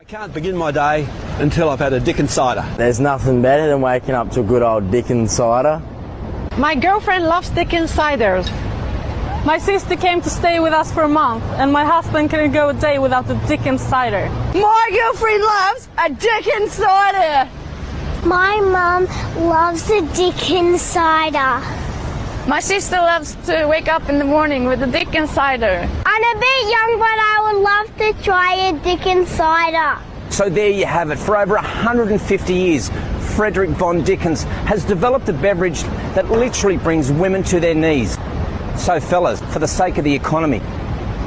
Can't begin my day until I've had a Dickens cider. There's nothing better than waking up to a good old Dickens cider. My girlfriend loves Dickens ciders. My sister came to stay with us for a month, and my husband couldn't go a day without the Dickens cider. My girlfriend loves a Dickens cider. My mum loves a Dickens cider. My sister loves to wake up in the morning with a Dickens cider. I'm a bit young, but I would love to try a Dickens cider. So there you have it. For over 150 years, Frederick von Dickens has developed a beverage that literally brings women to their knees. So fellas, for the sake of the economy,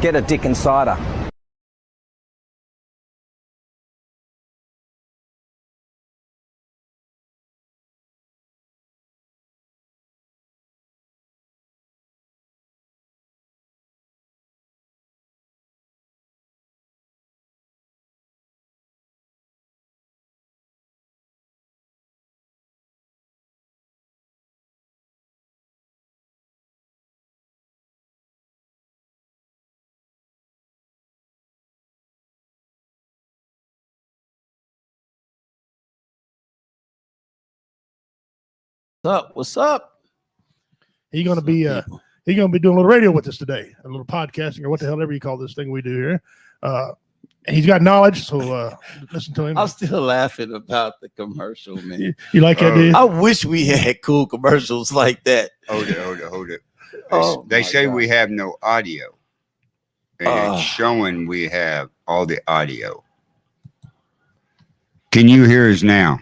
get a Dickens cider. What's up? He's gonna be doing a little radio with us today, a little podcasting or what the hell ever you call this thing we do here. He's got knowledge, so listen to him. I'm still laughing about the commercial, man. You like that, dude? I wish we had cool commercials like that. Hold it. They say we have no audio. And it's showing we have all the audio. Can you hear us now?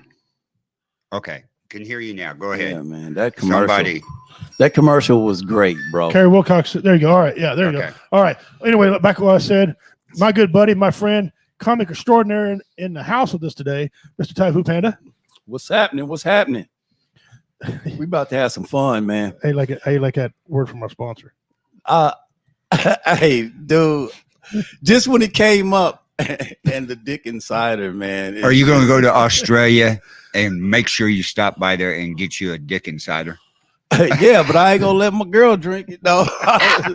Okay. Can hear you now. Go ahead. Yeah, man. That commercial was great, bro. Kerry Wilcox. There you go. All right. Yeah, there you go. All right. Anyway, back to what I said. My good buddy, my friend, comic extraordinary in the house with us today, Mr. Typhoon Panda. What's happening? We about to have some fun, man. Hey, like that word from our sponsor. Hey, dude, just when it came up and the Dickens cider, man. Are you going to go to Australia and make sure you stop by there and get you a Dickens cider? Yeah, but I ain't gonna let my girl drink it. No, I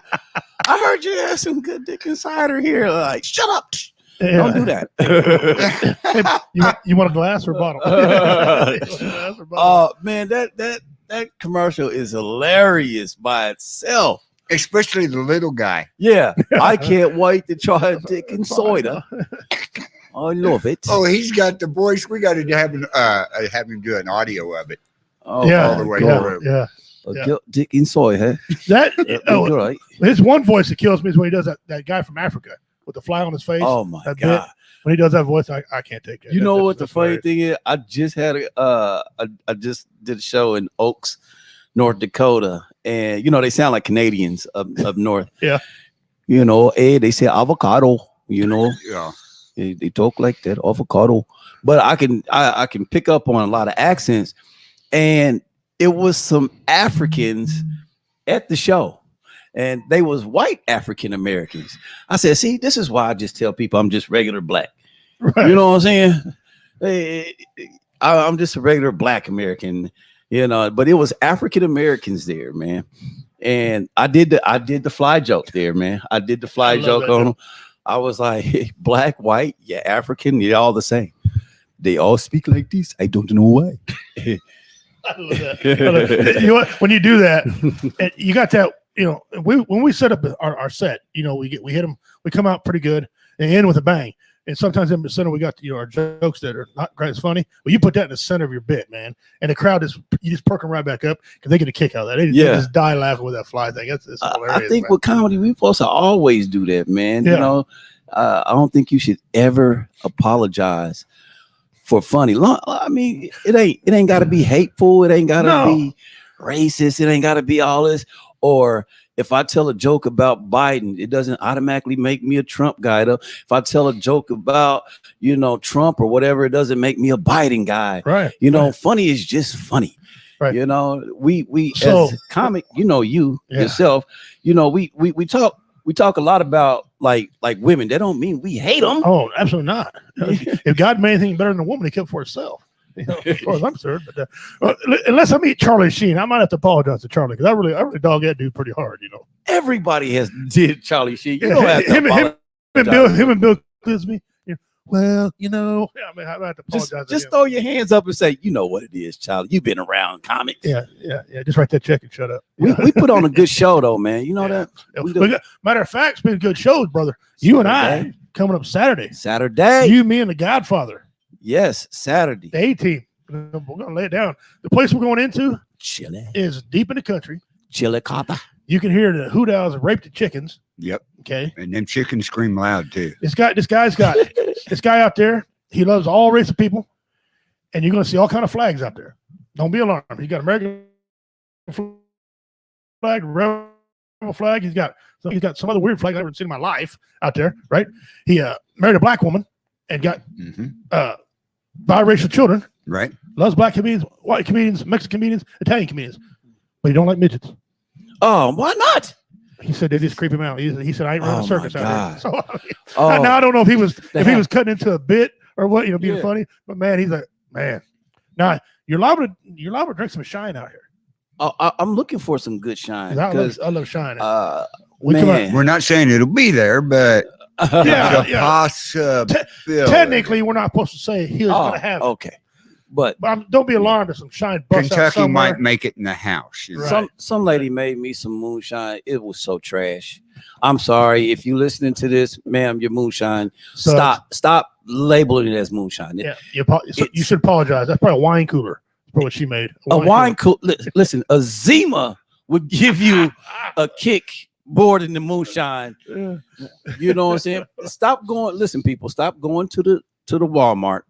heard you had some good Dickens cider here. Like, shut up! Yeah. Don't do that. Hey, you want a glass or a bottle? Man, that commercial is hilarious by itself. Especially the little guy. Yeah, I can't wait to try a Dickens cider. I love it. Oh, he's got the voice. We got to have him do an audio of it. Oh, yeah, all the way through. Yeah. Dickens cider. Right. There's one voice that kills me is when he does that guy from Africa with the fly on his face. Oh my God! Bit. When he does that voice, I can't take it. You know what the funny thing is? I just had I just did a show in Oaks, North Dakota, and they sound like Canadians up north. Yeah. They say avocado. Yeah. They talk like that, avocado. But I can pick up on a lot of accents, and it was some Africans at the show, and they was white African Americans. I said, see, this is why I just tell people I'm just regular black. Right. You know what I'm saying? I'm just a regular black American, but it was African Americans there, man. And I did the fly joke there, man. I did the fly joke on them. I was like, hey, black, white, yeah, African, you're all the same. They all speak like this. I don't know why. I love that. You know what? When you do that, and you got that. When we set up our set, we hit them. We come out pretty good and end with a bang. And sometimes in the center we got our jokes that are not quite as funny, but you put that in the center of your bit, man, and the crowd you just perk them right back up because they get a kick out of that. They just die laughing with that fly thing. It's hilarious. I think man. With comedy, we supposed to always do that, man. Yeah. I don't think you should ever apologize for funny. I mean, it ain't got to be hateful. It ain't got to be racist. It ain't got to be all this. Or if I tell a joke about Biden, it doesn't automatically make me a Trump guy. Though. If I tell a joke about, Trump or whatever, it doesn't make me a Biden guy. Right. Funny is just funny. Right. We as a comic, yourself, we talk a lot about like women. That don't mean we hate them. Oh, absolutely not. If God made anything better than a woman, he kept for herself. As far as I'm concerned, but unless I meet Charlie Sheen, I might have to apologize to Charlie because I really dog that dude pretty hard. Everybody has did Charlie Sheen. Him and Bill Clisby. well, I mean, I have to apologize. Just throw your hands up and say, you know what it is, Charlie. You've been around comics. Yeah. Just write that check and shut up. We put on a good show though, man. You know that. Matter of fact, it's been good shows, brother. You and I coming up Saturday. You, me, and the Godfather. Yes, Saturday. The A-Team. We're gonna lay it down. The place we're going into Chile is deep in the country. Chile Cata. You can hear the hoot owls rape the chickens. Yep. Okay. And them chickens scream loud too. This guy's got this guy out there. He loves all race of people, and you're gonna see all kind of flags out there. Don't be alarmed. He got American flag, rebel flag. He's got some other weird flag I've never seen in my life out there. Right? He married a black woman and got biracial children. Right. Loves black comedians, white comedians, Mexican comedians, Italian comedians, but he don't like midgets. Oh, why not? He said they just creep him out. He said I ain't running a circus out here. So now I don't know if he was cutting into a bit or what, being funny. But man, he's like, man. Now you're liable to drink some shine out here. I'm looking for some good shine. I love shine. We're not saying it'll be there, but possibility. Technically, we're not supposed to say he was going to have it. Okay. But don't be alarmed if some shine busts out Kentucky somewhere. might make it in the house. Right. Some lady made me some moonshine. It was so trash. I'm sorry if you listening to this, ma'am. Your moonshine. Stop labeling it as moonshine. Yeah, you should apologize. That's probably a wine cooler. That's probably what she made. A wine cooler. Listen, a Zima would give you a kick more than the moonshine. You know what I'm saying? Stop going. Listen, people. Stop going to the Walmart,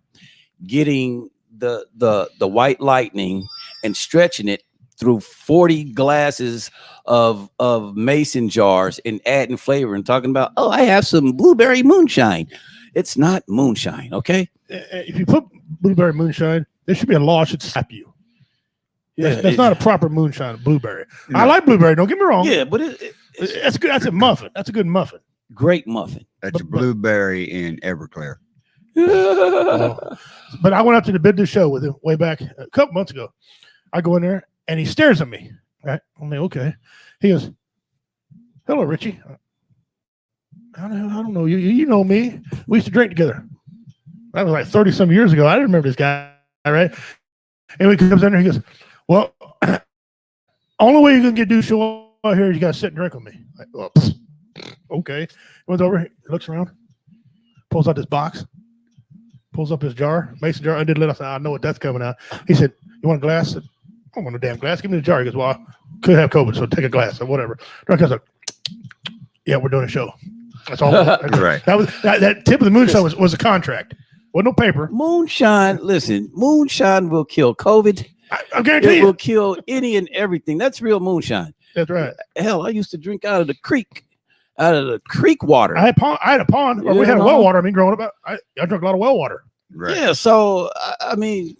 getting the white lightning and stretching it through 40 glasses of mason jars and adding flavor and talking about, I have some blueberry moonshine. It's not moonshine, okay? If you put blueberry moonshine, there should be a law that should slap you. That's not a proper moonshine blueberry. No. I like blueberry, don't get me wrong. Yeah, but that's good. That's a muffin. That's a good muffin. Great muffin. That's a blueberry in Everclear. But I went up to the business show with him way back a couple months ago. I go in there and he stares at me. Right? I'm like, okay. He goes, "Hello, Richie. I don't know you. You know me. We used to drink together." That was like 30 some years ago. I didn't remember this guy, right? And he comes in there. He goes, "Well, only way you're gonna get do show out here is you gotta sit and drink with me." Like, well, okay. He goes over. He looks around, pulls out this box. Pulls up his jar, mason jar, undid lid. I said, I know what that's coming out. He said, "You want a glass?" I said, "I don't want no damn glass. Give me the jar." He goes, "Well, I could have COVID, so take a glass or whatever." I was like, "Yeah, we're doing a show." That's all. Right. That tip of the moonshine was a contract. Wasn't no paper. Moonshine. Listen, moonshine will kill COVID. I guarantee it will kill any and everything. That's real moonshine. That's right. Hell, I used to drink out of the creek water. I had a pond, or we had well water. I mean, growing up, I drank a lot of well water. Right. Yeah. So I mean,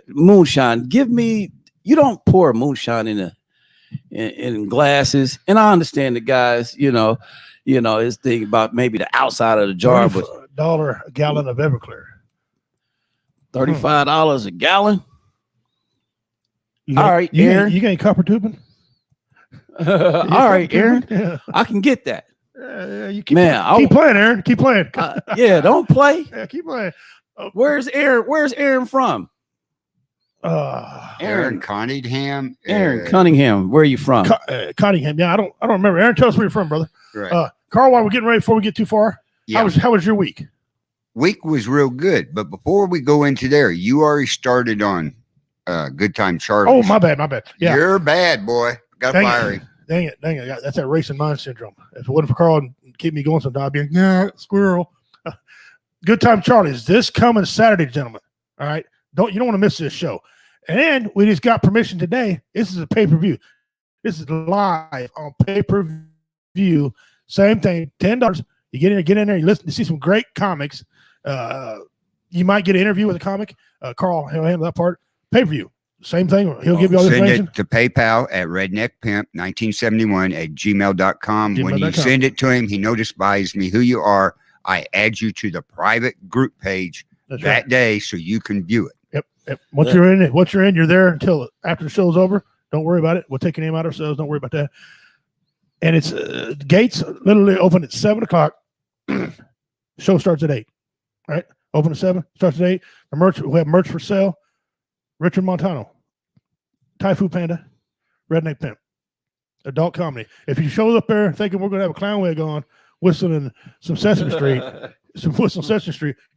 moonshine. You don't pour moonshine in glasses. And I understand the guys. Is thinking about maybe the outside of the jar, but $1 a gallon of Everclear. $35 a gallon. All right, Aaron. You got any copper tubing? All right, Aaron. Yeah. I can get that. You keep playing, Aaron. Keep playing. Don't play. Yeah, keep playing. Where's Aaron? Where's Aaron from? Aaron Cunningham. Aaron Cunningham. Where are you from? Cunningham. Yeah, I don't remember. Aaron, tell us where you're from, brother. Right. Carl, while we're getting ready before we get too far, how was your week? Week was real good, but before we go into there, you already started on Good Time Charlie. Oh, my bad. Yeah, you're bad, boy. Got fiery. Dang it. That's that racing mind syndrome. If it wasn't for Carl and keep me going sometime, I'd be like, squirrel. Good Time Charlie's this coming Saturday, gentlemen. All right. You don't want to miss this show. And we just got permission today. This is a pay-per-view. This is live on pay-per-view. Same thing, $10. You get in there, you listen, you see some great comics. You might get an interview with a comic. Carl, he'll handle that part. Pay-per-view. Same thing. He'll give you all the information. Send it to PayPal at redneckpimp1971@gmail.com. When you send it to him, he notifies me who you are. I add you to the private group page that day so you can view it. Yep. Once you're in, you're there until after the show's over. Don't worry about it. We'll take your name out ourselves. Don't worry about that. And it's gates literally open at 7:00. Show starts at 8. All right. Open at 7. Starts at 8. The merch. We have merch for sale. Richard Montano, Typhoon Panda, Redneck Pimp, adult comedy. If you show up there thinking we're going to have a clown wig on, whistling some Sesame Street, you're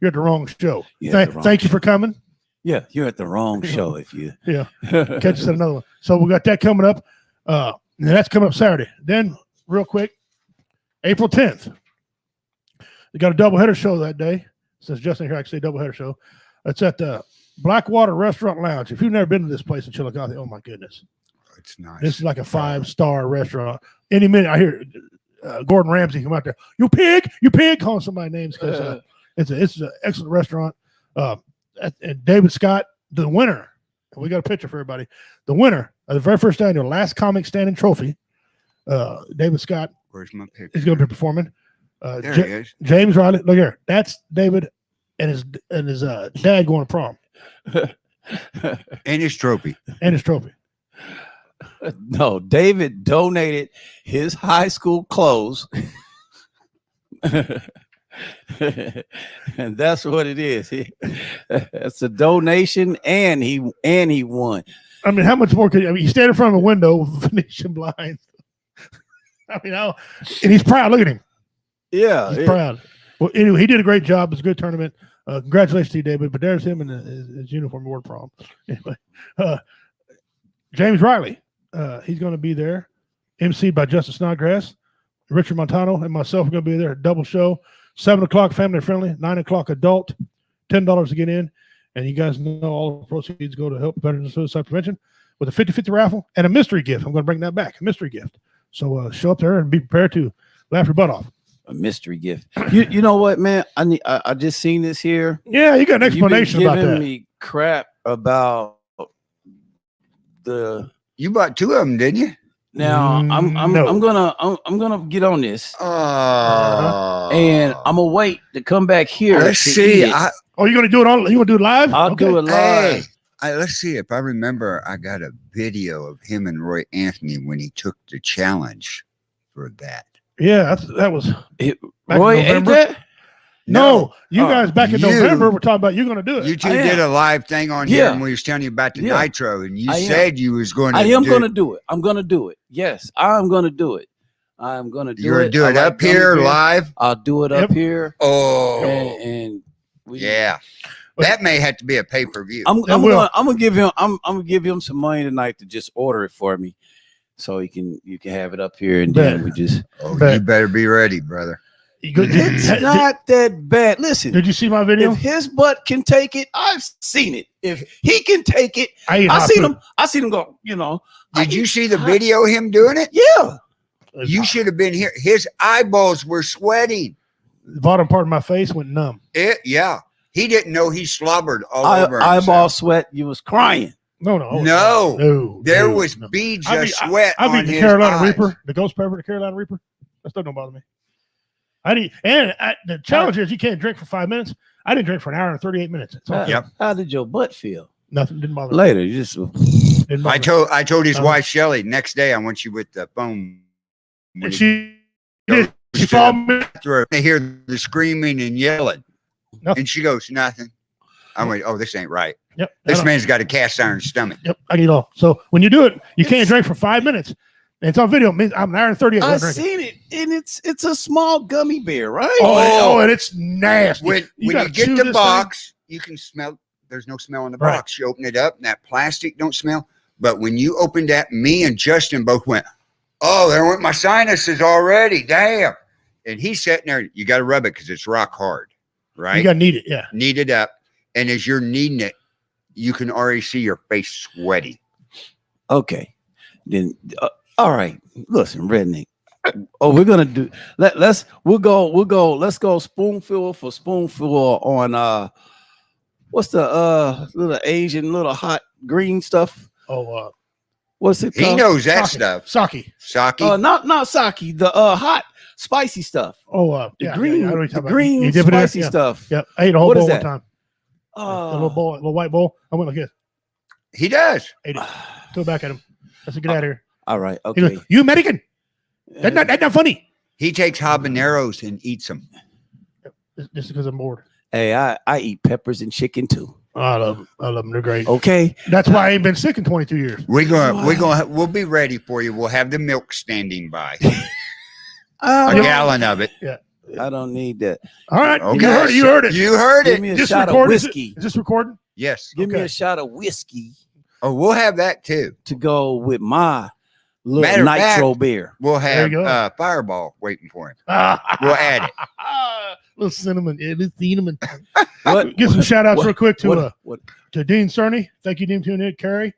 at the wrong show. Thank you for coming. Yeah, you're at the wrong show if you. Yeah, catch us at another one. So we got that coming up. And that's coming up Saturday. Then, real quick, April 10th, we got a doubleheader show that day. Since Justin here, I can say doubleheader show. It's at the Blackwater Restaurant Lounge. If you've never been to this place in Chillicothe, oh my goodness, it's nice. This is like a 5-star restaurant. Any minute I hear Gordon Ramsay come out there, you pig, calling somebody names because it's an excellent restaurant. And David Scott, the winner, and we got a picture for everybody. The winner of the very first annual Last Comic Standing Trophy, David Scott. Where's my picture? He's going to be performing. There he is. James Riley. Look here. That's David and his dad going to prom. And his trophy. No, David donated his high school clothes. And that's what it is. It's a donation, and he won. I mean, how much more could you stand in front of a window with Venetian blinds? I mean, and he's proud. Look at him. Yeah, he's proud. Well, anyway, he did a great job. It was a good tournament. Congratulations to you, David. But there's him in his uniform award prom. Anyway, James Riley, he's going to be there, emceed by Justin Snodgrass. Richard Montano and myself are going to be there. A double show, 7 o'clock family friendly, 9 o'clock adult, $10 to get in. And you guys know all the proceeds go to help veterans and suicide prevention with a 50-50 raffle and a mystery gift. I'm going to bring that back, a mystery gift. So show up there and be prepared to laugh your butt off. A mystery gift. You know what, man? I just seen this here. Yeah, you got an explanation about that. Giving me crap about the. You bought 2 of them, didn't you? Now I'm gonna get on this. And I'm gonna wait to come back here. Let's see. You're gonna do it on? You gonna do it live? I'll do it live. Hey, let's see if I remember. I got a video of him and Roy Anthony when he took the challenge for that. Yeah, that was Roy. Ain't that? No, you guys back in November were talking about you're going to do it. You two did a live thing on here, and we was telling you about the nitro, and you said you was going to. I am going to do it. I'm going to do it. Yes, I'm going to do it. I'm going to do it. You're going to do it up here live. I'll do it up here. Oh, and that may have to be a pay-per-view. I'm gonna give him some money tonight to just order it for me, so you can have it up here, and then we just. You better be ready, brother. It's not that bad. Listen, did you see my video? If his butt can take it, I've seen it. If he can take it, I seen him go. You know. Did you see the video of him doing it? Yeah. You should have been here. His eyeballs were sweating. The bottom part of my face went numb. Yeah. He didn't know he slobbered all over himself. Eyeball sweat. You was crying. No. There was beads of sweat on his the Carolina eyes. Reaper, the Ghost Pepper, the Carolina Reaper. That stuff don't bother me. The challenge is you can't drink for 5 minutes. I didn't drink for an hour and 38 minutes. How did your butt feel? Nothing. Didn't bother me. Later, you just. I told his wife Shelly next day I want you with the phone. And she followed me. They hear the screaming and yelling, and she goes, "Nothing." I'm like, "Oh, this ain't right." Yep. This man's got a cast iron stomach. Yep. I get it all. So when you do it, you can't drink for 5 minutes. It's on video. I'm an hour and 38. I've seen it, and it's a small gummy bear, right? Oh, and it's nasty. When you get the box, you can smell. There's no smell in the box. You open it up, and that plastic don't smell. But when you opened that, me and Justin both went, "Oh, there went my sinuses already. Damn!" And he's sitting there. You got to rub it because it's rock hard, right? You got to knead it, yeah. Knead it up, and as you're kneading it, you can already see your face sweaty. Okay, then. All right, listen, redneck. Oh, we're gonna do. Let's go spoonful for spoonful on what's the little Asian little hot green stuff? Oh, what's it called? He knows that stuff. Sake. Not sake. The hot spicy stuff. Oh, the green spicy stuff. Yep. I ate a whole bowl one time. A little white bowl. I went like this. He does. Ate it. Throw it back at him. Let's get out of here. All right. Okay. He goes, you American? That's not funny. He takes habaneros and eats them. Just because I'm bored. Hey, I eat peppers and chicken too. I love them. They're great. Okay. That's why I ain't been sick in 22 years. We'll be ready for you. We'll have the milk standing by. A gallon of it. Yeah. I don't need that. All right. Okay. You heard it. You heard Give it. me a Just shot of recorded? whiskey. Is this recording? Yes. Give me a shot of whiskey Oh, we'll have that too. to go with my little Matter of nitro fact, beer. We'll There you have go. Fireball waiting for him. Ah, We'll add it. little cinnamon. Yeah, little cinnamon. What? Give some shout outs What? real quick to What? to Dean Cerny. Thank you, Dean, tuning in. Carrie,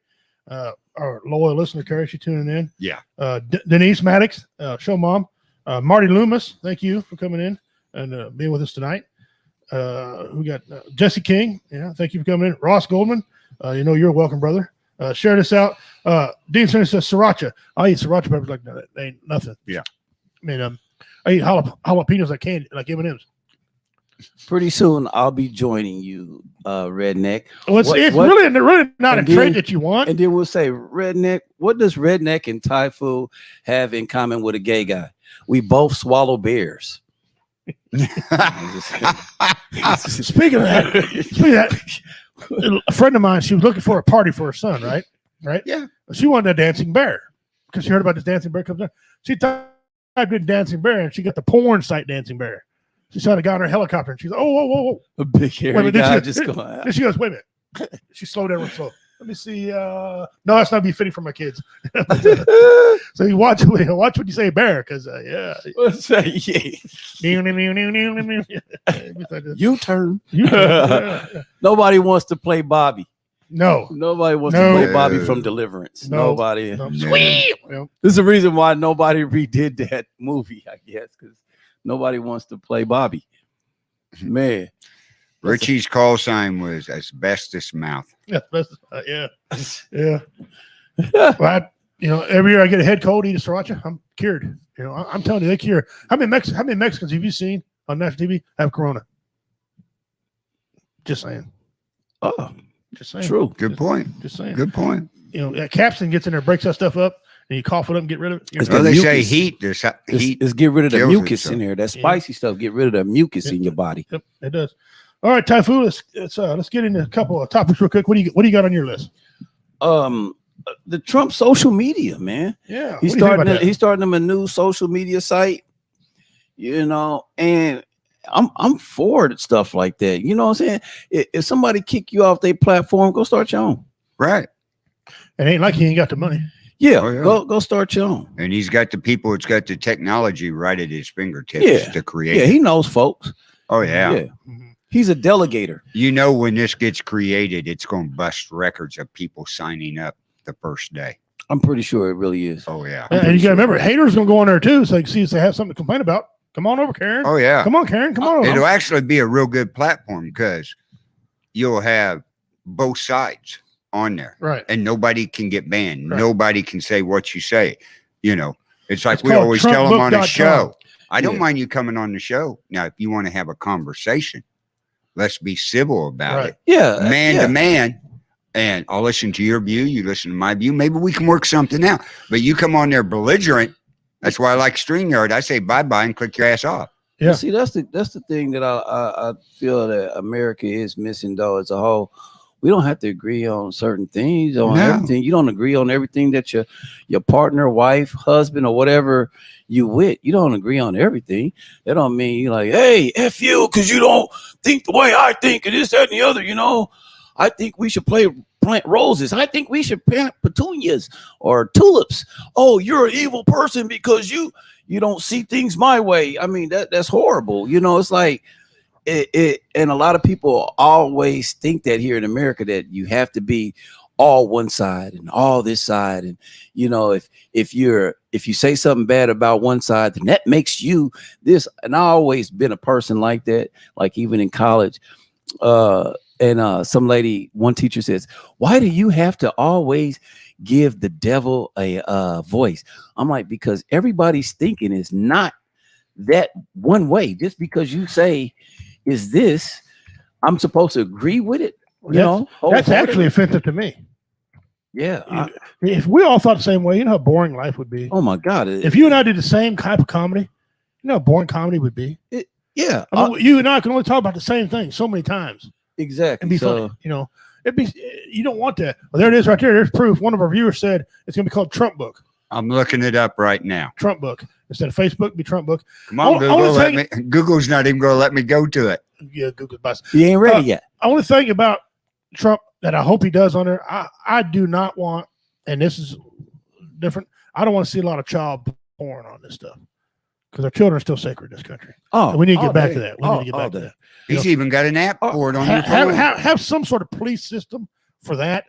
our loyal listener, Carrie, she tuning in. Yeah. Denise Maddox, show mom. Marty Loomis, thank you for coming in and being with us tonight. We got Jesse King. Yeah, thank you for coming in. Ross Goldman, you're welcome, brother. Share this out. Dean Cerny says sriracha. I eat sriracha peppers like that. Ain't nothing. Yeah. I mean, I eat jalapenos like candy, like M&Ms. Pretty soon I'll be joining you, redneck. Well, it's really not a trait that you want. And then we'll say, redneck, what does redneck and Typhoon have in common with a gay guy? We both swallow bears. Speaking of that, a friend of mine, she was looking for a party for her son, right? Right? Yeah. She wanted a dancing bear because she heard about this dancing bear comes down. She typed in dancing bear and she got the porn site dancing bear. She saw the guy on her helicopter and she's like, whoa. A big hairy guy just going Then she goes, wait a minute. She slowed down real slow. Let me see. No, that's not be fitting for my kids. So you watch what you say, bear, because What's that? U-turn. Nobody wants to play Bobby. No. Nobody wants to play Bobby from Deliverance. No. Nobody. No. Sweet. This is the reason why nobody redid that movie, I guess, because nobody wants to play Bobby. Man. Richie's call sign was asbestos mouth. Yeah. Well, every year I get a head cold, eat a sriracha, I'm cured. I'm telling you, they cure. How many Mexicans have you seen on national TV have corona? Just saying. Oh, just saying. True. Good point. Just saying. Good point. Capsaicin gets in there, breaks that stuff up, and you cough it up and get rid of it. It's They mucus. say heat. There's heat. It's get rid of the kills it, mucus so. in there. That spicy stuff, get rid of the mucus in your body. Yep, it does. All right, Typhoon, let's get into a couple of topics real quick. What do you got on your list? The Trump social media, man. Yeah. He's starting them a new social media site, and I'm for stuff like that. You know what I'm saying? If somebody kick you off their platform, go start your own. Right. It ain't like he ain't got the money. Yeah, Oh, yeah. Go start your own. And he's got the people. It's got the technology right at his fingertips to create. Yeah, he knows folks. Oh yeah. Mm-hmm. He's a delegator. When this gets created, it's going to bust records of people signing up the first day. I'm pretty sure it really is. Oh yeah. And you got to remember, haters gonna go on there too, so they can see if they have something to complain about. Come on over, Karen. Oh yeah. Come on, Karen. Come on over. It'll actually be a real good platform because you'll have both sides on there, Right. and nobody can get banned. Right. Nobody can say what you say. It's like It's we called always tell them on the TrumpBook.com. show. I don't Yeah. mind you coming on the show. Now, if you want to have a conversation, let's be civil about Right. it. Yeah, Man yeah. to man. And I'll listen to your view. You listen to my view. Maybe we can work something out. But you come on there belligerent. That's why I like StreamYard. I say bye-bye and click your ass off. Yeah. See, that's the thing that I feel that America is missing, though, as a whole. We don't have to agree on certain things, on everything. You don't agree on everything that your partner, wife, husband, or whatever you with. You don't agree on everything. That don't mean you're like, hey, F you, because you don't think the way I think, and this, that, and the other, I think we should plant roses. I think we should plant petunias or tulips. Oh, you're an evil person because you don't see things my way. I mean, that's horrible. It's like it and a lot of people always think that here in America that you have to be all one side and all this side. And if you say something bad about one side, then that makes you this. And I always been a person like that, like even in college. And some lady, one teacher says, why do you have to always give the devil a voice? I'm like, because everybody's thinking is not that one way. Just because you say is this, I'm supposed to agree with it. That's actually offensive to me. Yeah. If we all thought the same way, you know how boring life would be. Oh my God. If you and I did the same type of comedy, you know how boring comedy would be. Yeah, I mean, you and I can only talk about the same thing so many times exactly. and be funny. You know, you don't want that. Well, there it is right there. There's proof. One of our viewers said it's going to be called Trump Book. I'm looking it up right now. Trump Book. Instead of Facebook, be Trump Book. Come on, Google. Google's not even going to let me go to it. Yeah, Google's bust. You ain't ready yet. Only thing about Trump that I hope he does on there, I do not want, and this is different, I don't want to see a lot of child porn on this stuff because our children are still sacred in this country. Oh, and we need to get back to that. We need to get back to that. He's even got an app for it on your phone. Have some sort of police system for that.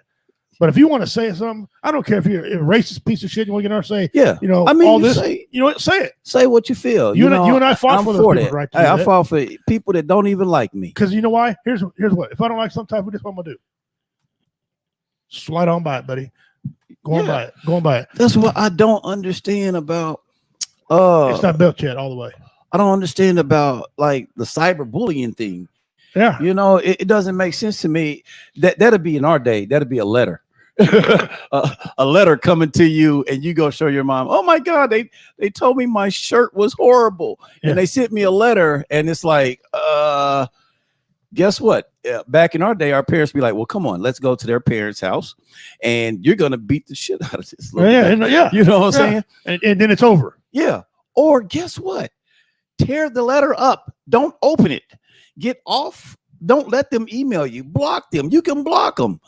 But if you want to say something, I don't care if you're a racist piece of shit. You want to get out and say, you know, I mean, all this. Say it. Say what you feel. You and I fought for those people, right? I fought for people that don't even like me. Because you know why? Here's what. If I don't like some type of this, what I'm gonna do? Slide on by it, buddy. Go on by it. That's what I don't understand about. It's not built yet all the way. I don't understand about like the cyberbullying thing. Yeah, you know, it doesn't make sense to me. That'd be in our day. That'd be a letter. A letter coming to you and you go show your mom, oh my God, they told me my shirt was horrible. And they sent me a letter and it's like, guess what? Back in our day, our parents be like, well, come on, let's go to their parents' house and you're going to beat the shit out of this. Yeah. You know what I'm saying? And then it's over. Yeah. Or guess what? Tear the letter up. Don't open it. Get off. Don't let them email you. Block them. You can block them.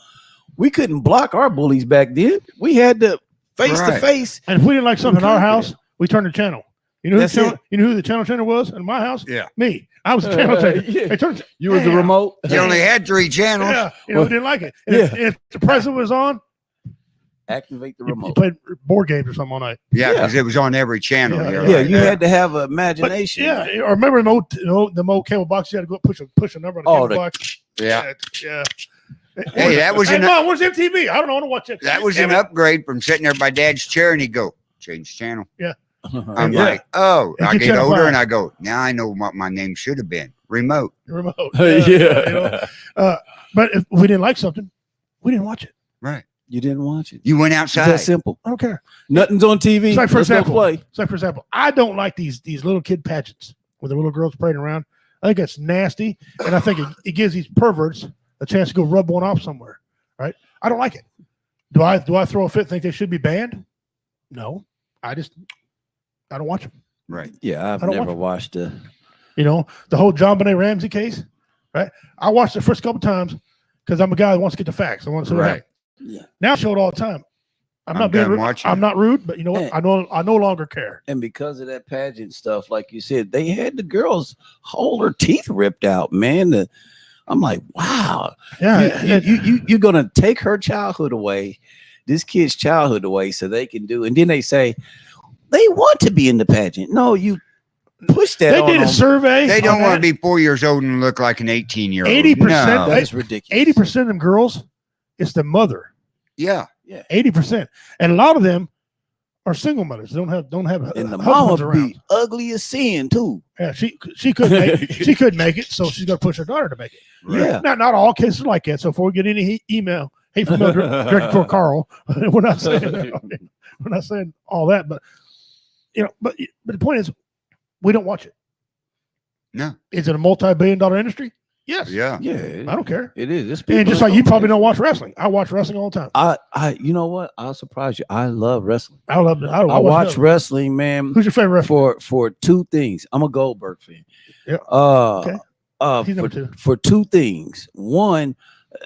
We couldn't block our bullies back then. We had to face to face. And if we didn't like something in our house, we turned the channel. You know who the channel trainer was in my house? Yeah. Me. I was the channel trainer. You were the remote. You only had 3 channels. Yeah. You know, we didn't like it. And if the president was on, activate the remote. You played board games or something all night. Yeah, because it was on every channel. You had to have imagination. But, I remember the old cable box. You had to go push a number on the cable box. Yeah. Hey, that was Mom, where's MTV? I don't know. I want to watch it. That was an upgrade from sitting there by Dad's chair, and he'd go change channel. Yeah. I'm like, oh, I get older, and I go, now I know what my name should have been. Remote. But if we didn't like something, we didn't watch it. Right. You didn't watch it. You went outside. It's that simple. I don't care. Nothing's on TV. It's like, for example, I don't like these little kid pageants where the little girls parading around. I think that's nasty, and I think it gives these perverts a chance to go rub one off somewhere. Right? I don't like it. Do I throw a fit? Think they should be banned? No. I don't watch them. Right. Yeah, I've never watched the. You know, the whole John Benet Ramsey case. Right. I watched the first couple times because I'm a guy that wants to get the facts. I want to see what. Yeah. Now I show it all the time. I'm not being rude. I'm not rude, but you know what? I no longer care. And because of that pageant stuff, like you said, they had the girls hold her teeth ripped out, man. I'm like, wow. Yeah. You're gonna take her childhood away, this kid's childhood away, so they can do. And then they say they want to be in the pageant. No, you push that. They did a survey. They don't want to be 4 years old and look like an 18-year-old. 80%. That is ridiculous. 80% of them girls, it's the mother. Yeah. 80%. And a lot of them are single mothers. They don't have and the mama be ugly as sin too. Yeah, she couldn't make it, so she's gonna push her daughter to make it. Right. Yeah. Not all cases like that. So before we get any hateful mail directed toward Carl, we're not saying all that, but but the point is we don't watch it. No. Is it a multi-billion-dollar industry? Yes. Yeah. I don't care. It is. And just like you probably don't watch wrestling. I watch wrestling all the time. You know what? I'll surprise you. I love wrestling. I love it. I watch wrestling, man. Who's your favorite wrestler? For 2 things. I'm a Goldberg fan. Yeah. Okay. For 2 things. One,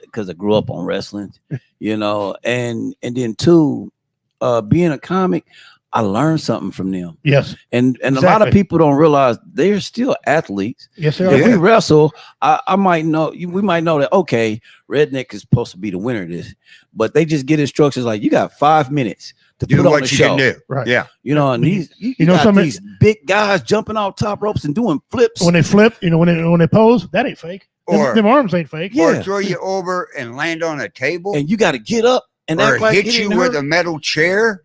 because I grew up on wrestling, and then 2, being a comic, I learned something from them. Yes. And a lot of people don't realize they're still athletes. Yes, they are. If we wrestle, I might know, we might know that, okay, Redneck is supposed to be the winner of this, but they just get instructions like, you got 5 minutes to do put on what the you show. can do. Right. Yeah. And these, these big guys jumping off top ropes and doing flips. When they flip, when they pose, that ain't fake. Them arms ain't fake. Or throw you over and land on a table. And you got to get up and act like hit you with a metal chair.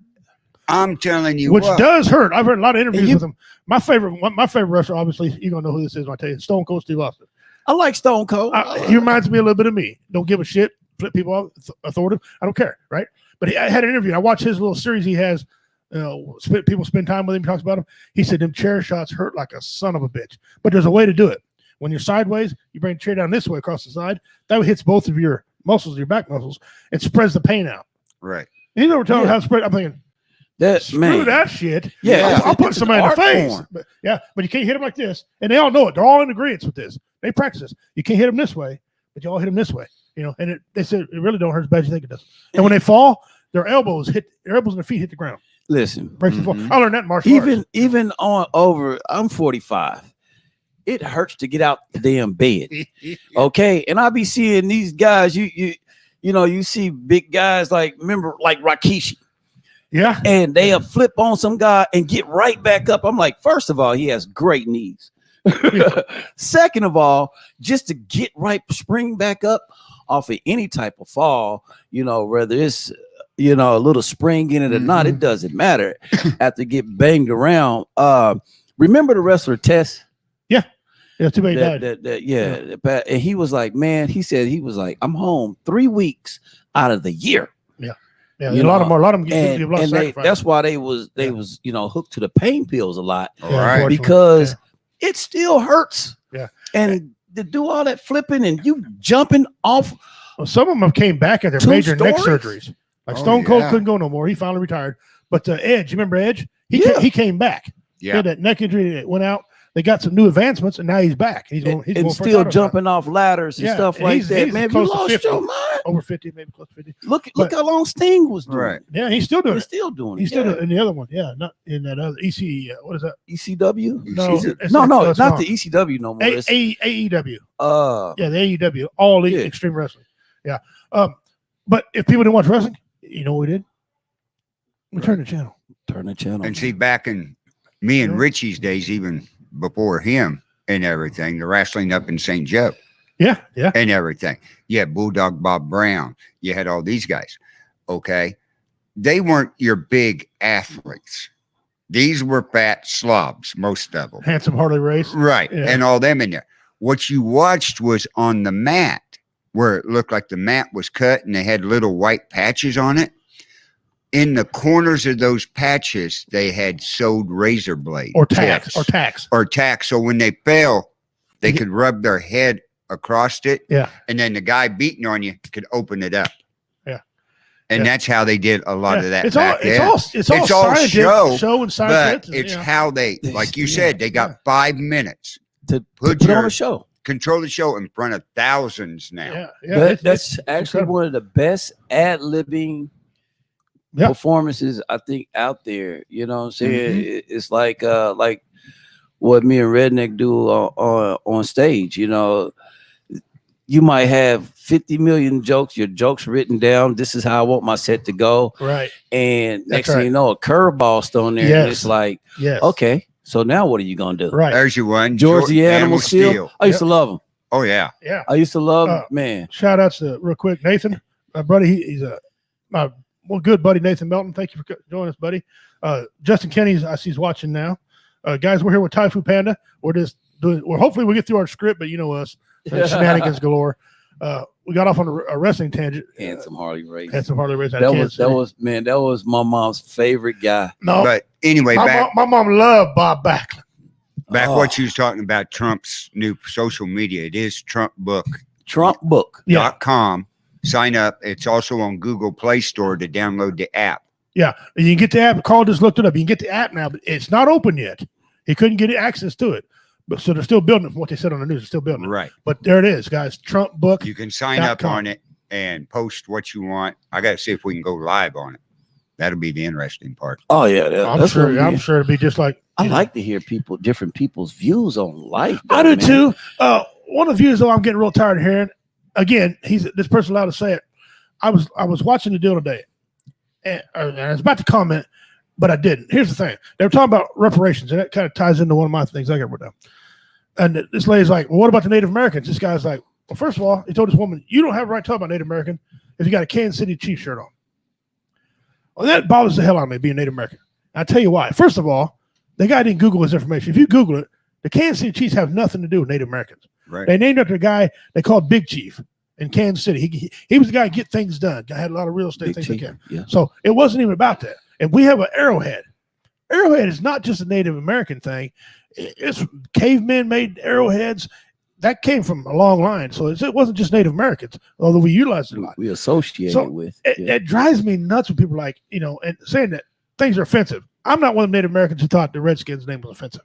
I'm telling you, which does hurt. I've heard a lot of interviews with him. My favorite wrestler, obviously, you're gonna know who this is when I tell you. Stone Cold Steve Austin. I like Stone Cold. He reminds me a little bit of me. Don't give a shit. Flip people off. Authoritative. I don't care. Right. But I had an interview. I watched his little series he has People spend time with him. He talks about him. He said them chair shots hurt like a son of a bitch. But there's a way to do it. When you're sideways, you bring the chair down this way across the side. That hits both of your muscles, your back muscles, and spreads the pain out. Right. And you never tell me how to spread. I'm thinking, screw that shit. Yeah, I'll put somebody in the face. Form. But you can't hit them like this. And they all know it. They're all in agreement with this. They practice this. You can't hit them this way, but you all hit them this way. And they said it really don't hurt as bad as you think it does. And when they fall, their elbows and their feet hit the ground. Listen, Breaks the fall. I learned that in martial arts. Even on over, I'm 45. It hurts to get out the damn bed. Okay, and I be seeing these guys. You see big guys like Rikishi. Yeah, and they'll flip on some guy and get right back up. I'm like, first of all, he has great knees. Second of all, just to get right, spring back up off of any type of fall, whether it's a little spring in it or not, it doesn't matter. After get banged around. Remember the wrestler Tess? Yeah, too bad he died. And he was like, man, he said he was like, I'm home 3 weeks out of the year. Yeah, a lot of them get that's why they was hooked to the pain pills a lot. Right. Because it still hurts. Yeah. And to do all that flipping and you jumping off. Well, some of them came back at their major neck surgeries. Like Stone Cold couldn't go no more. He finally retired. But Edge, you remember Edge? He came back. Yeah. He had that neck injury that went out. They got some new advancants, and now he's back. He's going still jumping off ladders and stuff like that. Man, you lost your mind. Over 50, maybe close to 50. Look how long Sting was doing. Right. Yeah, he's still doing it. He's still doing it. He's still doing it in the other one. Yeah, not in that other EC. What is that? ECW? No, it's not the ECW no more. AEW. Yeah, the AEW. All Elite Extreme Wrestling. Yeah. But if people didn't watch wrestling, you know what we did? We turned the channel. And see, back in me and Richie's days, even before him and everything, the wrestling up in St. Joe. Yeah. And everything. You had Bulldog Bob Brown. You had all these guys. Okay. They weren't your big athletes. These were fat slobs, most of them. Handsome Harley Race. Right. Yeah. And all them in there. What you watched was on the mat where it looked like the mat was cut and they had little white patches on it. In the corners of those patches, they had sewed razor blades. Or tacks. So when they fell, they could rub their head across it. Yeah. And then the guy beating on you could open it up. Yeah. And that's how they did a lot of that. It's all show and science. But it's how they, like you said, they got 5 minutes to put on a show. Control the show in front of thousands now. That's actually one of the best ad-libbing performances I think out there. You know what I'm saying? It's like what me and Redneck do on stage. You might have 50 million jokes, your jokes written down. This is how I want my set to go. Right. And next thing you know, a curveball's thrown there. Yes. And it's like, okay, so now what are you gonna do? Right. There's your one. George the Animal Steel. I used to love him. Oh yeah. Yeah. I used to love him, man. Shout outs to real quick, Nathan, my buddy. He's my good buddy, Nathan Melton. Thank you for joining us, buddy. Justin Kenny, I see he's watching now. Guys, we're here with Typhoon Panda. We're just doing. Well, hopefully we get through our script, but you know us, shenanigans galore. We got off on a wrestling tangent. Handsome Harley Race. Handsome Harley Race. That was my mom's favorite guy. No, but anyway, my mom loved Bob Backlund. What you was talking about, Trump's new social media. It is Trumpbook.com. Trumpbook.com. Sign up. It's also on Google Play Store to download the app. Yeah, and you can get the app. Carl just looked it up. You can get the app now, but it's not open yet. He couldn't get access to it. But so they're still building it from what they said on the news. They're still building it. Right. But there it is, guys. Trumpbook. You can sign up on it and post what you want. I got to see if we can go live on it. That'll be the interesting part. Oh yeah, I'm sure it'll be just like. I like to hear different people's views on life. I do too. One of the views though, I'm getting real tired of hearing. Again, this person allowed to say it. I was watching the deal today, and I was about to comment, but I didn't. Here's the thing: they were talking about reparations, and that kind of ties into one of my things I got wrote down. And this lady's like, "Well, what about the Native Americans?" This guy's like, "Well, first of all, he told this woman, you don't have a right to talk about Native American if you got a Kansas City Chiefs shirt on." Well, that bothers the hell out of me, being Native American. I'll tell you why. First of all, the guy didn't Google his information. If you Google it, the Kansas City Chiefs have nothing to do with Native Americans. Right. They named after a guy they called Big Chief in Kansas City. He was the guy to get things done. Guy had a lot of real estate, things like that. Yeah. So it wasn't even about that. And we have an arrowhead. Arrowhead is not just a Native American thing. It's cavemen made arrowheads. That came from a long line. So it wasn't just Native Americans, although we utilized it a lot. We associate it with. It drives me nuts when people are like, and saying that things are offensive. I'm not one of the Native Americans who thought the Redskins' name was offensive.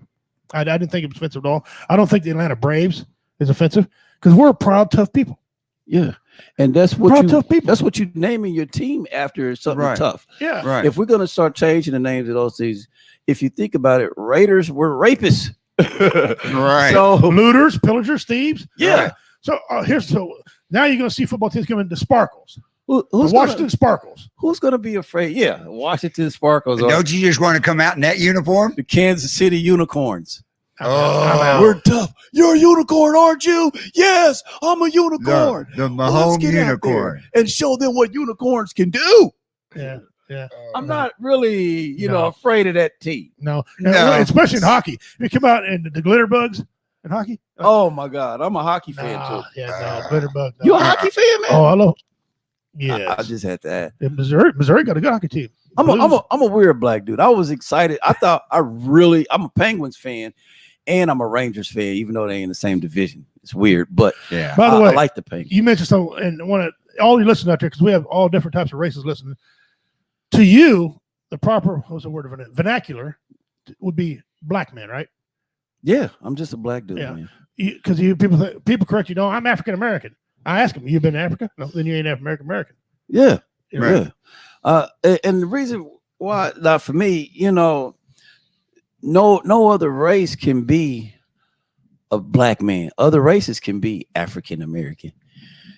I didn't think it was offensive at all. I don't think the Atlanta Braves is offensive because we're proud, tough people. Yeah. And that's what tough people. That's what you naming your team after, something tough. Yeah. Right. If we're gonna start changing the names of those things, if you think about it, Raiders were rapists. Right. So Looters, pillagers, thieves. yeah. Right. So now you're going to see football teams coming to Sparkles. Who's Washington Sparkles. Who's gonna be afraid? Yeah, Washington Sparkles. Don't you just want to come out in that uniform? The Kansas City Unicorns. I'm out. We're tough. You're a unicorn, aren't you? Yes, I'm a unicorn. The Let's Mahomes get out unicorn. there and show them what unicorns can do. Yeah. Yeah. I'm not really, afraid of that team. No. No. Especially in hockey. You come out in the glitter bugs in hockey. Oh my God, I'm a hockey fan too. Yeah, no, glitter bug. No. You a hockey fan, man? Oh, hello. Yeah. I just had to add. Missouri got a good hockey team. I'm a weird black dude. I was excited. I'm a Penguins fan and I'm a Rangers fan, even though they ain't in the same division. It's weird, but Yeah. By the way, I like the Penguins. You mentioned so, and want to all you listeners out there because we have all different types of races listening. To you, the proper vernacular would be black man, right? Yeah, I'm just a black dude, Yeah. man. Because people correct you. No, I'm African American. I ask them, "You been to Africa?" No, then you ain't African American. Yeah, Right. yeah. And the reason why, now for me, no other race can be a black man. Other races can be African American.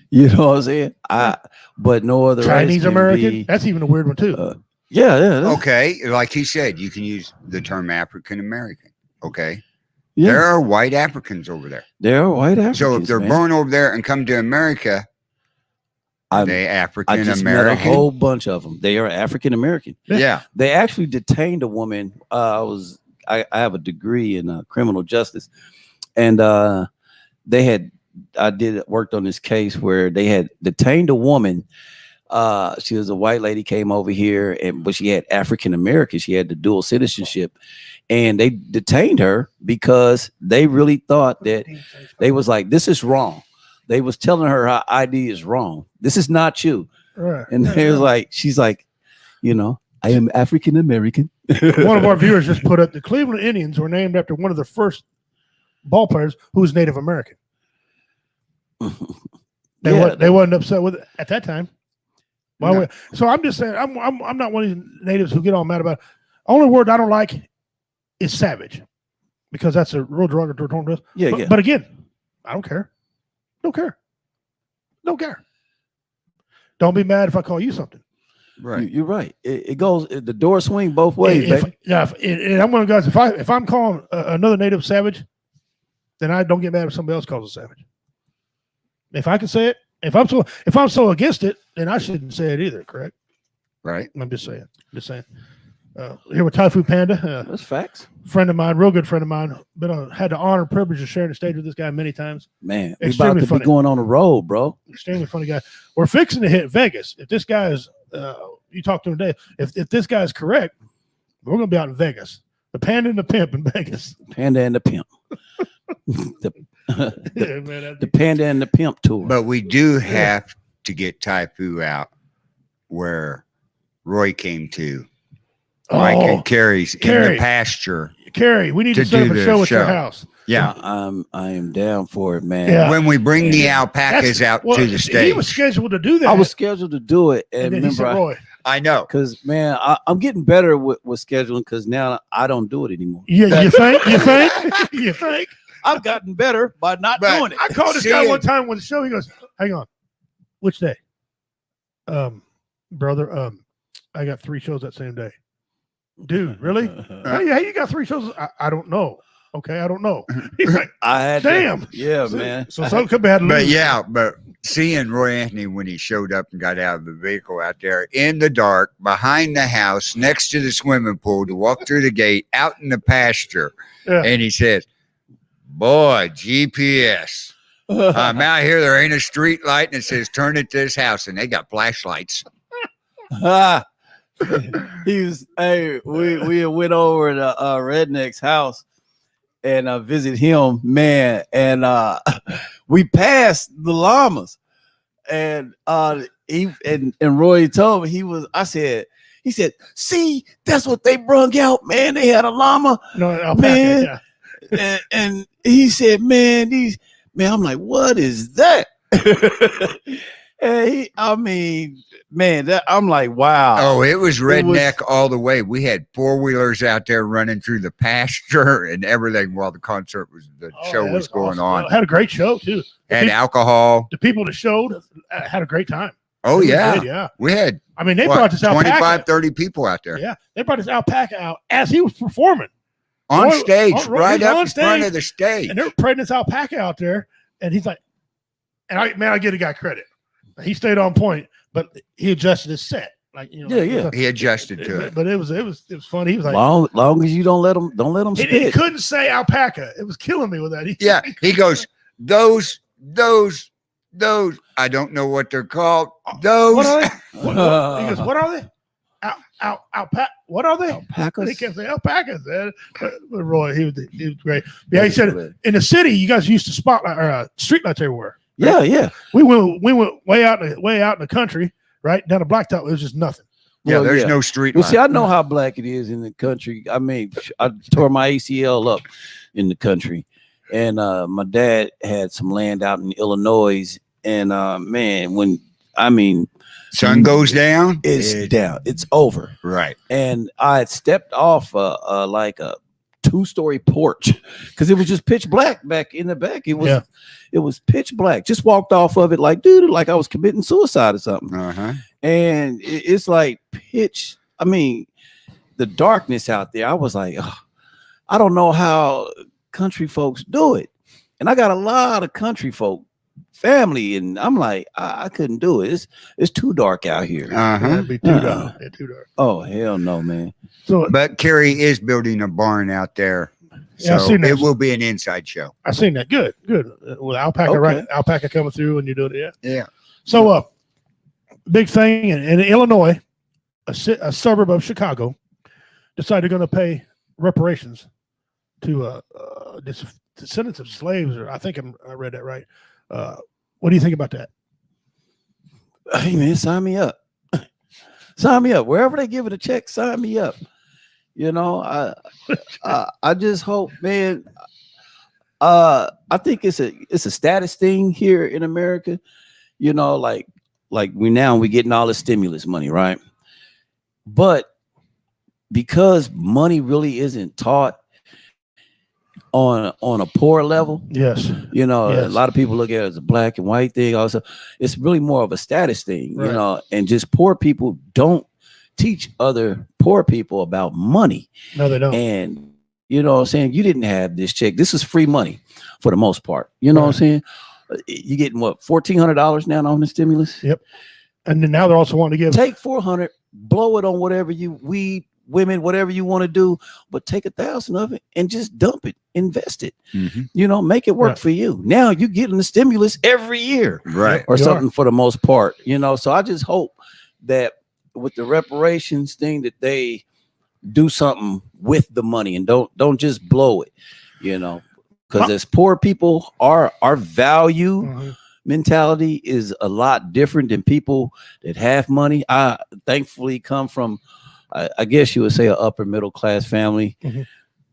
You know what I'm saying? But no other Chinese race American. Be, That's even a weird one too. yeah. Okay, like he said, you can use the term African American. Okay. Yeah. There are white Africans over there. There are white Africans. So if they're man. born over there and come to America, are they I African just met a American? whole bunch of them. They are African American. Yeah. They actually detained a woman. I have a degree in criminal justice, and I worked on this case where they had detained a woman. She was a white lady, came over here, but she had African American. She had the dual citizenship, and they detained her because they really thought that they was like, this is wrong. They was telling her her ID is wrong. This is not you. Right. And they was like, she's like, I am African American. One of our viewers just put up the Cleveland Indians were named after one of the first ball players who was Native American. They wasn't upset with it at that time. So I'm just saying I'm not one of these natives who get all mad about it. Only word I don't like is savage because that's a real derogatory term to us. Yeah, But again, I don't care. Don't care. Don't be mad if I call you something. Right. You're right. It goes, the door swing both ways, baby. And I'm one of the guys. If I'm calling another native savage, then I don't get mad if somebody else calls it savage. If I can say it, if I'm so against it, then I shouldn't say it either. Correct? Right. I'm just saying. Here with Typhoon Panda. That's facts. Friend of mine, real good friend of mine. Had the honor and privilege of sharing the stage with this guy many times. Man, we Extremely about to funny. be going on the road, bro. Extremely funny guy. We're fixing to hit Vegas. If this guy is, you talked to him today. If this guy is correct, we're going to be out in Vegas. The Panda and the Pimp in Vegas. Panda and the Pimp. The Panda and the Pimp tour. But we do have to get Typhoon out where Roy came to. Mike and Carrie's in the pasture. Carrie, we need to set up a show at your house. Yeah. I am down for it, man. Yeah. When we bring the alpacas out to the stage. He was scheduled to do that. I was scheduled to do it. and then remember, he said, Roy. I know. Because, man, I'm getting better with scheduling because now I don't do it anymore. Yeah, you think? You think? I've gotten better by not doing it. I called this guy one time on the show. He goes, hang on. Which day? Brother, I got 3 shows that same day. Dude, really? Hey, you got 3 shows? I don't know. Okay, I don't know. He's like, I had damn. Man. So could be had to lose. But seeing Roy Anthony when he showed up and got out of the vehicle out there in the dark, behind the house, next to the swimming pool, to walk through the gate, out in the pasture, and he says, boy, GPS. I'm out here. There ain't a street light, and it says turn it to this house, and they got flashlights. He was. Hey, we went over to Redneck's house and visit him, man. And we passed the llamas, and Roy told me he said, see, that's what they brung out, man. They had a llama, man. Yeah. And he said, man, I'm like, what is that? And I'm like, wow. Oh, it was redneck all the way. We had 4-wheelers out there running through the pasture and everything while the show was going on. Had a great show too. And alcohol. The people that showed had a great time. Oh yeah. Yeah. We had, they brought this alpaca. 25, 30 people out there. Yeah. They brought this alpaca out as he was performing. On stage, right up in front of the stage. And they were parading this alpaca out there. And he's like, I give the guy credit. He stayed on point, but he adjusted his set. He adjusted to it. But it was funny. He was like, long as you don't let him spit. He couldn't say alpaca. It was killing me with that. He goes, those. I don't know what they're called. Those. What are they? He goes, what are they? Alpaca. What are they? Alpacas. They kept saying alpacas. Man. But Roy, he was great. Yeah, he said in the city, you guys used to spotlight or street lights everywhere. Right? Yeah. We went way out in the country, right down the blacktop. It was just nothing. Yeah, there's no street light. Well, see, I know how black it is in the country. I mean, I tore my ACL up in the country, and my dad had some land out in Illinois, and sun goes down, it's down, it's over, right? And I had stepped off like a 2-story porch because it was just pitch black back in the back. It was pitch black. Just walked off of it like I was committing suicide or something. And it's like pitch. I mean, the darkness out there. I was like, I don't know how country folks do it. And I got a lot of country folk family, and I'm like, I couldn't do it. It's too dark out here. It'd be too dark. Yeah, too dark. Oh hell no, man. But Kerry is building a barn out there, so it will be an inside show. I seen that. Good. With alpaca, right? Alpaca coming through, and you doing it. Yeah. So, big thing in Illinois, a suburb of Chicago, decided they're going to pay reparations to descendants of slaves, or I think I read that right. What do you think about that? Hey man, sign me up. Sign me up. Wherever they give it a check, sign me up. I just hope, man. I think it's a status thing here in America. Like we getting all the stimulus money, right? But because money really isn't taught on a poor level, yes, a lot of people look at it as a black and white thing. Also, it's really more of a status thing, right. And just poor people don't teach other poor people about money. No, they don't. And what I'm saying, you didn't have this check. This is free money for the most part. You know what I'm saying? You're getting what, $1,400 now on the stimulus? Yep. And then now they're also wanting to give take $400, blow it on whatever weed, women, whatever you want to do, but take 1,000 of it and just dump it, invest it. Make it work for you. Now you're getting the stimulus every year, right? Or something for the most part. So I just hope that with the reparations thing that they do something with the money and don't just blow it, because as poor people, our value mentality is a lot different than people that have money. I thankfully come from, I guess you would say, an upper middle class family,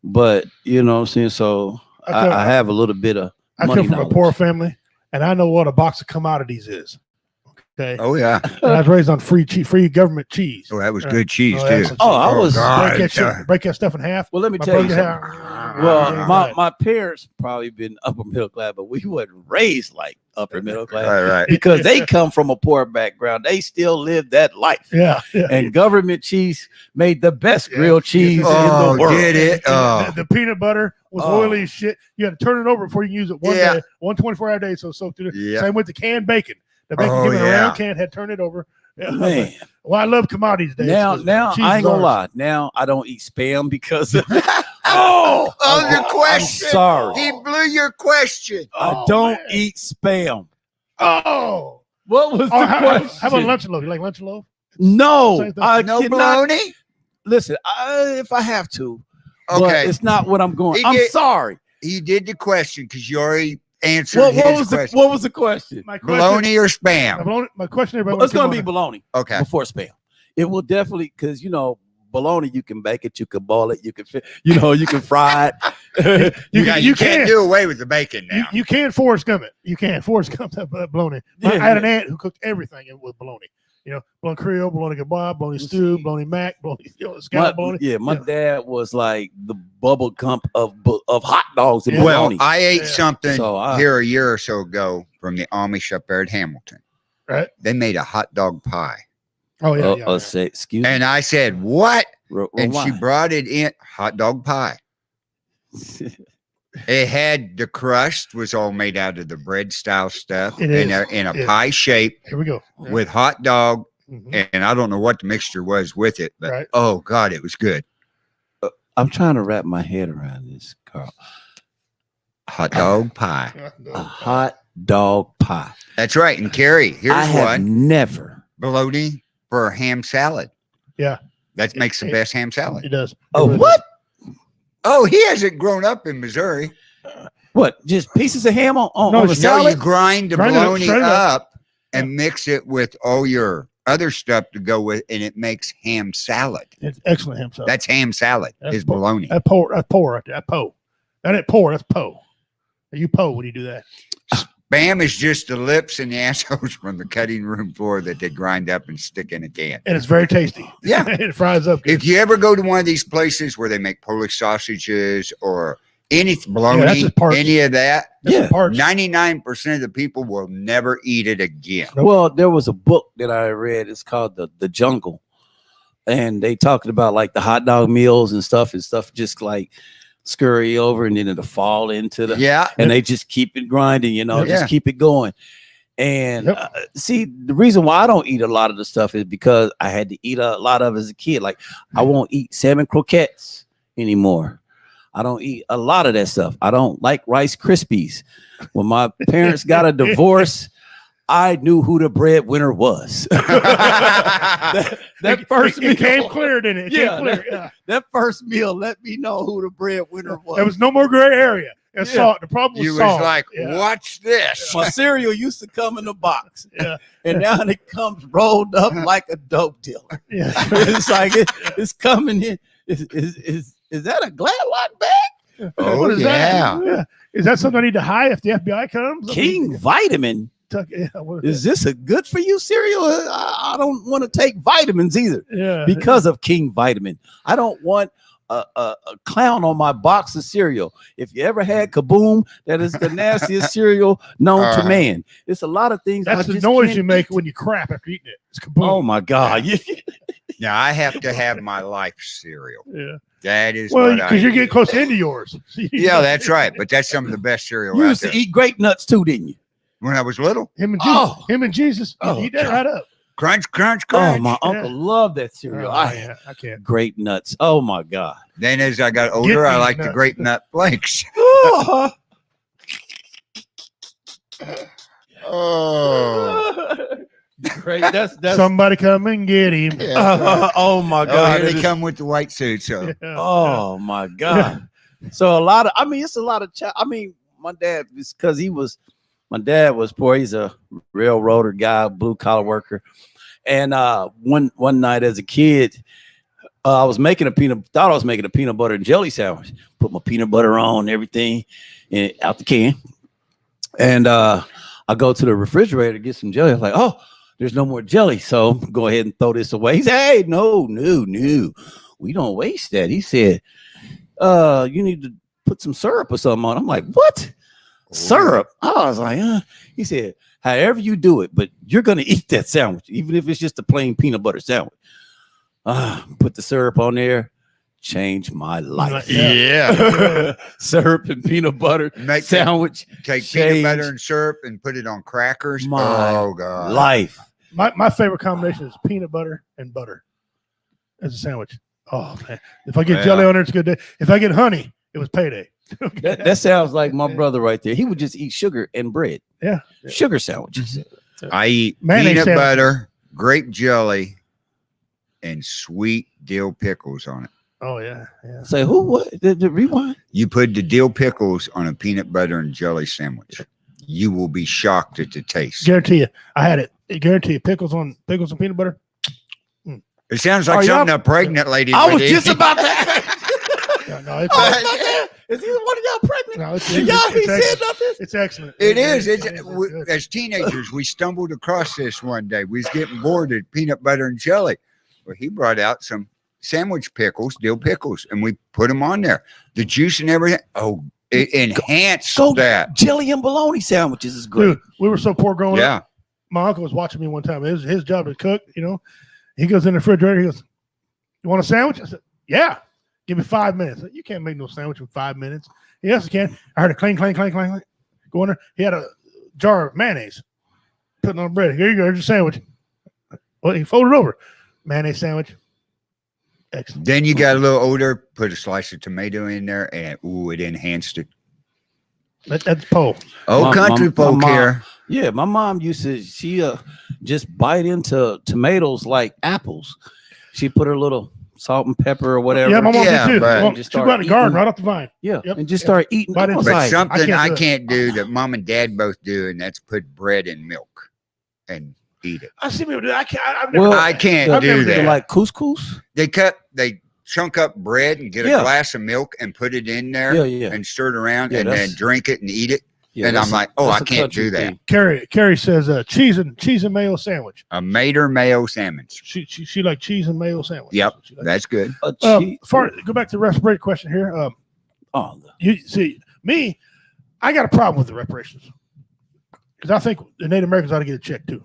but what I'm saying. So I have a little bit of money. I come from knowledge. a poor family, and I know what a box of commodities is. Okay. Oh yeah. And I was raised on free government cheese. Oh, that was good cheese too. I was break that stuff in half. Well, let me tell you something. Well, my parents probably been upper middle class, but we wasn't raised like upper middle class, right? Because they come from a poor background. They still live that life. Yeah. And government cheese made the best grilled cheese in the world. Get it? Oh. The peanut butter was oily as shit. You had to turn it over before you can use it one day, 124-hour day. So soaked in it. Yeah. Same with the canned bacon. The bacon given around can had turned it over. Yeah. Man. Well, I love commodities days. Now I ain't gonna lie. Now I don't eat spam because of your question. I'm sorry. He blew your question. I don't eat spam. Oh. What was the question? How about lunch and loaf? You like lunch and loaf? No, Same thing. I No cannot. bologna? Listen, if I have to, but Okay. it's not what I'm going. He I'm did- sorry. You did the question because you already answered What his was question. what was the question? My question, Bologna or spam? my question, everybody. It's going to be bologna Okay. before spam. It will definitely, because bologna, you can bake it, you can boil it, you can you can fry it. You can't do away with the bacon now. You can't Forrest Gump it. You can't Forrest Gump that bologna. I had an aunt who cooked everything with bologna. Bologna Creole, bologna kebab, bologna stew, bologna mac, bologna scallop bologna. My dad was like the bubble gum of hot dogs and Well, bologna. I ate something So, here a year or so ago from the Amish up there at Hamilton. Right. They made a hot dog pie. Oh yeah. Say, excuse me. And I said, what? And she Rewind. brought it in hot dog pie. It had the crust was all made out of the bread style stuff It in is. a Yeah. pie shape Here we go. with hot dog. Mhm. And I don't know what the mixture was with it, but Right. oh God, it was good. I'm trying to wrap my head around this, Carl. Hot dog pie. A hot dog pie. That's right. And Carrie, here's I have one. never. Bologna for a ham salad. Yeah. That makes the best ham salad. It does. Oh, It really what? Oh, he hasn't grown up in Missouri. What? Just pieces of ham on No, the it's No, you salad? grind the Grind it up, bologna shred it up. up and mix it with all your other stuff to go with, and it makes ham salad. It's excellent ham salad. That's ham salad. That's Is po- bologna. That's pour right there. That's po. That ain't pour. That's po. You po when you do that. Bam is just the lips and the assholes from the cutting room floor that they grind up and stick in a can. And it's very tasty. Yeah. It fries up. Good. If you ever go to one of these places where they make Polish sausages or any that's bologna, just parts. any of that, That's Yeah. the parts. 99% of the people will never eat it again. Well, there was a book that I read. It's called The Jungle. And they talking about like the hot dog meals and stuff just like scurry over and then it'll fall into the Yeah. and they just keep it grinding, Yeah. just keep it going. And Yep. see, the reason why I don't eat a lot of the stuff is because I had to eat a lot of it as a kid. Like I won't eat salmon croquettes anymore. I don't eat a lot of that stuff. I don't like Rice Krispies. When my parents got a divorce, I knew who the breadwinner was. that first meal It came clear, didn't it? It Yeah, came clear. Yeah. that first meal let me know who the breadwinner was. There was no more gray area. And Yeah. salt. The problem was You was salt. like, Yeah. watch this. My cereal used to come in a box, Yeah. and now it comes rolled up like a dope dealer. Yeah. It's like it's coming in. Is that a Gladlock bag? Oh, What is yeah. that? Yeah. Is that something I need to hide if the FBI comes? King Vitamin. What Is this a good for you cereal? I don't want to take vitamins either yeah. because of King Vitamin. I don't want a clown on my box of cereal. If you ever had Kaboom, that is the nastiest cereal known to man. It's a lot of things. That's I the just noise can't you make eat. when you crap after eating it. It's kaboom. Oh my God. Now I have to have my life cereal. Yeah. That is Well, what I because you're eat. getting close to into yours. Yeah, that's right. But that's some of the best cereal You out used there. to eat grape nuts too, didn't you? When I was little, Him and Jesus. Oh. Him and Jesus. Oh, Eat that God. right up. crunch, crunch, Oh, crunch. my uncle loved that cereal. I can't. Grape nuts. Oh my God. Then as I got older, I me liked the nuts. grape nut flakes. Oh. Oh, Great. That's Somebody come and get him. oh my oh, God. here it they is- come with the white suits. So Yeah. Oh my God. So a lot of, it's a lot of, my dad, because my dad was poor. He's a railroader guy, blue collar worker. And one night as a kid, I was making thought I was making a peanut butter and jelly sandwich. Put my peanut butter on, everything, and out the can. And I go to the refrigerator to get some jelly. I was like, oh, there's no more jelly. So go ahead and throw this away. He said, hey, no. We don't waste that. He said, you need to put some syrup or something on. I'm like, what? Syrup? I was like, He said, however you do it, but you're going to eat that sandwich, even if it's just a plain peanut butter sandwich. Put the syrup on there. Change my life. yeah, Syrup and peanut butter Make sandwich. take peanut butter Changed and syrup and put it on crackers. my Oh God, life. My favorite combination is peanut butter and butter as a sandwich. Oh man. If I get jelly on there, it's a good day. If I get honey, it was payday. That sounds like my brother right there. He would just eat sugar and bread. Yeah. Sugar sandwiches. I eat Mayonnaise peanut sandwich. butter, grape jelly, and sweet dill pickles on it. Oh yeah, yeah. Say who? What? The rewind? You put the dill pickles on a peanut butter and jelly sandwich. You will be shocked at the taste. Guarantee you, I had it. I guarantee you, pickles and peanut butter. It sounds like something a pregnant lady I would was eat. just about to. No, it's, Is either one of y'all pregnant? no, it's, Did y'all it's said excellent. nothing? It's excellent. It is. good. As teenagers, we stumbled across this one day. We was getting bored of peanut butter and jelly. Well, he brought out some sandwich pickles, dill pickles, and we put them on there. The juice and everything. Oh, it enhanced that. Jelly and bologna sandwiches is great. Dude, we were so poor growing Yeah. up. My uncle was watching me one time. It was his job to cook, you know. He goes in the refrigerator. He goes, "You want a sandwich?" I said, "Yeah." Give me 5 minutes. I said, "You can't make no sandwich in 5 minutes." "Yes, I can." I heard a clang, clang, clang, clang, clang. Go in there. He had a jar of mayonnaise. Putting on bread. "Here you go. Here's your sandwich." Well, he folded over. Mayonnaise sandwich. Excellent. Then you got a little older, put a slice of tomato in there, and it enhanced it. That's Poe. Oh, country folk mom- here. Yeah, my mom used to. She just bite into tomatoes like apples. She put her little salt and pepper or whatever. Yeah, my mom Yeah, did too. but- Mom, Just she start got in the garden eating. right off the vine. Yeah, Yep, and just yep. start eating. Bite I into was it. But like, something I do it. can't do that mom and dad both do, and that's put bread in milk and eat it. I see people do that. I can't. I've never. Well, done I that. can't I've do never done that. like couscous. They chunk up bread and get a Yeah. glass of milk and put it in there Yeah, yeah. and stir it around Yeah, and then that's- drink it and eat it. Yeah, and that's I'm like, oh, that's I a can't country do that. thing. Carrie says cheese and mayo sandwich. A Mater Mayo salmon. She like cheese and mayo sandwich. Yep, She likes. that's good. Go back to the respirator question here. Oh, You see me, I got a problem with the reparations because I think the Native Americans ought to get a check too.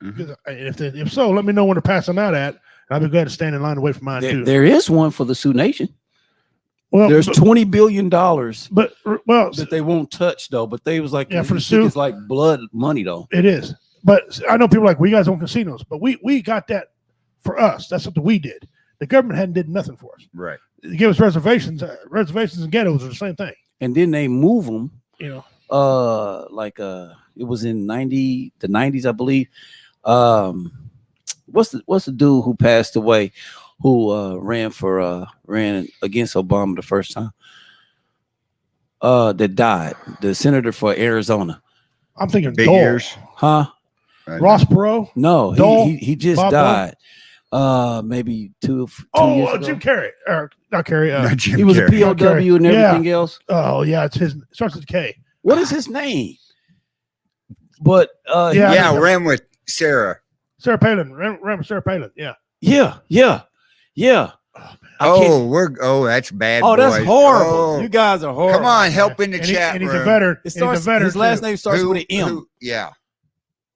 Mhm. Because if so, let me know when to pass them out at. I'll be glad to stand in line and wait for mine too. there is one for the Sioux Nation. Well, There's but, $20 billion but well, that they won't touch though. But they was like, Yeah, for the you think Sioux. it's like blood money though. it is. But I know people are like, we guys own casinos, but we got that for us. That's something we did. The government hadn't did nothing for us. Right. They gave us reservations. Reservations and ghettos are the same thing. And then they move them. You know. It was in the 90s, I believe. What's the dude who passed away, who ran against Obama the first time? That died, the senator for Arizona. I'm thinking Big Dole. ears. Huh? Ross Perot. No, Dole? he just Bob died. Maybe two years ago. Jim Carrey. Or not Carrey. Not Jim He was a Carrey. POW and Yeah. everything else. Oh yeah, it's his. It starts with a K. What is his name? But Yeah. Yeah, ran with Sarah. Sarah Palin. Remember Sarah Palin? Yeah. yeah. I can't- That's bad. Oh, that's boys. horrible. Oh, You guys are horrible. come on, help in the And, chat and he's room. a veteran. It starts, he's a veteran his last too. name starts with an M. Yeah.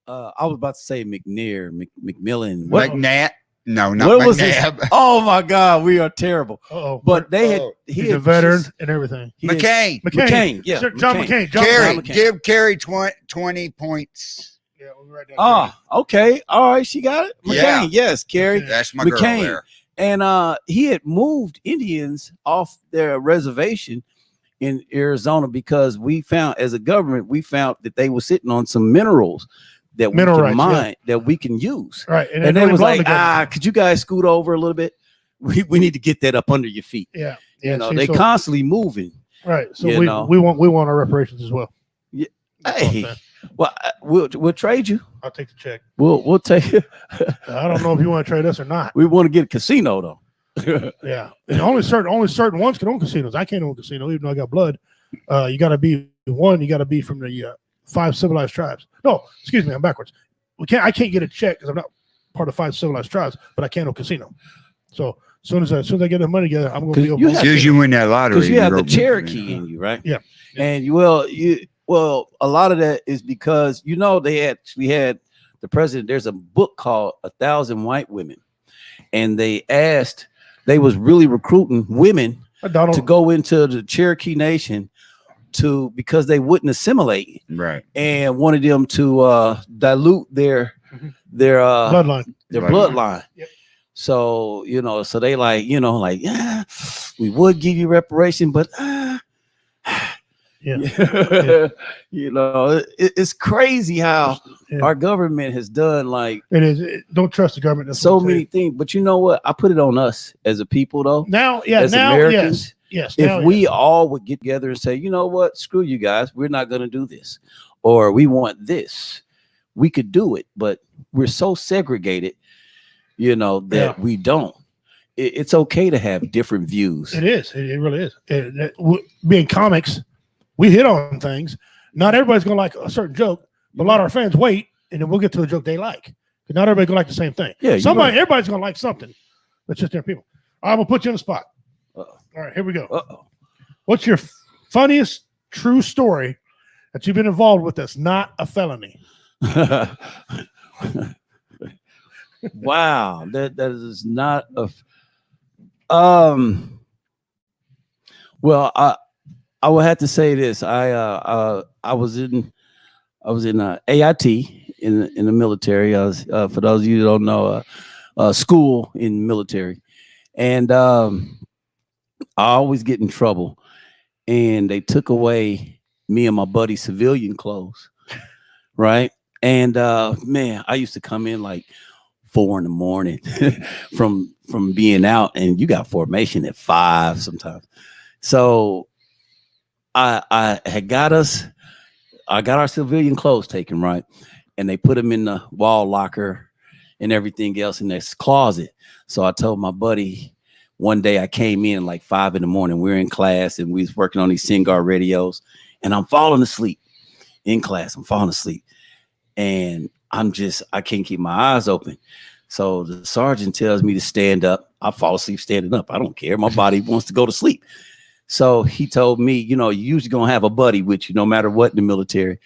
I was about to say McMillan. McNabb. No, not What was his? McNabb. Oh my God, we are terrible. Uh-oh. But they had. Oh. He's a veteran and everything. McCain. McCain. Yeah. Sir John McCain. John Carrie, McCain. give Carrie 20 points. Yeah, we'll write that Oh, okay. All right, she got it. McCain. Yeah. Yes, Carrie. That's my girl McCain. there. And he had moved Indians off their reservation in Arizona because we found, as a government, that they were sitting on some minerals that we Mineral can rights, mine, that we can use. Right. And they was like, could you guys scoot over a little bit? We need to get that up under your feet. Yeah. You know, see, they so- constantly moving. Right. So you we know. want our reparations as well. Yeah. That's all I'm Hey, saying. well, we'll trade you. I'll take the check. We'll take it. I don't know if you want to trade us or not. We want to get a casino though. Yeah. And only certain ones can own casinos. I can't own a casino, even though I got blood. You gotta be from the 5 civilized tribes. No, excuse me, I'm backwards. I can't get a check because I'm not part of 5 civilized tribes, but I can own a casino. So as soon as I get the money together, I'm gonna be able You to As soon as you win that lottery, Because you have you're the open. Cherokee in you, right? Yeah. And a lot of that is because they actually had the president. There's a book called 1,000 White Women, and they was really recruiting women to go into the Cherokee Nation because they wouldn't assimilate, Right. and wanted them to dilute their bloodline. bloodline. Yep. So so they yeah, we would give you reparation, but Yeah. You know, it's crazy how our government has done like it is. Don't trust the government. That's so many things. But you know what? I put it on us as a people, though. Now, yeah, as now, Americans, yes. If now, we all would get together and say, you know what, screw you guys, we're not going to do this, or we want this, we could do it. But we're so segregated, you know, that we don't. It's okay to have different views. It is. It really is. Being comics, we hit on things. Not everybody's going to like a certain joke, but a lot of our fans wait, and then we'll get to a joke they like. Because not everybody's going to like the same thing. Yeah, everybody's going to like something. That's just their people. I'm going to put you on the spot. All right, here we go. What's your funniest true story that you've been involved with that's not a felony? Wow, that is not a. Well, I would have to say this. I was in AIT in the military. I was for those of you who don't know, school in military, and I always get in trouble. And they took away me and my buddy's civilian clothes, right? And man, I used to come in like 4 a.m. from being out, and you got formation at 5 sometimes. So I got our civilian clothes taken, right? And they put them in the wall locker and everything else in this closet. So I told my buddy one day, I came in like 5 a.m. We're in class and we was working on these SINGAR radios, and I'm falling asleep in class. I'm falling asleep, and I can't keep my eyes open. So the sergeant tells me to stand up. I fall asleep standing up. I don't care. My body wants to go to sleep. So he told me, you know, you usually gonna have a buddy with you no matter what in the military.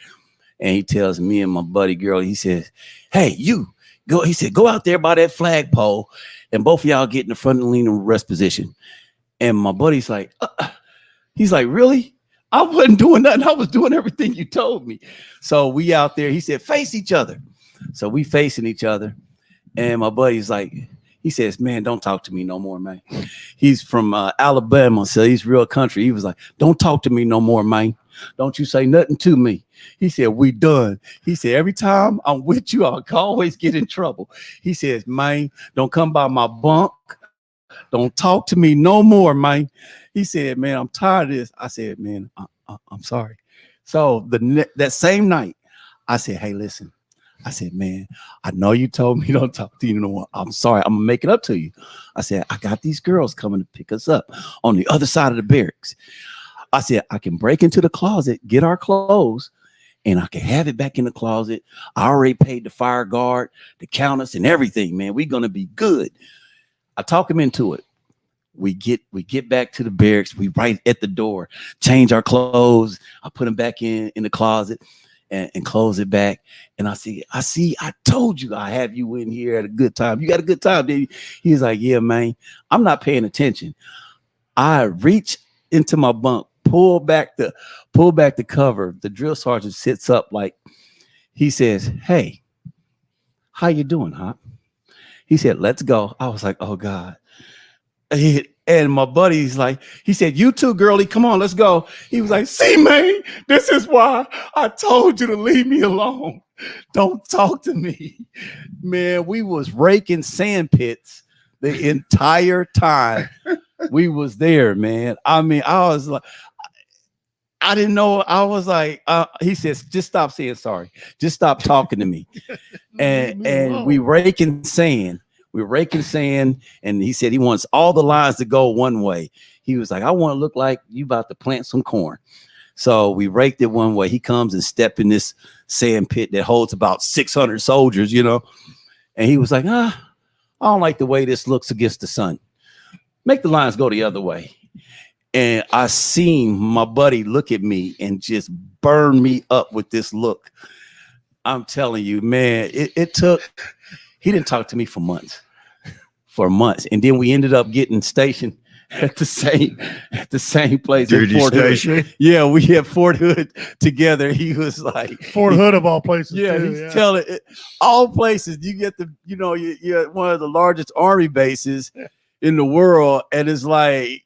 And he tells me and my buddy girl, he says, hey, you go. He said, go out there by that flagpole and both of y'all get in the front and lean in rest position. And my buddy's like, he's like, really? I wasn't doing nothing. I was doing everything you told me. So we out there, he said, face each other. So we facing each other. And my buddy's like, he says, man, don't talk to me no more, man. He's from Alabama, so he's real country. He was like, don't talk to me no more, man. Don't you say nothing to me. He said, we done. He said, every time I'm with you, I always get in trouble. He says, man, don't come by my bunk. Don't talk to me no more, man. He said, man, I'm tired of this. I said, man, I'm sorry. So that same night, I said, hey, listen. I said, man, I know you told me don't talk to you no more. I'm sorry. I'm going to make it up to you. I said, I got these girls coming to pick us up on the other side of the barracks. I said, I can break into the closet, get our clothes, and I can have it back in the closet. I already paid the fire guard, the countess, and everything, man. We're going to be good. I talk him into it. We get back to the barracks. We right at the door, change our clothes. I put them back in the closet. And close it back. And I see, I told you I have you in here at a good time. You got a good time, did you? He's like, yeah, man, I'm not paying attention. I reach into my bunk, pull back the cover. The drill sergeant sits up like, he says, hey, how you doing, Hop? He said, let's go. I was like, oh God. And my buddy's like, he said, you too, girlie, come on, let's go. He was like, see, man, this is why I told you to leave me alone. Don't talk to me. Man, we was raking sand pits the entire time we was there, man. I mean, I was like, I didn't know. I was like, he says, just stop saying sorry. Just stop talking to me. and we raking sand. We're raking sand, and he said he wants all the lines to go one way. He was like, I want to look like you about to plant some corn. So we raked it one way. He comes and step in this sand pit that holds about 600 soldiers, you know. And he was like, I don't like the way this looks against the sun. Make the lines go the other way. And I seen my buddy look at me and just burn me up with this look. I'm telling you, man, it took... He didn't talk to me for months. And then we ended up getting stationed at the same place. Duty station. Yeah, we had Fort Hood together. He was like Fort Hood of all places. Yeah, he's telling all places. You get you're at one of the largest army bases in the world, and it's like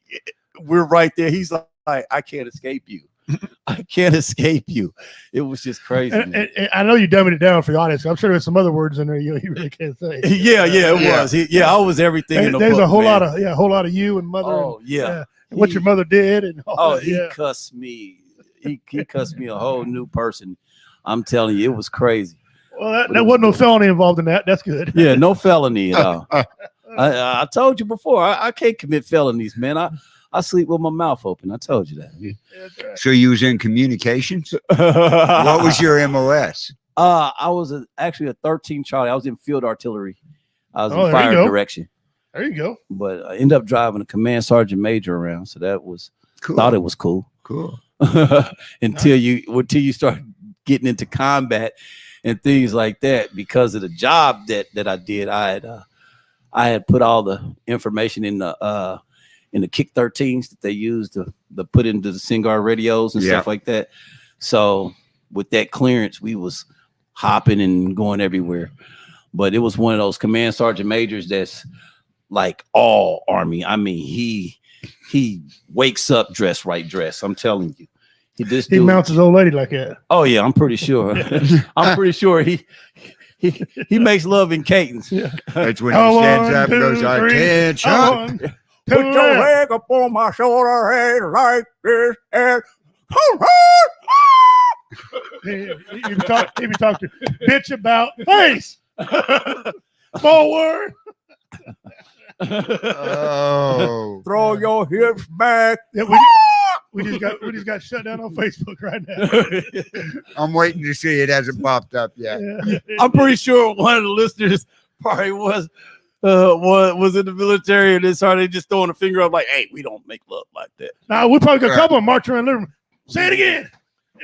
we're right there. He's like, I can't escape you. I can't escape you. It was just crazy. And I know you dumbing it down for the audience. I'm sure there's some other words in there you really can't say. It was. I was everything in the there's book, a whole man. lot of you and mother. Oh, and, yeah. and what your mother did and all that, he cussed me. He cussed me a whole new person. I'm telling you, it was crazy. Well, there wasn't no felony involved in that. That's good. Yeah, no felony at all. I told you before, I can't commit felonies, man. I sleep with my mouth open. I told you that. So you was in communications? What was your MOS? I was actually a 13 Charlie. I was in field artillery. I was in there fire you go. direction. There you go. But I ended up driving a command sergeant major around. So that was Cool. thought it was cool. Cool. until you start getting into combat and things like that. Because of the job that I did, I had put all the information in the Kick 13s that they used to put into the SINGAR radios and stuff like that. So with that clearance, we was hopping and going everywhere. But it was one of those command sergeant majors that's like all Army. I mean, he wakes up dressed. I'm telling you. He mounts his old lady like that. Oh yeah, I'm pretty sure. I'm pretty sure he makes love in cadence. Yeah. That's when he stands up and goes, attention. Put your leg up on my shoulder head like this and he be talking to bitch about face. Forward. Oh, throw your hips back. Yeah, we just got shut down on Facebook right now. I'm waiting to see it. Hasn't popped up yet. I'm pretty sure one of the listeners probably was in the military and they started just throwing a finger up like, hey, we don't make love like that. Now we probably got a couple of march around living room. Say it again.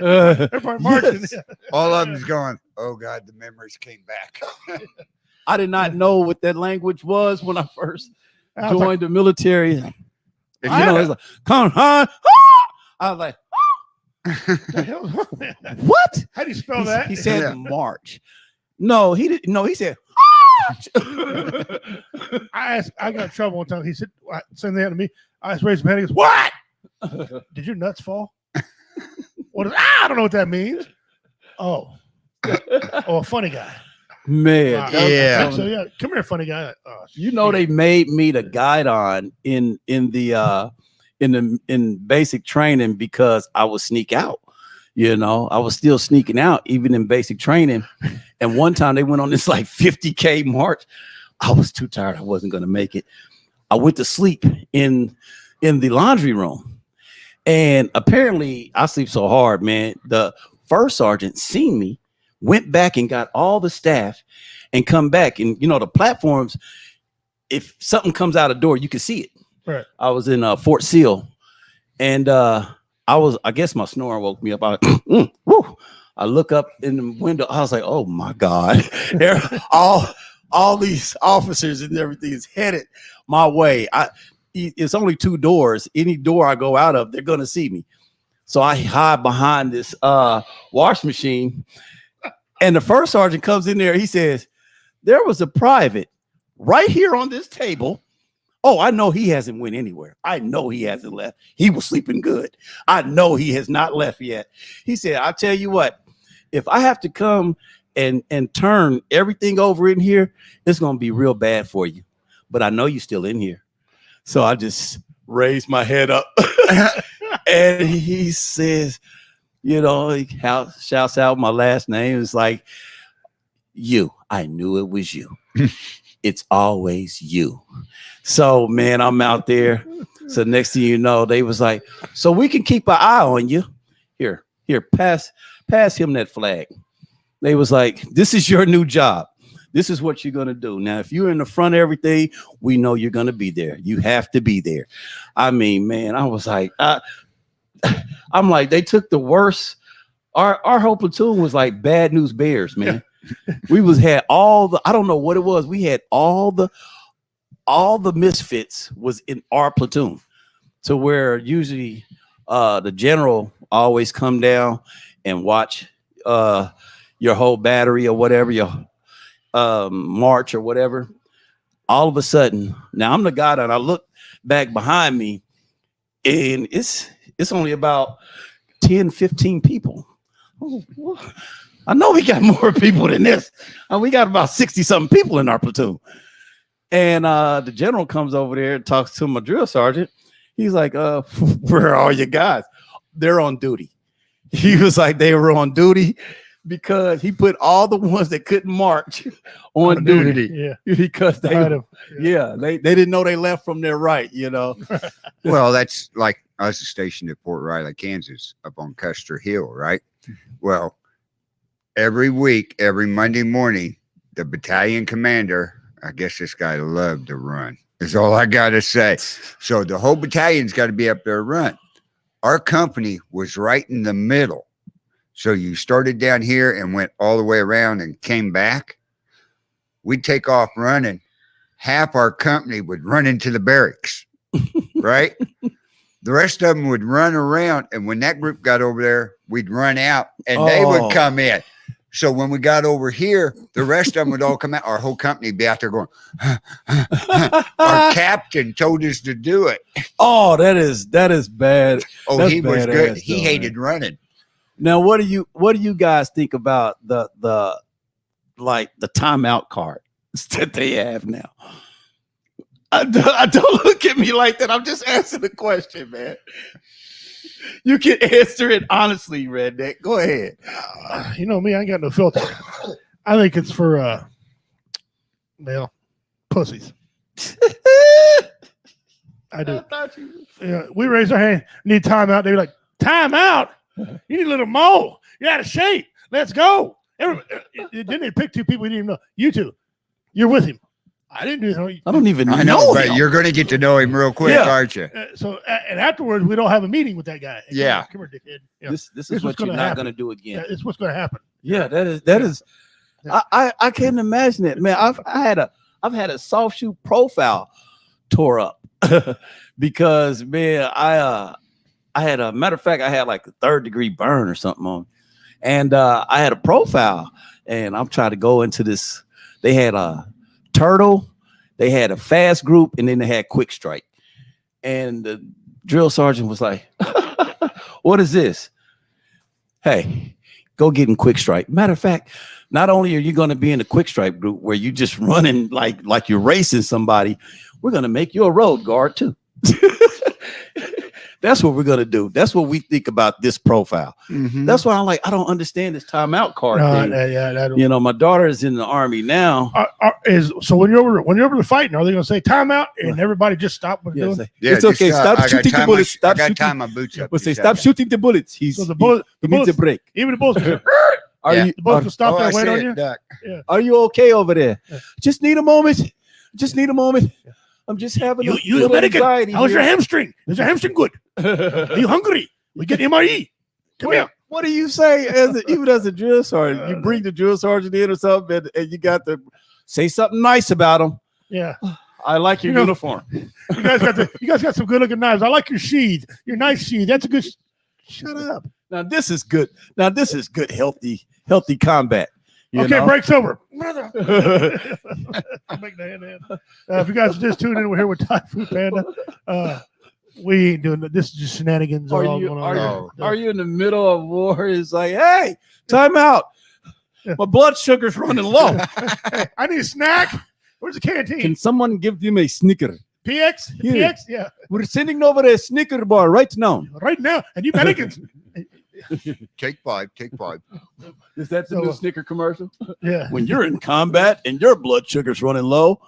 Everybody marching. Yes. All of them's going, oh God, the memories came back. I did not know what that language was when I first joined the military. It's like, come on. I was like, what? How do you spell that? He said March. No, he didn't. No, he said I got in trouble one time. He said, send that to me. I just raised my hand. He goes, what? Did your nuts fall? I don't know what that means. Oh, a funny guy. Man, so come here, funny guy. They made me the guidon in basic training because I would sneak out. I was still sneaking out even in basic training. And one time they went on this like 50K march. I was too tired. I wasn't going to make it. I went to sleep in the laundry room, and apparently I sleep so hard, man. The first sergeant seen me, went back and got all the staff and come back. And, the platforms, if something comes out of the door, you can see it. Right. I was in Fort Sill and I guess my snore woke me up. I look up in the window. I was like, oh my God, all these officers and everything is headed my way. It's only 2 doors. Any door I go out of, they're going to see me. So I hide behind this wash machine. And the first sergeant comes in there. He says, there was a private right here on this table. Oh, I know he hasn't went anywhere. I know he hasn't left. He was sleeping good. I know he has not left yet. He said, I'll tell you what, if I have to come and turn everything over in here, it's going to be real bad for you. But I know you're still in here. So I just raised my head up and he says, he shouts out my last name. It's like, you. I knew it was you. It's always you. So, man, I'm out there. So next thing you know, they was like, so we can keep an eye on you. Here, pass him that flag. They was like, this is your new job. This is what you're going to do. Now, if you're in the front of everything, we know you're going to be there. You have to be there. I mean, man, I was like, I'm like, they took the worst. Our whole platoon was like Bad News Bears, man. We had all the, I don't know what it was. We had all the misfits was in our platoon, to where usually the general always come down and watch your whole battery or whatever, your march or whatever. All of a sudden, now I'm the guy that I look back behind me, and it's only about 10, 15 people. Oh, I know we got more people than this. We got about 60 something people in our platoon. And the general comes over there and talks to my drill sergeant. He's like, where are all your guys? They're on duty. He was like, they were on duty because he put all the ones that couldn't march on duty. Yeah. Because they didn't know they left from their right, you know. Well, that's like us stationed at Fort Riley, Kansas, up on Custer Hill, right? Well, every week, every Monday morning, the battalion commander, I guess this guy loved to run, is all I got to say. So the whole battalion's got to be up there run. Our company was right in the middle. So you started down here and went all the way around and came back. We'd take off running. Half our company would run into the barracks, right? The rest of them would run around. And when that group got over there, we'd run out and they would come in. So when we got over here, the rest of them would all come out. Our whole company would be out there going, our captain told us to do it. Oh, that is bad. Oh, That's he was badass, good. He though, hated running. Now, what do you guys think about the timeout card that they have now? I don't look at me like that. I'm just asking the question, man. You can answer it honestly, Redneck. Go ahead. You know me, I ain't got no filter. I think it's for pussies. I do. Yeah, we raise our hand, need timeout. They be like, timeout? You need a little more. You're out of shape. Let's go. Then they pick two people you didn't even know. You two. You're with him. I didn't do that. I don't even know. I know, but him. you're going to get to know him real quick, aren't you? And afterwards, we don't have a meeting with that guy. Yeah. Come here, dickhead. Yeah. This is what you're not going to do again. Yeah, it's what's going to happen. Yeah, that is. Yeah. I can't imagine it, man. I've had a soft shoe profile tore up because, man, I had a matter of fact, I had like a 3rd-degree burn or something on, and I had a profile, and I'm trying to go into this. They had a turtle, they had a fast group, and then they had quick strike. And the drill sergeant was like, "What is this? Hey, go get in quick strike." Matter of fact, not only are you going to be in the quick strike group where you just running like you're racing somebody, we're going to make you a road guard too. That's what we're going to do. That's what we think about this profile. Mm-hmm. That's why I'm like, I don't understand this timeout card thing. You know, my daughter is in the Army now. So when you're over to fighting, are they going to say timeout and everybody just stop what they're doing? It's okay. Stop shooting the bullets. I got to tie my boots up. We'll say, stop shooting the bullets. He needs a break. Even the bullets. The bullets will stop there and wait on you. Yeah. Are you okay over there? Yeah. Just need a moment. Yeah. I'm just having a little anxiety. How's your hamstring? Is your hamstring good? Are you hungry? We get MRE. Come here. What do you say even as a drill sergeant? You bring the drill sergeant in or something, and you got to say something nice about him. Yeah. I like your uniform. You guys got some good looking knives. I like your sheath. Your nice sheath. That's a good. Shut up. Now this is good. Healthy combat. Okay, break's over. Make the hand. If you guys are just tuning in, we're here with Typhoon Panda. We ain't doing that. This is just shenanigans. Are you in the middle of war? It's like, hey, time out. My blood sugar's running low. I need a snack. Where's the canteen? Can someone give him a Snicker? PX? Yeah. PX? Yeah. We're sending over a Snicker bar right now. Right now. And you Americans. Take five. Is that the new Snicker commercial? Yeah. When you're in combat and your blood sugar's running low.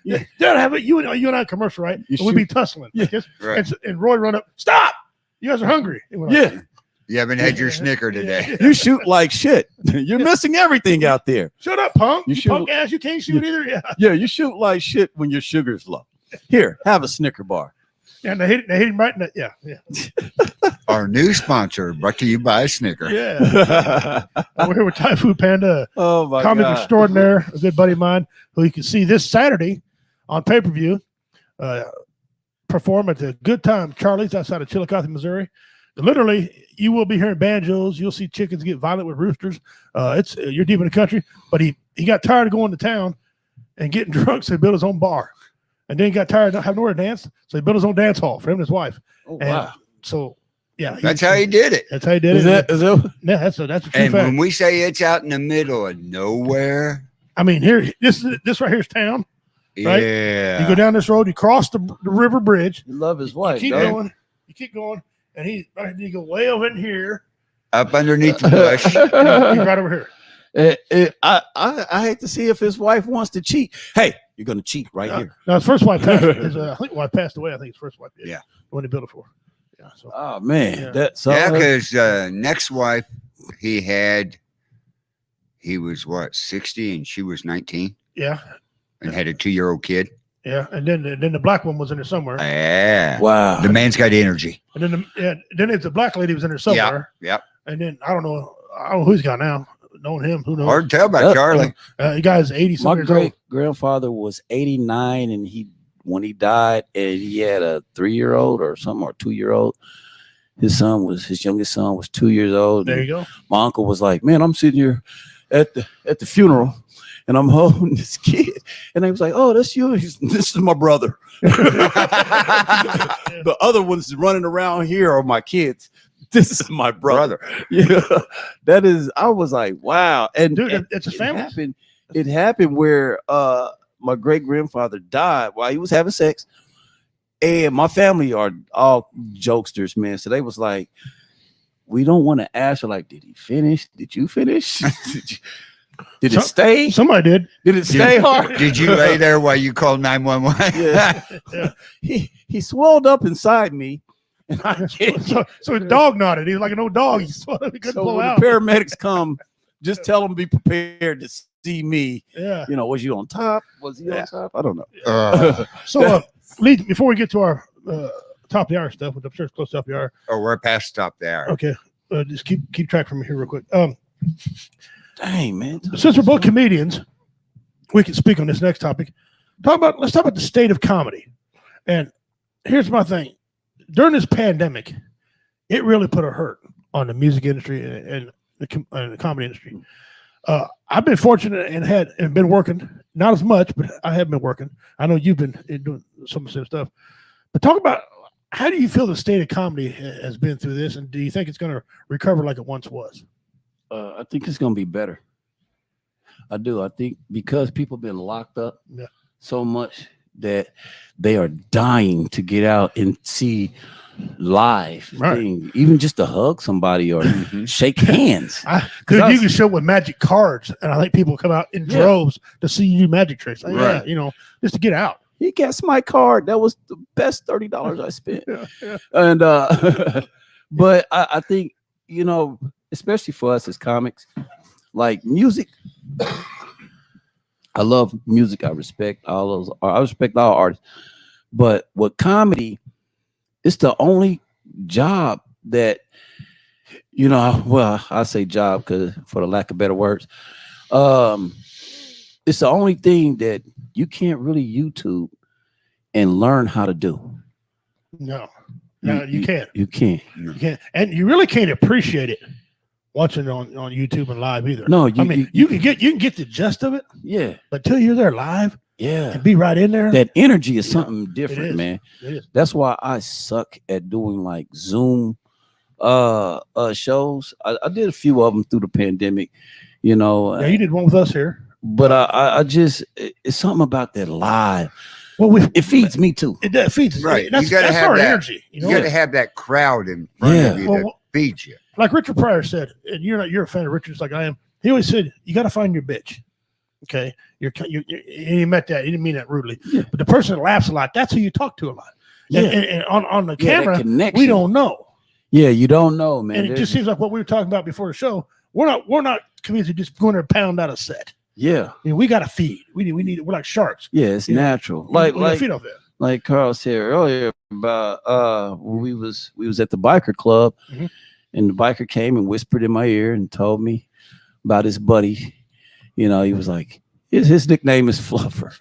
Yeah. Have it. You and I commercial, right? We'd be tussling. Yeah. Right. And Roy run up. Stop! You guys are hungry. Yeah. You haven't had your Snicker today. You shoot like shit. You're missing everything out there. Shut up, punk. You punk ass. You can't shoot either. Yeah. Yeah, you shoot like shit when your sugar's low. Here, have a Snicker bar. Yeah, and they hit him right in the, yeah. Our new sponsor, brought to you by Snicker. Yeah. We're here with Typhoon Panda, comic extraordinaire, a good buddy of mine, who you can see this Saturday on pay-per-view perform at the Good Time Charlie's outside of Chillicothe, Missouri. Literally, you will be hearing banjos. You'll see chickens get violent with roosters. You're deep in the country, but he got tired of going to town and getting drunk, so he built his own bar. And then he got tired of not having nowhere to dance, so he built his own dance hall for him and his wife. Oh, wow. So Yeah, That's how he did it. That's how he did Is it. that Yeah, that's a true And fact. when we say it's out in the middle of nowhere, I mean, here, this right here is town. Right? yeah. You go down this road, you cross the river bridge. you love his wife? You dog. keep going, and you go way over in here. Up underneath the bush. He's right over here. I hate to see if his wife wants to cheat. Hey, you're gonna cheat right here. Now his first wife passed. I think wife passed away. I think his first wife did. Yeah. When he built it for. Yeah. So Oh man, Yeah. that's Yeah, because next wife he was what, 60 and she was 19 yeah, and had a 2-year-old kid. yeah. And then the black one was in there somewhere. Yeah. wow. The man's got energy. And then if the black lady was in there somewhere. Yep. And then I don't know who he's got now. Knowing him, who knows? Hard to tell about Charlie. The guy's 80 My something years old. great grandfather was 89, and when he died, and he had a 3-year-old or something, or 2-year-old. His youngest son was 2 years old. There you go. My uncle was like, "Man, I'm sitting here at the funeral, and I'm holding this kid," and I was like, "Oh, that's you. This is my brother." The other ones running around here are my kids. This is my brother. Yeah, that is. I was like, wow, and Dude, it's his family. It happened where my great grandfather died while he was having sex, and my family are all jokesters, man. So they was like, we don't want to ask her, like, did he finish? Did you finish? Did it stay? Somebody did. Did it stay hard? Did you lay there while you called 911? Yeah. He swelled up inside me. And I can't. So his dog nodded. He was like an old dog. He couldn't So pull when out. the paramedics come, just tell them be prepared to see me. Yeah. You know, was you on top? Was he on top? I don't know. So, Lee, before we get to our top of the hour stuff, which I'm sure it's close to top of the hour. Oh, we're past top there. Okay. Just keep track from me here real quick. Dang, man. Since we're both comedians, we can speak on this next topic. Let's talk about the state of comedy. And here's my thing. During this pandemic, it really put a hurt on the music industry and the comedy industry. I've been fortunate and been working, not as much, but I have been working. I know you've been doing some of the same stuff. But talk about, how do you feel the state of comedy has been through this, and do you think it's going to recover like it once was? I think it's going to be better. I do. I think because people have been locked up so much that they are dying to get out and see live thing, even just to hug somebody or shake hands. Dude, you can show with magic cards, and I think people come out in droves to see you do magic tricks. Like, Right. Yeah, just to get out. He gets my card. That was the best $30 I spent. And but I think, especially for us as comics, like music. I love music. I respect all artists. But with comedy, it's the only job that, I say job because for the lack of better words, it's the only thing that you can't really YouTube and learn how to do. No, you can't. You can't. You can't, and you really can't appreciate it watching it on YouTube and live either. No, you can get the gist of it. Yeah, but till you're there live, and be right in there. That energy is something different, is. man. It is. That's why I suck at doing like Zoom shows. I did a few of them through the pandemic, Yeah, you did one with us here. But I just, it's something about that live. Well, it feeds me too. It feeds Right. That's, You got to that's have our that energy. You got to have that crowd in front of you Well, to feed you. Like Richard Pryor said, and you're a fan of Richard's like I am. He always said, you got to find your bitch. Okay, you he meant that. He didn't mean that rudely. But the person that laughs a lot, that's who you talk to a lot. And on the camera, we don't know. Yeah, you don't know, man. And it just seems like what we were talking about before the show. We're not comedians just going to pound out a set. Yeah, we got to feed. We're like sharks. Yeah, it's natural. Feed off that. Like Carl said earlier about when we was at the biker club, and the biker came and whispered in my ear and told me about his buddy. He was like, his nickname is Fluffer.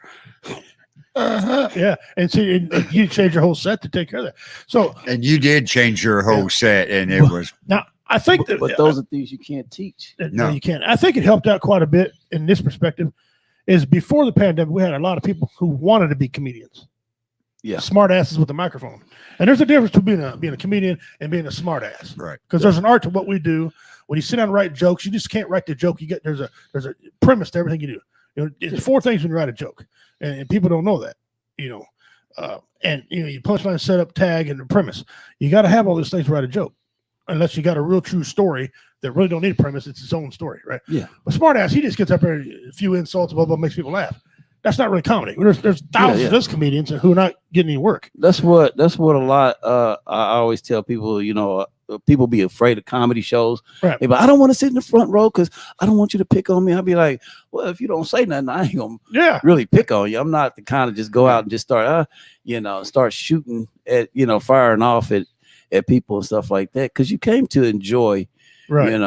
Yeah, and so you changed your whole set to take care of that. So, and you did change your whole set, and it was now. I think that, but those are things you can't teach. No, you can't. I think it helped out quite a bit in this perspective. Is before the pandemic, we had a lot of people who wanted to be comedians. Yeah. Smart asses with the microphone. And there's a difference between being a comedian and being a smart ass. Right. Because there's an art to what we do. When you sit down and write jokes, you just can't write the joke. There's a premise to everything you do. It's 4 things when you write a joke, and people don't know that. And you punchline, setup, tag, and the premise. You got to have all those things to write a joke, unless you got a real true story that really don't need a premise. It's its own story, right? Yeah. But smart ass, he just gets up there, a few insults, blah blah, makes people laugh. That's not really comedy. There's thousands of those comedians who are not getting any work. That's what a lot. I always tell people, people be afraid of comedy shows. Right. But I don't want to sit in the front row because I don't want you to pick on me. I'll be like, well, if you don't say nothing, I ain't gonna really pick on you. I'm not the kind of just go out and just start, start shooting at, firing off at people and stuff like that. Because you came to enjoy, right? And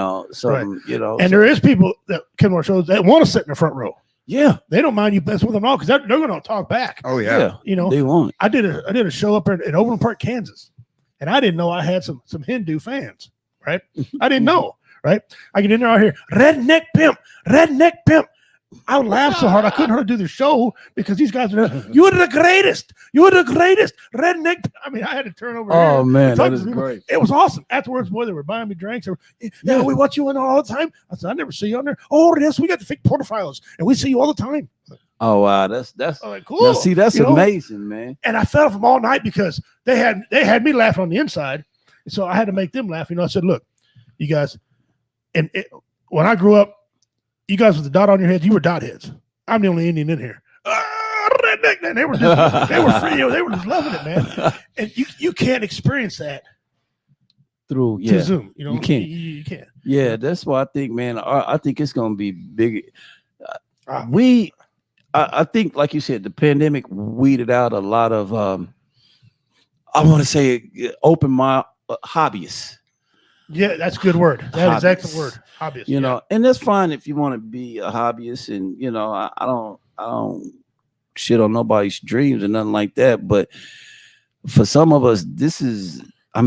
there is people that come on shows that want to sit in the front row. Yeah, they don't mind you mess with them all because they're going to talk back. Oh yeah. They want. I did a show up in Overland Park, Kansas, and I didn't know I had some Hindu fans. Right, I didn't know. Right, I get in there, I hear redneck pimp. I would laugh so hard I couldn't hardly do the show because these guys are you're the greatest, redneck. I mean, I had to turn over. Oh man, that is great. It was awesome. Afterwards, boy, they were buying me drinks. We watch you on there all the time. I said, I never see you on there. Oh, yes, we got the fake portafillos, and we see you all the time. Oh wow, that's like, cool. Now, see, that's amazing, man. And I fell from all night because they had me laughing on the inside, so I had to make them laugh. I said, look, you guys, when I grew up. You guys with the dot on your heads, you were dot heads. I'm the only Indian in here. Redneck, they were free. They were just loving it, man. And you can't experience that through Zoom. You can't. You can't. Yeah, that's why I think, man. I think it's gonna be big. I think, like you said, the pandemic weeded out a lot of. I want to say open my hobbyists. Yeah, that's a good word. That is excellent word. Hobbyist. And that's fine if you want to be a hobbyist, and I don't shit on nobody's dreams or nothing like that. But for some of us, this is, to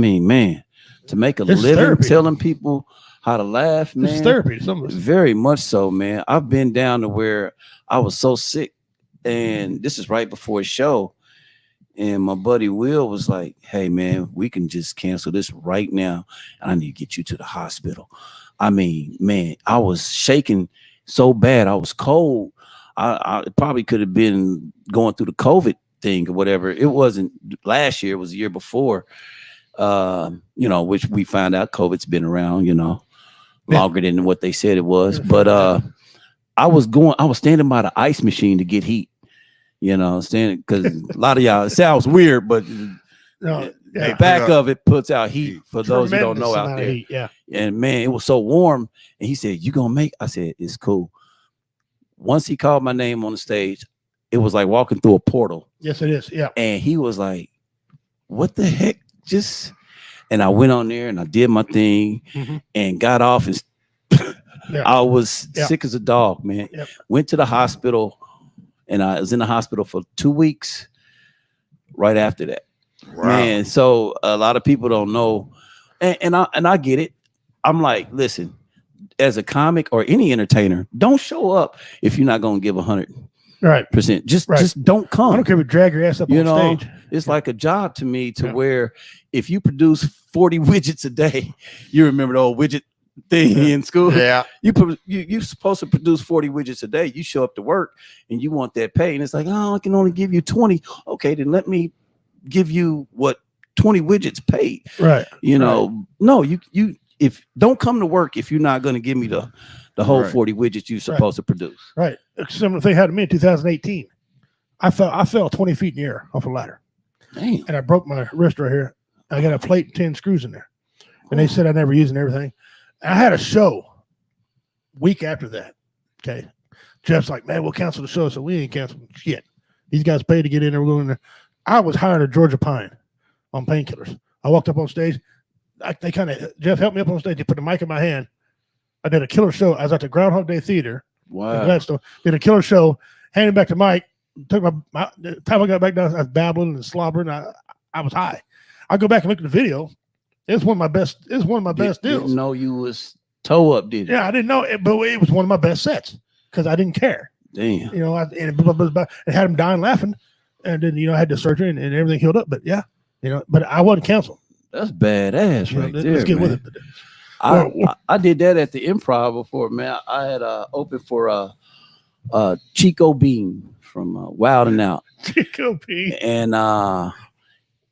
make a living therapy. Telling people how to laugh, man. This is therapy to some of us. Very much so, man. I've been down to where I was so sick, and this is right before a show. And my buddy Will was like, hey, man, we can just cancel this right now. And I need to get you to the hospital. Man, I was shaking so bad. I was cold. I probably could have been going through the COVID thing or whatever. It wasn't last year. It was the year before, which we found out COVID's been around, longer than what they said it was. But I was standing by the ice machine to get heat. Standing because a lot of y'all, it sounds weird, but the back of it puts out heat for those who don't know out there. Heat, yeah. And man, it was so warm. And he said, "You gonna make?" I said, "It's cool." Once he called my name on the stage, it was like walking through a portal. Yes, it is. Yeah. And he was like, "What the heck?" And I went on there and I did my thing and got off and I was sick as a dog, man. Yep. Went to the hospital. And I was in the hospital for 2 weeks right after that. Wow. Man, so a lot of people don't know. And I get it. I'm like, listen, as a comic or any entertainer, don't show up if you're not going to give 100%. Right. Just don't come. I don't care if you drag your ass up on stage. It's like a job to me where if you produce 40 widgets a day, you remember the old widget thing in school. Yeah, you're supposed to produce 40 widgets a day. You show up to work and you want that pay, and it's like, oh, I can only give you 20. Okay, then let me give you what 20 widgets paid. Right. No, you if don't come to work if you're not going to give me the whole 40 widgets you're supposed to produce. Right. Similar thing happened to me in 2018. I fell 20 feet in the air off a ladder. Dang. And I broke my wrist right here. I got a plate and 10 screws in there. And they said I never used everything. I had a show week after that. Okay. Jeff's like, man, we'll cancel the show. So we ain't canceling shit. These guys paid to get in there. We're going in there. I was hired at Georgia Pine on painkillers. I walked up on stage. Jeff helped me up on stage. They put the mic in my hand. I did a killer show. I was at the Groundhog Day Theater. Wow. Did a killer show, handed back to Mike. Took the time I got back down, I was babbling and slobbering. I was high. I go back and look at the video. It's one of my best. It's one of my best deals. Didn't know you was toe up, did you? Yeah, I didn't know it, but it was one of my best sets because I didn't care. Damn. And had him dying laughing. and then I had the surgery and everything healed up. But yeah, but I wasn't canceled. That's badass right there. Let's get man. with it. I did that at the Improv before, man. I had opened for Chico Bean from Wild and Out. Chico Bean. And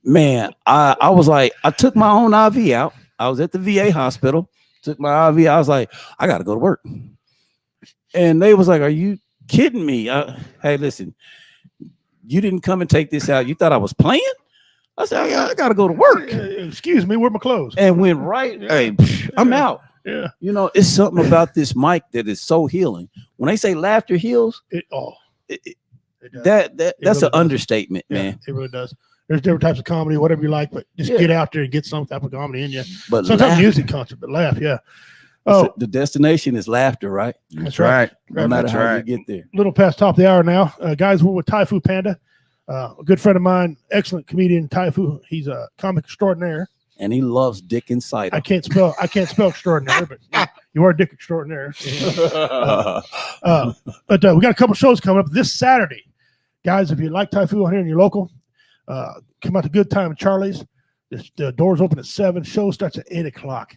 man, I was like, I took my own IV out. I was at the VA hospital, took my IV. I was like, I got to go to work. And they was like, are you kidding me? Hey, listen, you didn't come and take this out. You thought I was playing? I said, I got to go to work. Excuse me, where my clothes? And went right. Hey, I'm out. Yeah. It's something about this mic that is so healing. When they say laughter heals, that's an understatement, man. It really does. There's different types of comedy, whatever you like, but just get out there and get some type of comedy in you. But sometimes music concert, but laugh, yeah. Oh, the destination is laughter, right? That's right. No matter how you get there. A little past top of the hour now. Guys, we're with Typhoon Panda. A good friend of mine, excellent comedian, Typhoon. He's a comic extraordinaire. And he loves dick and cider. I can't spell extraordinaire, but you are dick extraordinaire. But we got a couple shows coming up this Saturday. Guys, if you like Typhoon here and you're local, come out to Good Time Charlie's. The doors open at 7. Show starts at 8 o'clock.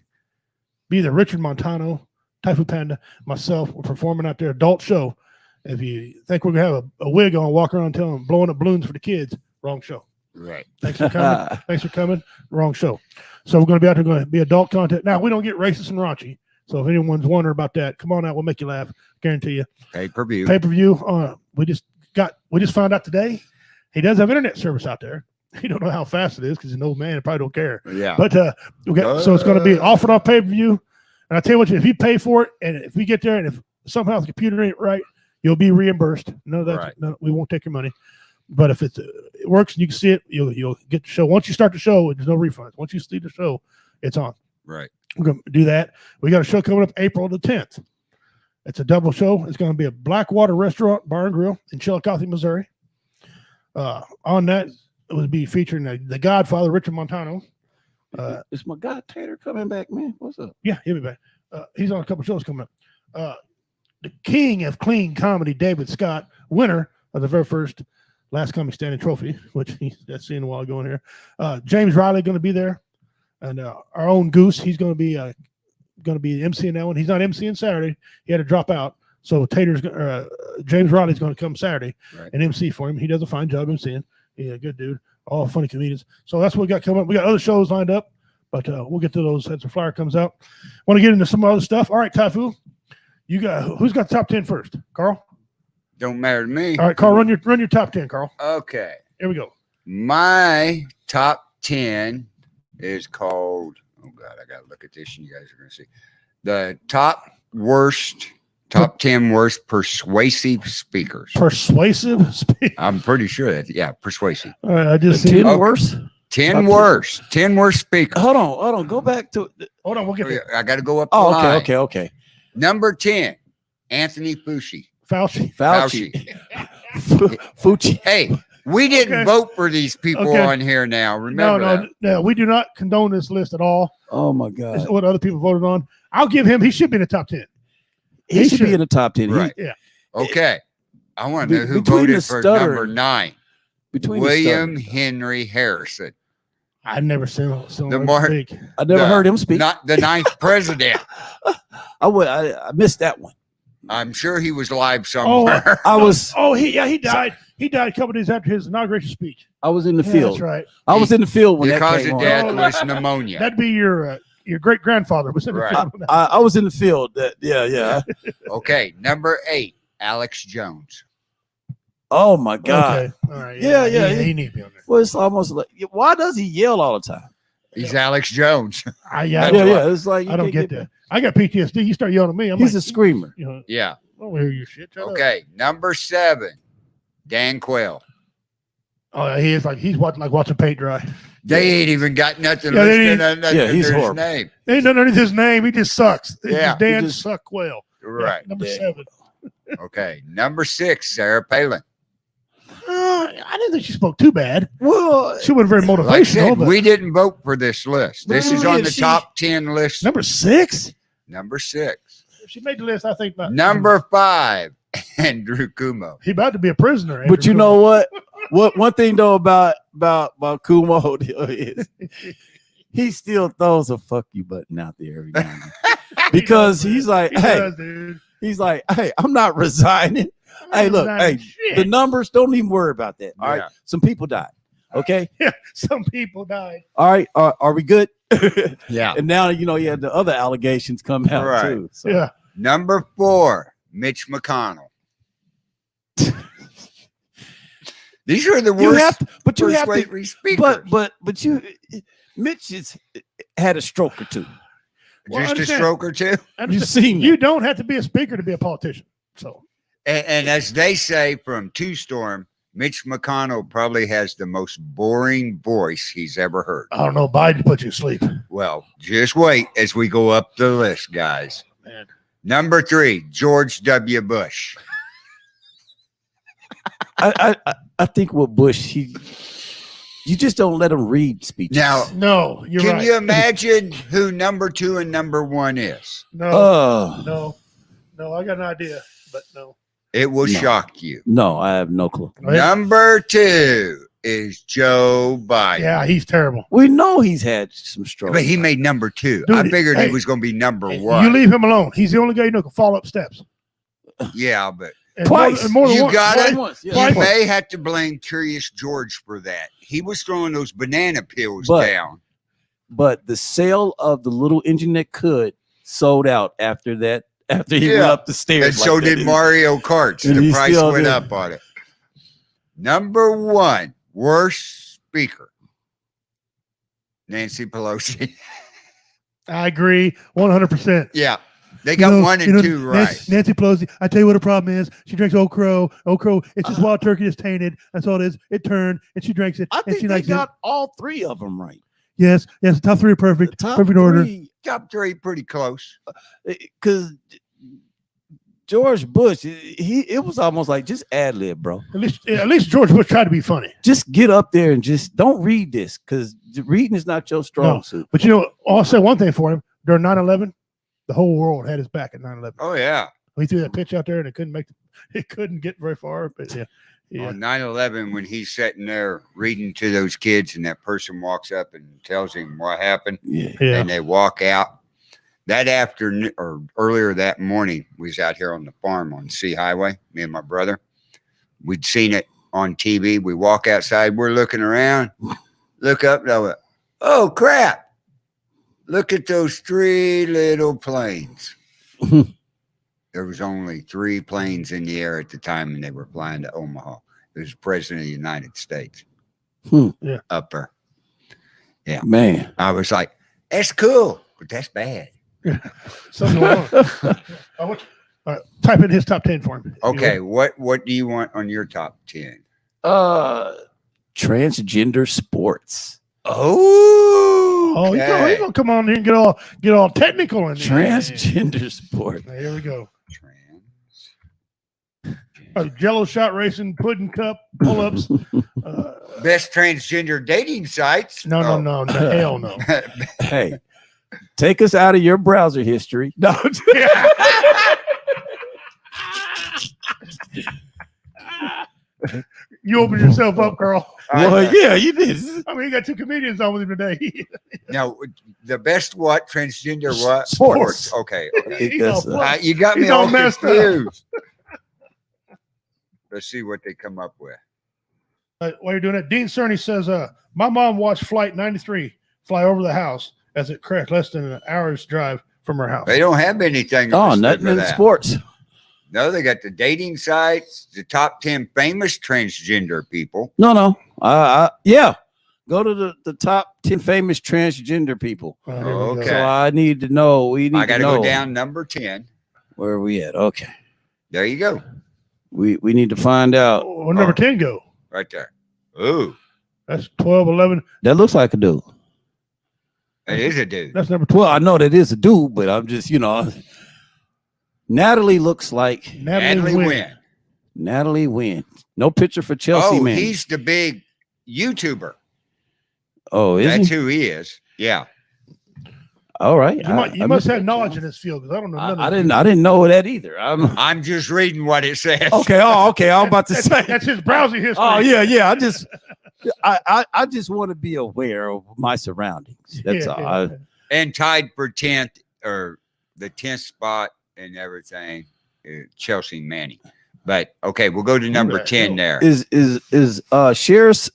Be there Richard Montano, Typhoon Panda, myself. We're performing out there, adult show. If you think we're going to have a wig on, walk around telling them, blowing up balloons for the kids, wrong show. Right. Thanks for coming. Thanks for coming. Wrong show. So we're going to be out there, going to be adult content. Now, we don't get racist and raunchy. So if anyone's wondering about that, come on out. We'll make you laugh. Guarantee you. Pay-per-view. Pay-per-view. We just found out today he does have internet service out there. You don't know how fast it is because he's an old man and probably don't care. Yeah. But so it's going to be offered on pay-per-view. And I tell you what, if you pay for it and if we get there and if somehow the computer ain't right, you'll be reimbursed. We won't take your money. But if it works and you can see it, you'll get the show. Once you start the show, there's no refunds. Once you see the show, it's on. Right. We're going to do that. We got a show coming up April the 10th. It's a double show. It's going to be a Blackwater Restaurant Bar and Grill in Chillicothe, Missouri. On that, it would be featuring the Godfather, Richard Montano. Is my guy Tater coming back, man? What's up? Yeah, he'll be back. He's on a couple shows coming up. The king of clean comedy, David Scott, winner of the very first Last Comic Standing trophy, which that's seen a while ago in here. James Riley going to be there, and our own Goose, he's going to be emceeing that one. He's not emceeing Saturday; he had to drop out. So James Riley's going to come Saturday and MC for him. He does a fine job emceeing. He's a good dude. All funny comedians. So that's what we got coming up. We got other shows lined up, but we'll get to those as the flyer comes out. Want to get into some other stuff? All right, Typhoon. Who's got the top 10 first? Carl? Don't matter to me. All right, Carl, run your top 10, Carl. Okay. Here we go. My top 10 is called, oh God, I gotta look at this and you guys are gonna see. The top 10 worst persuasive speakers. Persuasive speakers. I'm pretty sure that, persuasive. All right, I just 10 worst. 10 worst. 10 worst speakers. Hold on. Go back to. Hold on, we'll get there. I got to go up. The line. Okay. Number 10, Anthony Fauci. Fucci. Hey, we didn't vote for these people on here now. Remember No, we do not condone this list at all. Oh my God. This is what other people voted on. I'll give him. He should be in the top 10. He should be in the top 10. Right. Yeah. Okay. I want to know who voted for number 9. William Henry Harrison. I never seen him speak. I never heard him speak. Not the 9th president. I missed that one. I'm sure he was live somewhere. He died. He died a couple days after his inauguration speech. I was in the field. That's right. I was in the field when the that cause came of on. death was pneumonia. That'd be your great grandfather was in the field. I was in the field. Yeah. Okay, number 8, Alex Jones. Oh my God. Okay. All right. Yeah. He need to be on there. Well, it's almost like, why does he yell all the time? He's Alex Jones. It's like I don't get that. I got PTSD. You start yelling at me. He's a screamer. Yeah. I don't hear your shit. Shut Okay, up. number 7, Dan Quayle. Oh, he is he's watching paint dry. They ain't even got nothing Yeah, listed under he's his horrible. name. Ain't nothing underneath his name. He just sucks. Yeah. Dan Suck Quayle. Right. Yeah, number 7. Okay, number 6, Sarah Palin. I didn't think she spoke too bad. Well, She wasn't very motivational. Like I said, but we didn't vote for this list. This is on the top 10 list. number 6. Number 6. If she made the list, I think. Number 5, Andrew Cuomo. He about to be a prisoner. but you know what? one thing though about Kumo is he still throws a fuck you button out there every now and then. Because he's like, he's like, hey, I'm not resigning. Hey, look, hey, the numbers, don't even worry about that. All right. Some people died. Okay. Yeah, some people died. All right. Are we good? Yeah. And now, you know, you had the other allegations come out too. So. Yeah. Number 4, Mitch McConnell. These are the worst. But Mitch has had a stroke or two. Just a stroke or two. You've seen you don't have to be a speaker to be a politician. So, and as they say from Two Storm, Mitch McConnell probably has the most boring voice he's ever heard. I don't know. Biden put you to sleep. Well, just wait as we go up the list, guys. Man. Number 3, George W. Bush. I think with Bush, you just don't let him read speeches. Now, no, you're right. Can you imagine who number 2 and number 1 is? No, I got an idea, but no. It will shock you. No, I have no clue. Number 2 is Joe Biden. Yeah, he's terrible. We know he's had some strokes. But he made number 2. Dude, I figured he was going to be number 1. You leave him alone. He's the only guy you know can fall up steps. Yeah, but twice. More than you once. got it. Once, yeah. You may have to blame Curious George for that. He was throwing those banana peels down. But the sale of the little engine that could sold out after that. After he went up the stairs. And so did Mario Kart. The price went up on it. Number 1, worst speaker, Nancy Pelosi. I agree 100%. Yeah. They got 1 and 2 right. Nancy Pelosi, I tell you what the problem is. She drinks Old Crow. Old Crow, it's just wild turkey that's tainted. That's all it is. It turned, and she drinks it. I and think she they likes got all 3 of them right. Yes, the top 3 are perfect. Perfect order. Top 3 pretty close. Because George Bush, it was almost like just ad lib, bro. At least George Bush tried to be funny. Just get up there and just don't read this, because reading is not your strong suit. But you know, I'll say one thing for him. During 9/11, the whole world had his back at 9/11. Oh yeah. He threw that pitch out there and it couldn't get very far. But yeah. On 9/11, when he's sitting there reading to those kids, and that person walks up and tells him what happened, and they walk out. That afternoon or earlier that morning, we was out here on the farm on Sea Highway, me and my brother. We'd seen it on TV. We walk outside, we're looking around, look up, and I went, oh crap. Look at those 3 little planes. There was only 3 planes in the air at the time, and they were flying to Omaha. It was the President of the United States. Up there. Yeah. Man. I was like, that's cool, but that's bad. Something wrong. Type in his top 10 for him. Okay, what do you want on your top 10? Transgender sports. Oh, he's gonna come on here and get all technical in there. Transgender sport. Here we go. Jello shot racing, pudding cup, pull-ups. Best transgender dating sites. No, hell no. Hey, take us out of your browser history. No. You opened yourself up, Carl. Well, yeah, you did. I mean, you got 2 comedians on with him today. Now, the best what? Transgender what? Sports. Okay. You got me all confused. Let's see what they come up with. While you're doing that, Dean Cerny says, my mom watched Flight 93 fly over the house as it crashed less than an hour's drive from her house. They don't have anything. Oh, nothing in sports. No, they got the dating sites, the top 10 famous transgender people. No. Yeah. Go to the top 10 famous transgender people. Okay. So I need to know. I got to go down number 10. Where are we at? Okay. There you go. We need to find out. Where number 10 go? Right there. Ooh. That's 12, 11. That looks like a dude. It is a dude. That's number 12. Well, I know that is a dude, but I'm just, Natalie looks like Natalie Wynn. Natalie Wynn. No picture for Chelsea, man. He's the big YouTuber. Oh, That's who he is. Yeah. All right. You must have knowledge in this field because I don't know. I didn't know that either. I'm just reading what it says. Okay. Oh, okay. I'm about to say that's his browsing history. Oh yeah. I just want to be aware of my surroundings. That's all. And tied for 10th or the 10th spot and everything, Chelsea Manning. But okay, we'll go to number 10 there. Is Cher's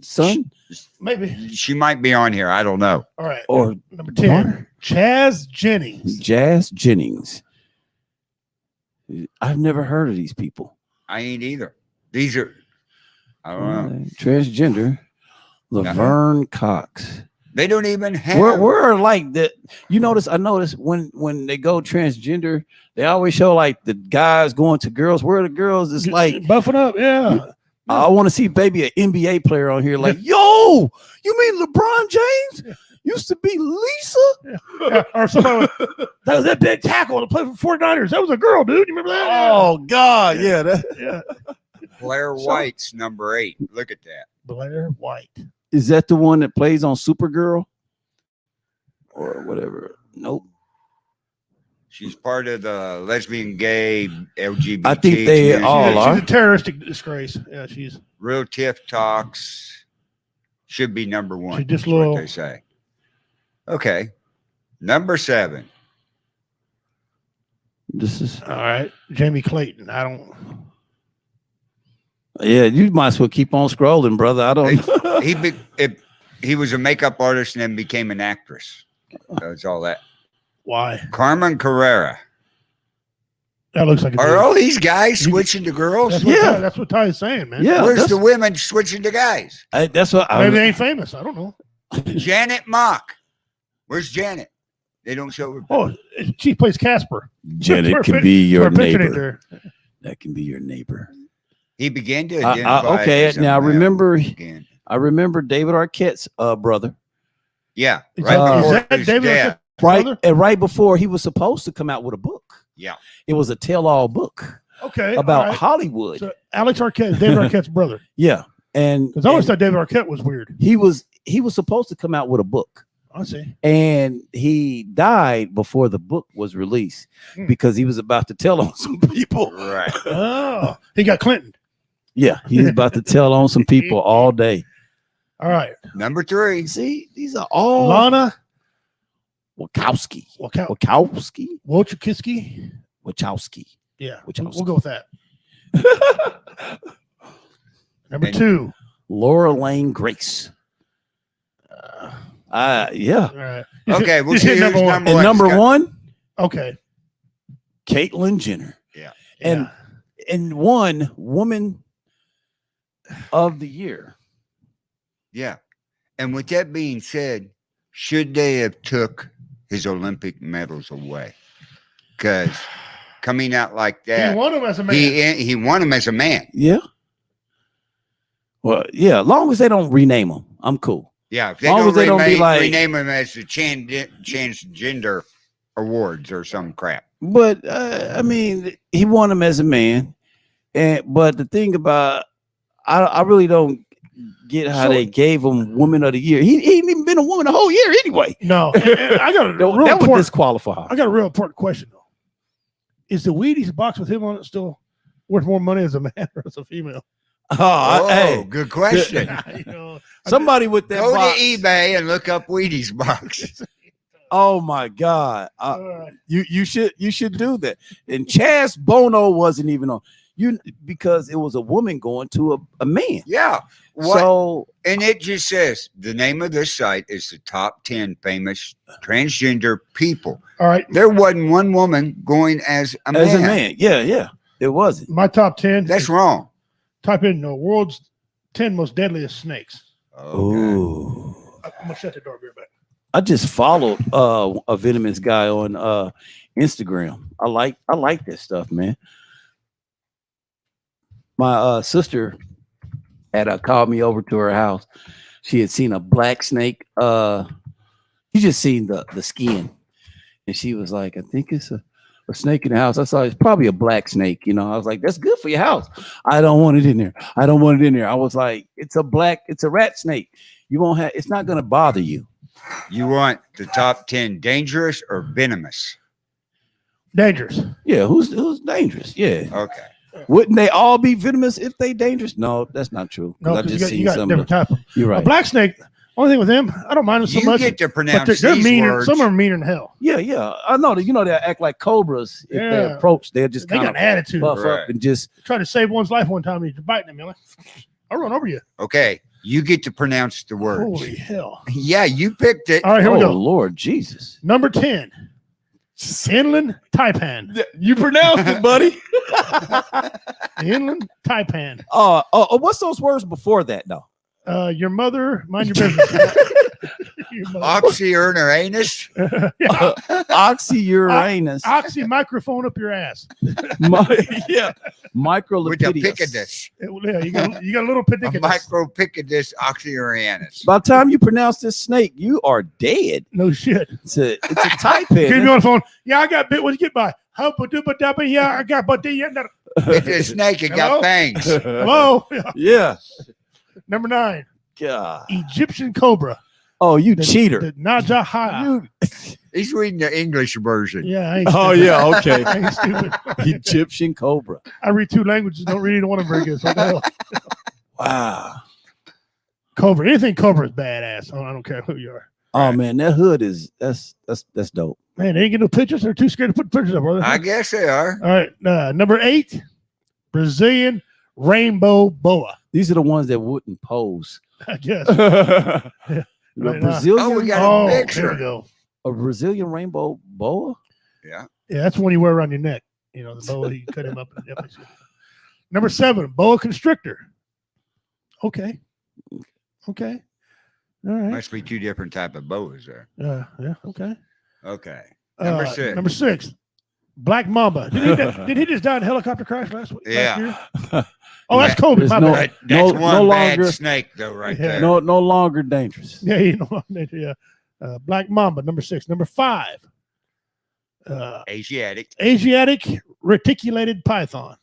son? Maybe she might be on here. I don't know. All right. Or number 10, Chaz Jennings. Jazz Jennings. I've never heard of these people. I ain't either. These are, I don't know. Transgender. Laverne Cox. They don't even have. We're like that. You notice? I noticed when they go transgender, they always show like the guys going to girls. Where the girls is like buffing up. Yeah. I want to see maybe an NBA player on here. Like, yo, you mean LeBron James used to be Lisa? Yeah. Or somebody that was that big tackle to play for 49ers. That was a girl, dude. You remember that? Oh God, yeah. Blair White's number 8. Look at that. Blair White. Is that the one that plays on Supergirl or whatever? Nope. She's part of the lesbian, gay, LGBT. I think they all are. She's a terroristic disgrace. Yeah, she's Real Tiff Talks. Should be number 1. She just That's what little. they say. Okay, number 7. This is All right, Jamie Clayton. I don't. Yeah, you might as well keep on scrolling, brother. I don't. He was a makeup artist and then became an actress. That's all that. Why? Carmen Carrera. That looks like. Are all these guys switching to girls? That's what Ty is saying, man. Yeah, Where's the women switching to guys? That's what. Maybe they ain't famous. I don't know. Janet Mock. Where's Janet? They don't show her. Oh, she plays Casper. Janet can be your neighbor. That can be your neighbor. He began to identify. Okay, as now a male remember. again. I remember David Arquette's brother. Yeah, Is right. that David Arquette's Right, brother? and right before he was supposed to come out with a book. Yeah, it was a tell-all book. Okay, about all right. Hollywood. So Alex Arquette is David Arquette's brother. Yeah, and because I always thought David Arquette was weird. He was supposed to come out with a book. I see. And he died before the book was released because he was about to tell on some people. Right. Oh, he got Clinton. Yeah, he was about to tell on some people all day. All right. Number 3. See, these are all Lana Wachowski. Wachowski. Yeah, we'll go with that. Number 2. Laura Lane Grace. Yeah. All right. Okay, we'll see who's number 1. And number 1. Okay. Caitlyn Jenner. Yeah. And one woman of the year. Yeah. And with that being said, should they have took his Olympic medals away? Because coming out like that, He won him as a man. He won him as a man. Yeah. Well, yeah, as long as they don't rename him, I'm cool. Yeah, if as long as they don't be like rename him as the transgender awards or some crap. But I mean, he won him as a man, but the thing about I really don't get how they gave him Woman of the Year. He ain't even been a woman the whole year anyway. No, and I got that would disqualify. I got a real important question though. Is the Wheaties box with him on it still worth more money as a man or as a female? Hey, good question. Somebody with that go box. to eBay and look up Wheaties box. Oh my God! You should do that. And Chaz Bono wasn't even on because it was a woman going to a man. Yeah. So and it just says the name of this site is the top 10 famous transgender people. All right. There wasn't one woman going as a man. Yeah. It wasn't. My top 10. That's wrong. Type in the world's 10 most deadliest snakes. Okay. Ooh. I'm gonna shut the door. Be right back. I just followed a venomous guy on Instagram. I like that stuff, man. My sister had called me over to her house. She had seen a black snake. She just seen the skin, and she was like, "I think it's a snake in the house." I saw it's probably a black snake. I was like, "That's good for your house." I don't want it in there. I was like, "It's a rat snake. You won't have. It's not gonna bother you." You want the top 10 dangerous or venomous? Dangerous. Yeah, who's dangerous? Yeah. Okay. Wouldn't they all be venomous if they dangerous? No, that's not true. No, I 'cause just you seen got some. different type of. You're A right. black snake. Only thing with them, I don't mind them so You much. get to But pronounce they're these meaner. words. Some are meaner than hell. Yeah, yeah. I know that. You know they act like cobras. If they Yeah. approach, they'll just They kind got of an attitude. buff Right. up and just. Trying to save one's life one time, and you're biting them. You're like, I'll run over you. Okay. You get to pronounce the words. Holy hell! Yeah, you picked it. All right, here we Oh go. Lord Jesus! Number 10, inland taipan. You pronounced it, buddy. Inland taipan. What's those words before that though? Your mother, mind your business. Your mother. Oxyuranus. Oxyuranus. Oxy microphone up your ass. Yeah. With a Microlipidus. picadus. Yeah, you got a little A pedicus. micropicadus oxyuranus. By the time you pronounce this snake, you are dead. No shit. It's a type Get me head. on the phone. Yeah, I got bit. What you get by? Yeah, I got but It's a snake. It Hello? got fangs. Hello. Yeah. Number 9, God. Egyptian cobra. Oh, you The cheater. Najaha. You. He's reading the English version. Yeah. I ain't Oh stupid. yeah. Okay. I ain't stupid. Egyptian cobra. I read 2 languages. Don't read either one of them very good. So what the hell? Wow. Cobra. Anything Cobra is badass. I don't care who you are. Oh man, that hood is that's dope. Man, they ain't get no pictures. They're too scared to put pictures up, brother. I guess they are. All right. Number 8, Brazilian Rainbow Boa. These are the ones that wouldn't pose. I guess. The Right now. Brazilian, Oh, we got Oh, a there we picture. go. a Brazilian rainbow boa. Yeah. Yeah, that's the one you wear around your neck. You know, the boa, you cut him up. And Number 7, Boa Constrictor. Okay. Okay. All right. Must be 2 different type of boas there. Yeah. Okay. Okay. Number 6. Number 6, Black Mamba. Did he just die in a helicopter crash last week? Yeah. Last year? Oh, that's Kobe. There's My no- bad. That's no one bad longer- snake, though, right Yeah. there. No longer dangerous. Yeah, you know. Yeah. Black Mamba. Number 6. Number 5, Asiatic. Asiatic reticulated python.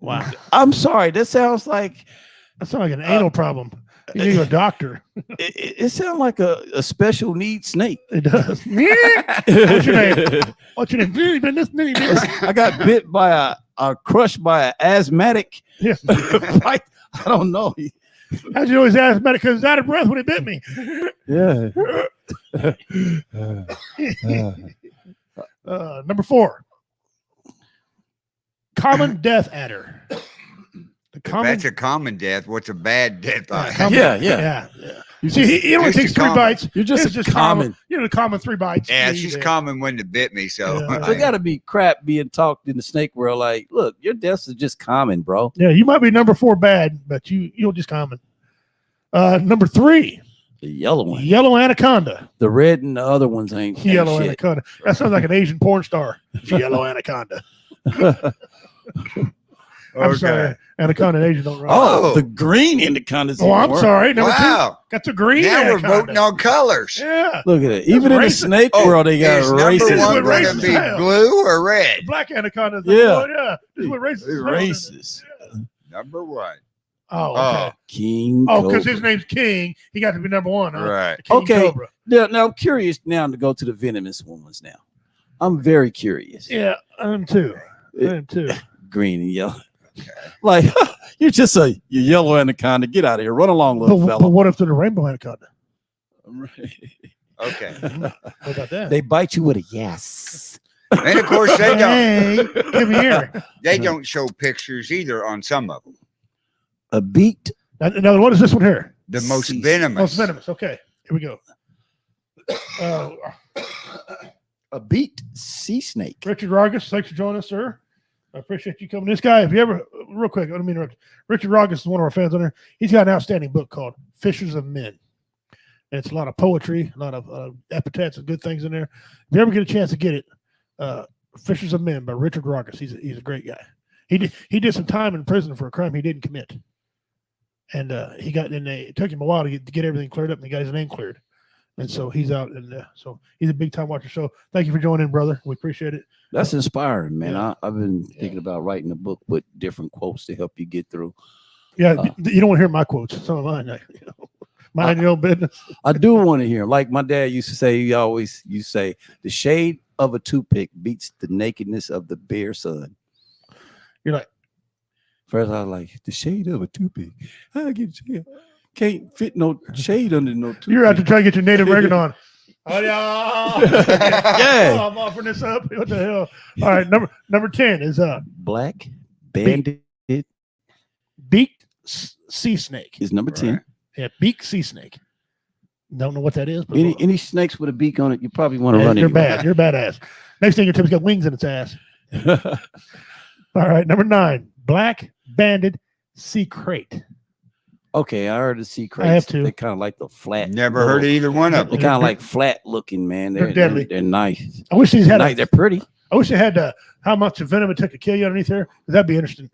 Wow. I'm sorry. That sounds like That sounds like an anal problem. You need a doctor. it sounds like a special needs snake. It does. What's your name? What's your name? Really been this many days? I got bit by a crushed by an asthmatic. Yeah. I don't know. How'd you know he's asthmatic? Because he's out of breath when he bit me. Yeah. Number 4, common death adder. The If common, that's a common death, what's a bad death? common- Yeah. yeah. You see, he only just takes a 3 common. bites. You're just It's a common. You know, the common 3 bites. Yeah, You she's eat it. common when it bit me. So Yeah. There got to be crap being talked in the snake world. Like, look, your deaths are just common, bro. Yeah, you might be number 4 bad, but you'll just common. Number 3, The yellow one, yellow anaconda. the red, and the other ones ain't Yellow shit. anaconda. That sounds like an Asian porn star. Yellow anaconda. I'm sorry. Anaconda and Asian don't rhyme. Oh, the green anacondas. Oh, I'm sorry. Number 2, wow. got the green Now we're anaconda. voting on colors. Yeah. Look at it. Even in the racist. snake Oh, world, they got Is number This is racist. what one going racist to be have. blue or red? Black anaconda. Yeah. Oh, yeah. This is what racist. Racist. Number 1. Oh, Oh, okay. King. Oh, because Cobra. his name's King. He got to be number 1. Huh? right. King Okay. Cobra. Now I'm curious now to go to the venomous ones. Now, I'm very curious. Yeah, I'm too. I'm too. Green and yellow. Like you're just you yellow anaconda. Get out of here. Run along, little But fella. what if they're the rainbow anaconda? Okay. What about that? They bite you with a yes. And of course they don't. Hey, give me here. They don't show pictures either on some of them. A beaked. Now, what is this one here? The most Sea- venomous. Most venomous. Okay, here we go. A beaked sea snake. Richard Rogus, thanks for joining us, sir. I appreciate you coming. This guy, if you ever, real quick, I don't mean to interrupt. Richard Rogus is one of our fans on there. He's got an outstanding book called Fishers of Men. And it's a lot of poetry, a lot of epithets and good things in there. If you ever get a chance to get it, Fishers of Men by Richard Rogus. He's a great guy. He did some time in prison for a crime he didn't commit. And it took him a while to get everything cleared up and the guy's name cleared. And so he's out, and so he's a big time watcher. So thank you for joining in, brother. We appreciate it. That's inspiring, man. Yeah. I've been thinking about writing a book with different quotes to help you get through. Yeah, you don't want to hear my quotes. Some of mine, Mind your own business. I do want to hear. Like my dad used to say, you say, the shade of a toothpick beats the nakedness of the bare sun. You're like, first I was like, the shade of a toothpick. I get you. Can't fit no shade under no toothpick. you're out to try to get your Native American on. Oh yeah. Yeah. Oh, I'm offering this up. What the hell? All right, number 10 is Black banded beaked sea snake. is number 10. Yeah, beaked sea snake. Don't know what that is, but Any snakes with a beak on it, you probably want to run you're it. bad. You're badass. Next thing your tip's got wings in its ass. All right, number 9, black banded sea crate. Okay, I heard the sea crates. I have to. They kind of like the flat. Never heard of either one of They're them. kind of like flat looking, man. They're deadly. They're nice. I wish these had. They're pretty. I wish they had how much venom it took to kill you underneath there. That'd be interesting.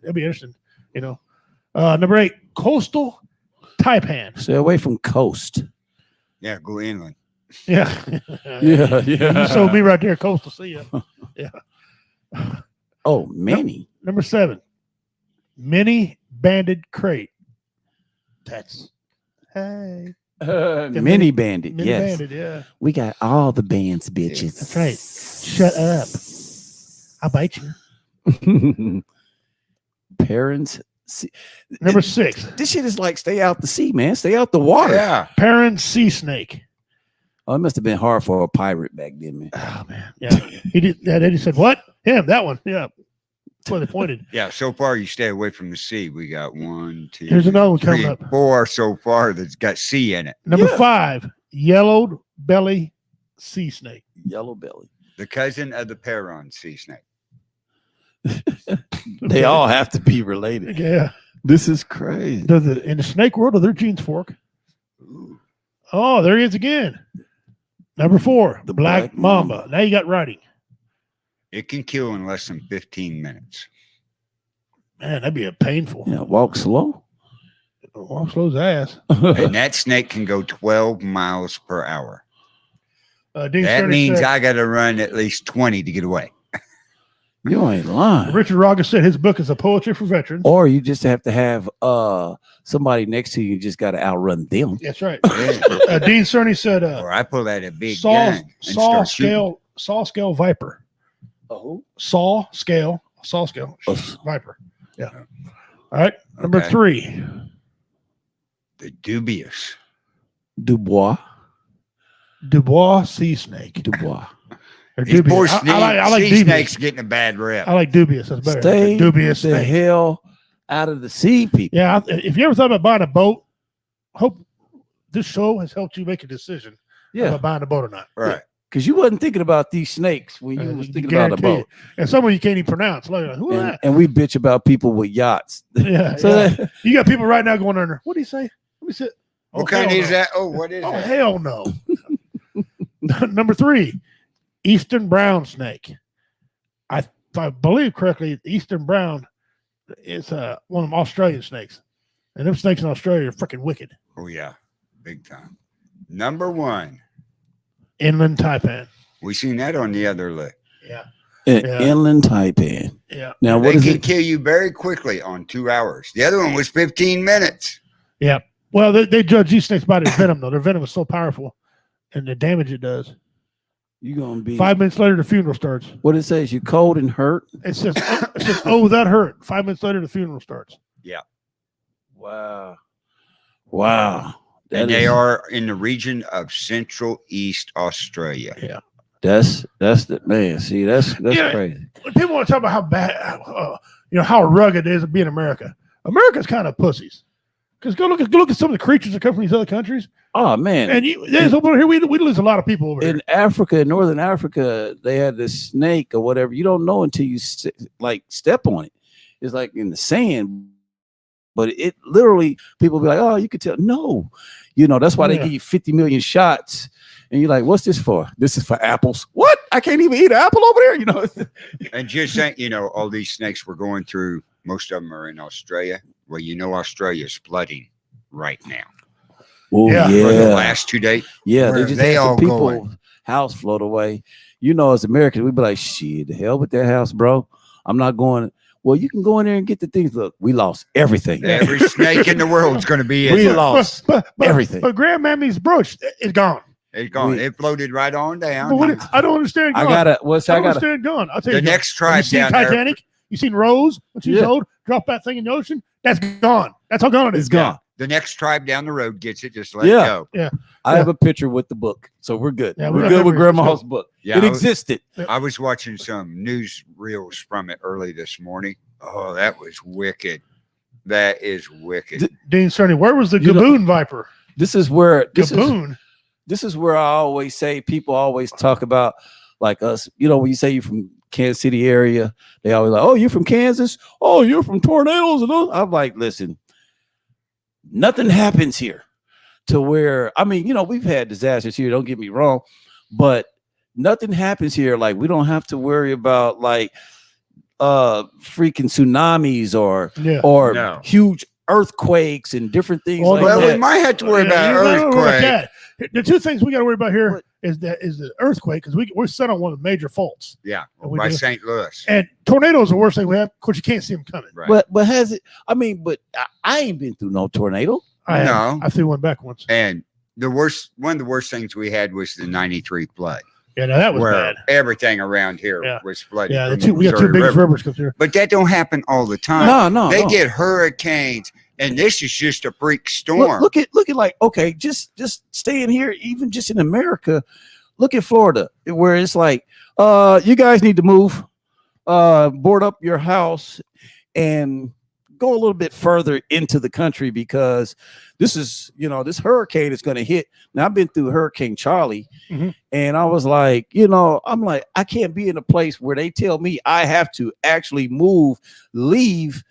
You know. Number 8, coastal taipan. Stay away from coast. Yeah, go inland. Yeah. Yeah. You sold me right there, coastal. See ya. Yeah. Oh, many. Number 7, mini banded crate. That's Mini bandit. mini Yes. banded. Yeah. We got all the bands, bitches. That's right. Shut up. I'll bite you. Parents. Number 6, This shit is like stay out the sea, man. Stay out the water. Yeah. parent sea snake. Oh, it must have been hard for a pirate back then, man. Oh man. Yeah. He did. Yeah, then he said, "What? Him? That one? Yeah." That's where they pointed. Yeah, so far you stay away from the sea. We got 1, 2, Here's another one 3, coming up. 4 so far that's got sea in it. Number 5, yellowed belly sea snake. Yellow belly. The cousin of the Peron sea snake. They all have to be related. Yeah. This is crazy. In the snake world, are their genes fork? Ooh. Oh, there he is again. Number 4, The Black Black Mamba. Mamba. Now you got writing. It can kill in less than 15 minutes. Man, that'd be a painful. Yeah, walk slow. Walk slow's ass. And that snake can go 12 miles per hour. Dean That Sterney means said, I got to run at least 20 to get away. You ain't lying. Richard Rogas said his book is a poetry for veterans. Or you just have to have somebody next to you. You just got to outrun them. That's right. Dean Sterney said, Or I pull out a big saw gun and start shooting. scale viper. Oh, Saw scale viper. Yeah. All right. Number Okay. 3, The dubious. Dubois. Dubois sea snake. Dubois. Or These poor dubious. I like sea dubious. snakes getting a bad rep. I like dubious. That's better. Stay Dubious the snake. hell out of the sea, people. Yeah. If you ever thought about buying a boat, hope this show has helped you make a decision about buying a boat or not. Right. Because you wasn't thinking about these snakes when you was thinking about a Guarantee boat. you. And some of you can't even pronounce. Like, who is And, that? and we bitch about people with yachts. Yeah. So yeah. that- You got people right now going under. What do you say? Let me see. What kind hell is no. that? Oh, what is Oh, that? hell no. Number 3, Eastern brown snake. If I believe correctly, Eastern brown is one of them Australian snakes. And them snakes in Australia are freaking wicked. Oh, yeah. Big time. Number 1. Inland taipan. We seen that on the other list. Yeah. An Yeah. inland taipan. Yeah. Now, what They is can it? kill you very quickly on 2 hours. The other one was 15 minutes. Yeah. Well, they judge these snakes by their venom, though. Their venom is so powerful and the damage it does. You gonna be 5 minutes later, the funeral starts. what it says? You cold and hurt. It says, oh, that hurt. 5 minutes later, the funeral starts. Wow. Wow. And That they is- are in the region of Central East Australia. Yeah. That's the man. See, that's Yeah. crazy. When people want to talk about how bad, how rugged it is to be in America. America's kind of pussies. Because go look at some of the creatures that come from these other countries. Oh man. And there's over here, we lose a lot of people over here. In Africa, in Northern Africa, they had this snake or whatever. You don't know until you step on it. It's like in the sand, but it literally people be like, "Oh, you could tell." No, that's why they give you 50 million shots, and you're like, "What's this for?" This is for apples. What? I can't even eat an apple over there. And just saying, all these snakes we're going through, most of them are in Australia. Well, Australia's flooding right now. Oh Yeah. yeah, For the last 2 days. yeah. Where They just they had some all people going? house float away. As Americans, we'd be like, "Shit, the hell with that house, bro. I'm not going." Well, you can go in there and get the things. Look, we lost everything. Every snake in the world's going to be in We there. lost everything. But Grandmammy's brooch is gone. It's gone. It floated right on down. But I don't understand. Gone. I don't understand gone. I'll tell you. The next tribe you seen down Titanic? there. You seen Rose when she's old? Drop that thing in the ocean. That's gone. That's how gone it is. It's gone. The next tribe down the road gets it. Just let it go. Yeah. I have a picture with the book, so we're good. Yeah, we're good with Grandma's book. Yeah, it existed. I was watching some news reels from it early this morning. Oh, that was wicked. That is wicked. Dean Cerny, where was the Gaboon Viper? This is where Gaboon. This is where I always say people always talk about like us. You know, when you say you're from Kansas City area, they always like, oh, you're from Kansas. Oh, you're from tornadoes and those. I'm like, listen, nothing happens here to where, I mean, you know, we've had disasters here. Don't get me wrong, but nothing happens here. Like we don't have to worry about like freaking tsunamis or huge earthquakes and different things like that. Well, we might have to worry about earthquake. The two things we got to worry about here is the earthquake, because we're set on one of the major faults. Yeah, by St. Louis. And tornadoes are the worst thing we have. Of course, you can't see them coming. Right. But has it? I mean, but I ain't been through no tornado. I threw one back once. And one of the worst things we had was the '93 flood. Yeah, no, that was where bad. Everything around here was flooded. Yeah, we got two big rivers come through. But that don't happen all the time. No. They get hurricanes, and this is just a freak storm. Look at like, okay, just staying here, even just in America. Look at Florida, where it's like, you guys need to move, board up your house, and go a little bit further into the country because this is, this hurricane is going to hit. Now I've been through Hurricane Charlie, and I was like, I'm like, I can't be in a place where they tell me I have to actually leave.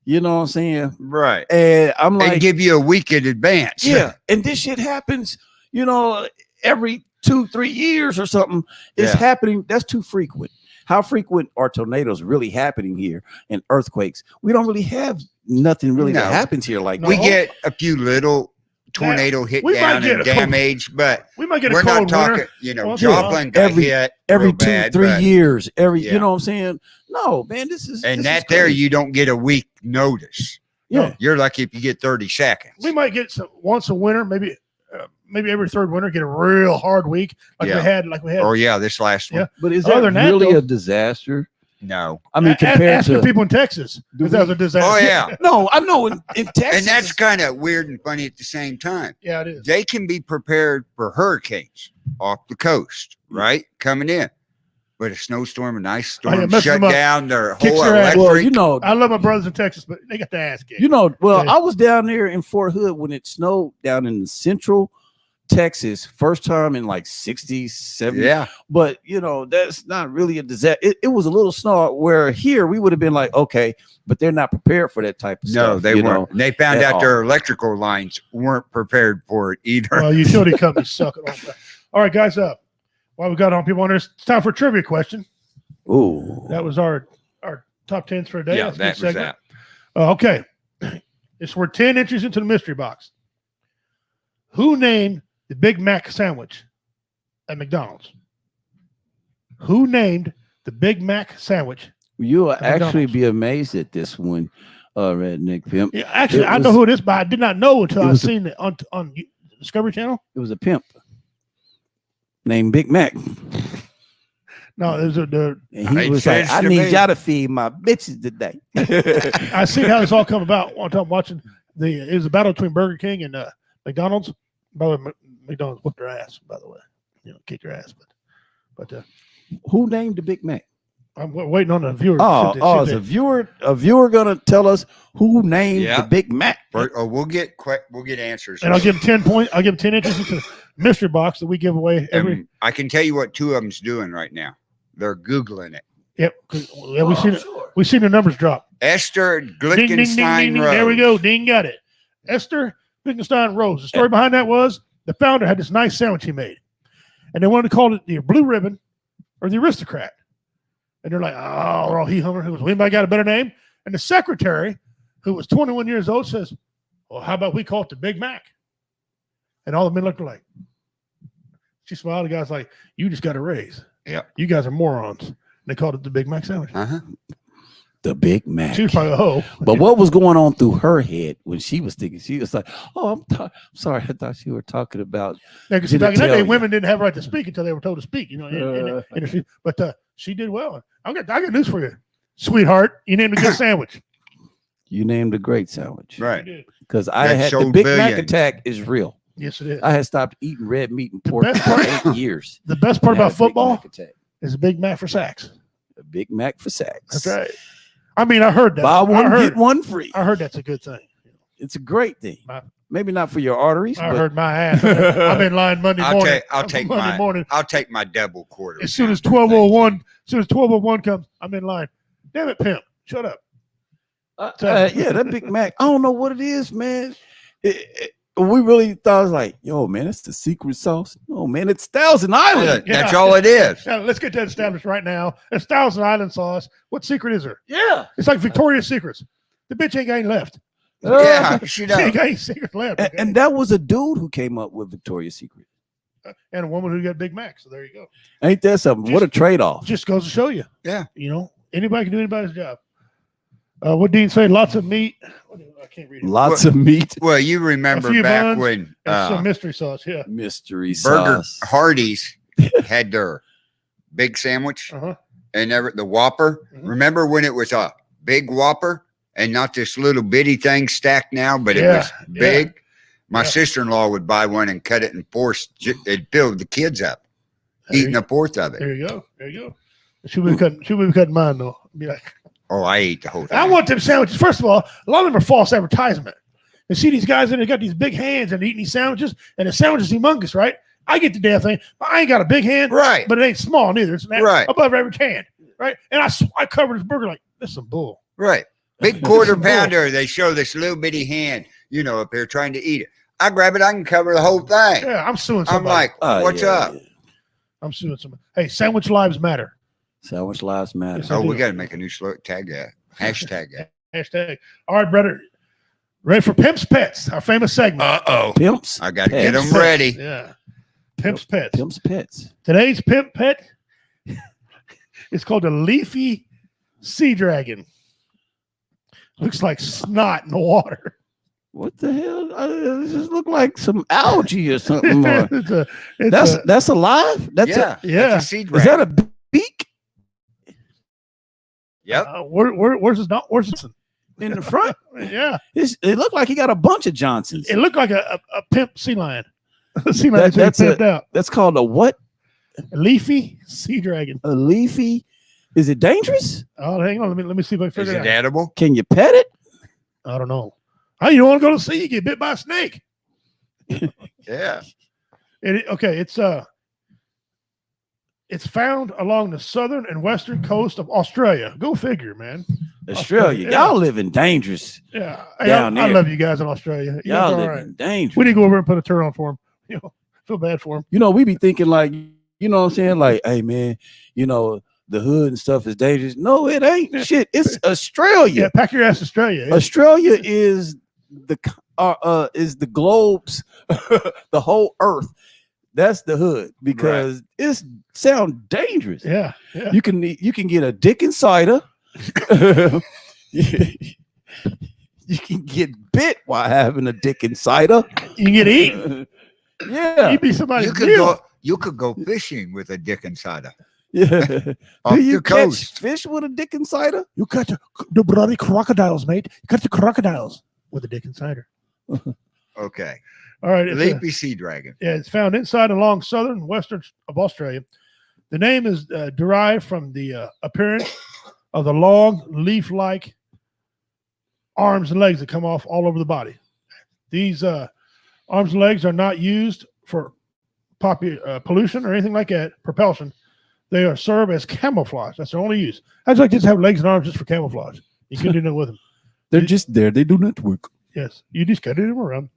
You know what I'm saying? Right. And I'm like, they give you a week in advance. Yeah. And this shit happens, every 2-3 years or something. It's happening. That's too frequent. How frequent are tornadoes really happening here and earthquakes? We don't really have nothing really that happens here like that. We get a few little tornado hit down and damage, but we might get we're a cold not talking, winter. Joplin got hit every bad, 2-3 years. You know what I'm saying? No, man, this is you don't get a week notice. Yeah. You're lucky if you get 30 seconds. We might get once a winter, maybe every third winter, get a real hard week like we had. Oh yeah, this last one. But is that really a disaster? No. I mean, compared to people in Texas, if that was a disaster. Oh yeah. No, I know in Texas. And that's kind of weird and funny at the same time. Yeah, it is. They can be prepared for hurricanes off the coast, right? Coming in. But a snowstorm, an ice storm, shut down their whole electric. Well, I love my brothers in Texas, but they got the ass kicked. I was down there in Fort Hood when it snowed down in central Texas, first time in like 60, 70. Yeah. But that's not really a disaster. It was a little snow where here we would have been like, okay, but they're not prepared for that type of stuff. No, they weren't. They found out their electrical lines weren't prepared for it either. Well, utility companies suck it all. All right, guys, while we got on people on there, it's time for a trivia question. Ooh. That was our top 10s for today. Yeah, that was that. Okay. We're 10 inches into the mystery box. Who named the Big Mac sandwich at McDonald's? Who named the Big Mac sandwich? You'll actually be amazed at this one, Redneck Pimp. Yeah, actually, I know who it is, but I did not know until I seen it on Discovery Channel. It was a pimp named Big Mac. No, it was and he was like, I need y'all to feed my bitches today. I see how this all come about one time watching it was a battle between Burger King and McDonald's. By the way, McDonald's whooped their ass, by the way. Kick their ass. But who named the Big Mac? I'm waiting on the viewer. Is a viewer gonna tell us who named the Big Mac? We'll get answers. And I'll give them 10 points. I'll give them 10 inches into the mystery box that we give away every. I can tell you what two of them's doing right now. They're Googling it. Yep. We've seen the numbers drop. Esther Glickenstein Rose. There we go. Ding got it. Esther Glickenstein Rose. The story behind that was the founder had this nice sandwich he made, and they wanted to call it the Blue Ribbon or the Aristocrat. And they're like, oh, he hummer. Who goes, anybody got a better name? And the secretary, who was 21 years old, says, well, how about we call it the Big Mac? And all the men looked like, she smiled. The guy's like, you just got a raise. Yeah. You guys are morons. And they called it the Big Mac sandwich. Uh-huh. The Big Mac. She was probably, But what was going on through her head when she was thinking? She was like, "Oh, I'm sorry. I thought you were talking about." Yeah, because back in that day, women didn't have a right to speak until they were told to speak. You know, in the industry. But she did well. I got news for you, sweetheart. You named a good sandwich. You named a great sandwich, Right? Because I had the Big Mac attack is real. Yes, it is. I had stopped eating red meat and pork for 8 years. The best part about football is a Big Mac for sacks. A Big Mac for sacks. That's right. I mean, I heard that. Buy one, get one free. I heard that's a good thing. It's a great thing. Maybe not for your arteries. I heard my ass. I've been lying Monday morning. I'll take Monday morning. I'll take my double quarter. As soon as 12:01 comes, I'm in line. Damn it, pimp! Shut up. Yeah, that Big Mac. I don't know what it is, man. We really thought it was like, yo, man, it's the secret sauce. No, man, it's Thousand Island. Yeah, that's all it is. Yeah, let's get that established right now. It's Thousand Island sauce. What secret is there? Yeah, it's like Victoria's Secrets. The bitch ain't got any left. Yeah, she She does. ain't got any secrets left. Okay? and that was a dude who came up with Victoria's Secret. And a woman who got Big Mac. So there you go. Ain't that something? What a trade-off. Just goes to show you. Yeah. You know, anybody can do anybody's job. What Dean say? Lots of meat. I can't read it. Lots of meat. Well, you remember few back buns when and some mystery sauce. Yeah. Mystery Burger sauce. Hardee's had their big sandwich and the Whopper. Remember when it was a big Whopper and not this little bitty thing stacked now, but it was big? My sister-in-law would buy one and cut it in fourths. It'd fill the kids up, eating a fourth of it. There you go. There you go. She would be cutting mine though. Be like, oh, I ate the whole thing. I want them sandwiches. First of all, a lot of them are false advertisement. You see these guys and they got these big hands and eating these sandwiches, and the sandwich is humongous, right? I get the damn thing, but I ain't got a big hand, right? But it ain't small neither. It's right above average hand, right? And I covered this burger like this is some bull, right? Big quarter pounder. They show this little bitty hand, you know, up here trying to eat it. I grab it, I can cover the whole thing. Yeah, I'm suing somebody. I'm like, what's up? Yeah. I'm suing somebody. Hey, sandwich lives matter. Sandwich lives matter. Yes, Oh, we got to make a new tag that. Hashtag that. Hashtag. All right, brother. Ready for Pimp's Pets, our famous segment. Pimps. I got to get them ready. Yeah. Pimp's Pets. Pimp's Pets. Today's Pimp Pet is called the Leafy Sea Dragon. Looks like snot in the water. What the hell? It just look like some algae or something. It's that's alive. That's yeah. That's a sea is that a beak? Yep. Where's his not? Where's it in the front? Yeah. It looked like he got a bunch of Johnsons. It looked like a pimp sea lion. A sea lion that's pimped out. That's called a what? A Leafy Sea Dragon. A leafy. Is it dangerous? Oh, hang on. Let me see if I can figure it out. Is it edible? Can you pet it? I don't know. Oh, you don't want to go to sea? You get bit by a snake. Yeah. It's found along the southern and western coast of Australia. Go figure, man. Australia. Yeah. Y'all living dangerous. Yeah. Down I there. love you guys in Australia. Y'all all living right. dangerous. We need to go over and put a turn on for him. You know, feel bad for him. You know, we be thinking like, you know what I'm saying? Like, hey man, you know, the hood and stuff is dangerous. No, it ain't shit. It's Australia. Yeah, pack your ass to Australia. Australia is the globe's the whole earth. That's the hood because it sounds dangerous. Yeah. You can get a dick insider. You can get bit while having a dick insider. You can get eaten. Yeah. You'd be somebody's You could go fishing with a dick insider. Yeah. Off Do you the coast. catch fish with a dick insider? You catch the bloody crocodiles, mate. You catch the crocodiles with a dick insider. Okay. All right. Leafy Sea Dragon. Yeah, it's found inside and along southern and western of Australia. The name is derived from the appearance of the long leaf-like arms and legs that come off all over the body. These arms and legs are not used for pollution or anything like that, propulsion. They are serve as camouflage. That's their only use. I'd like just have legs and arms just for camouflage. You can do nothing with them. They're just there. They do not work. Yes, you just got to do them around.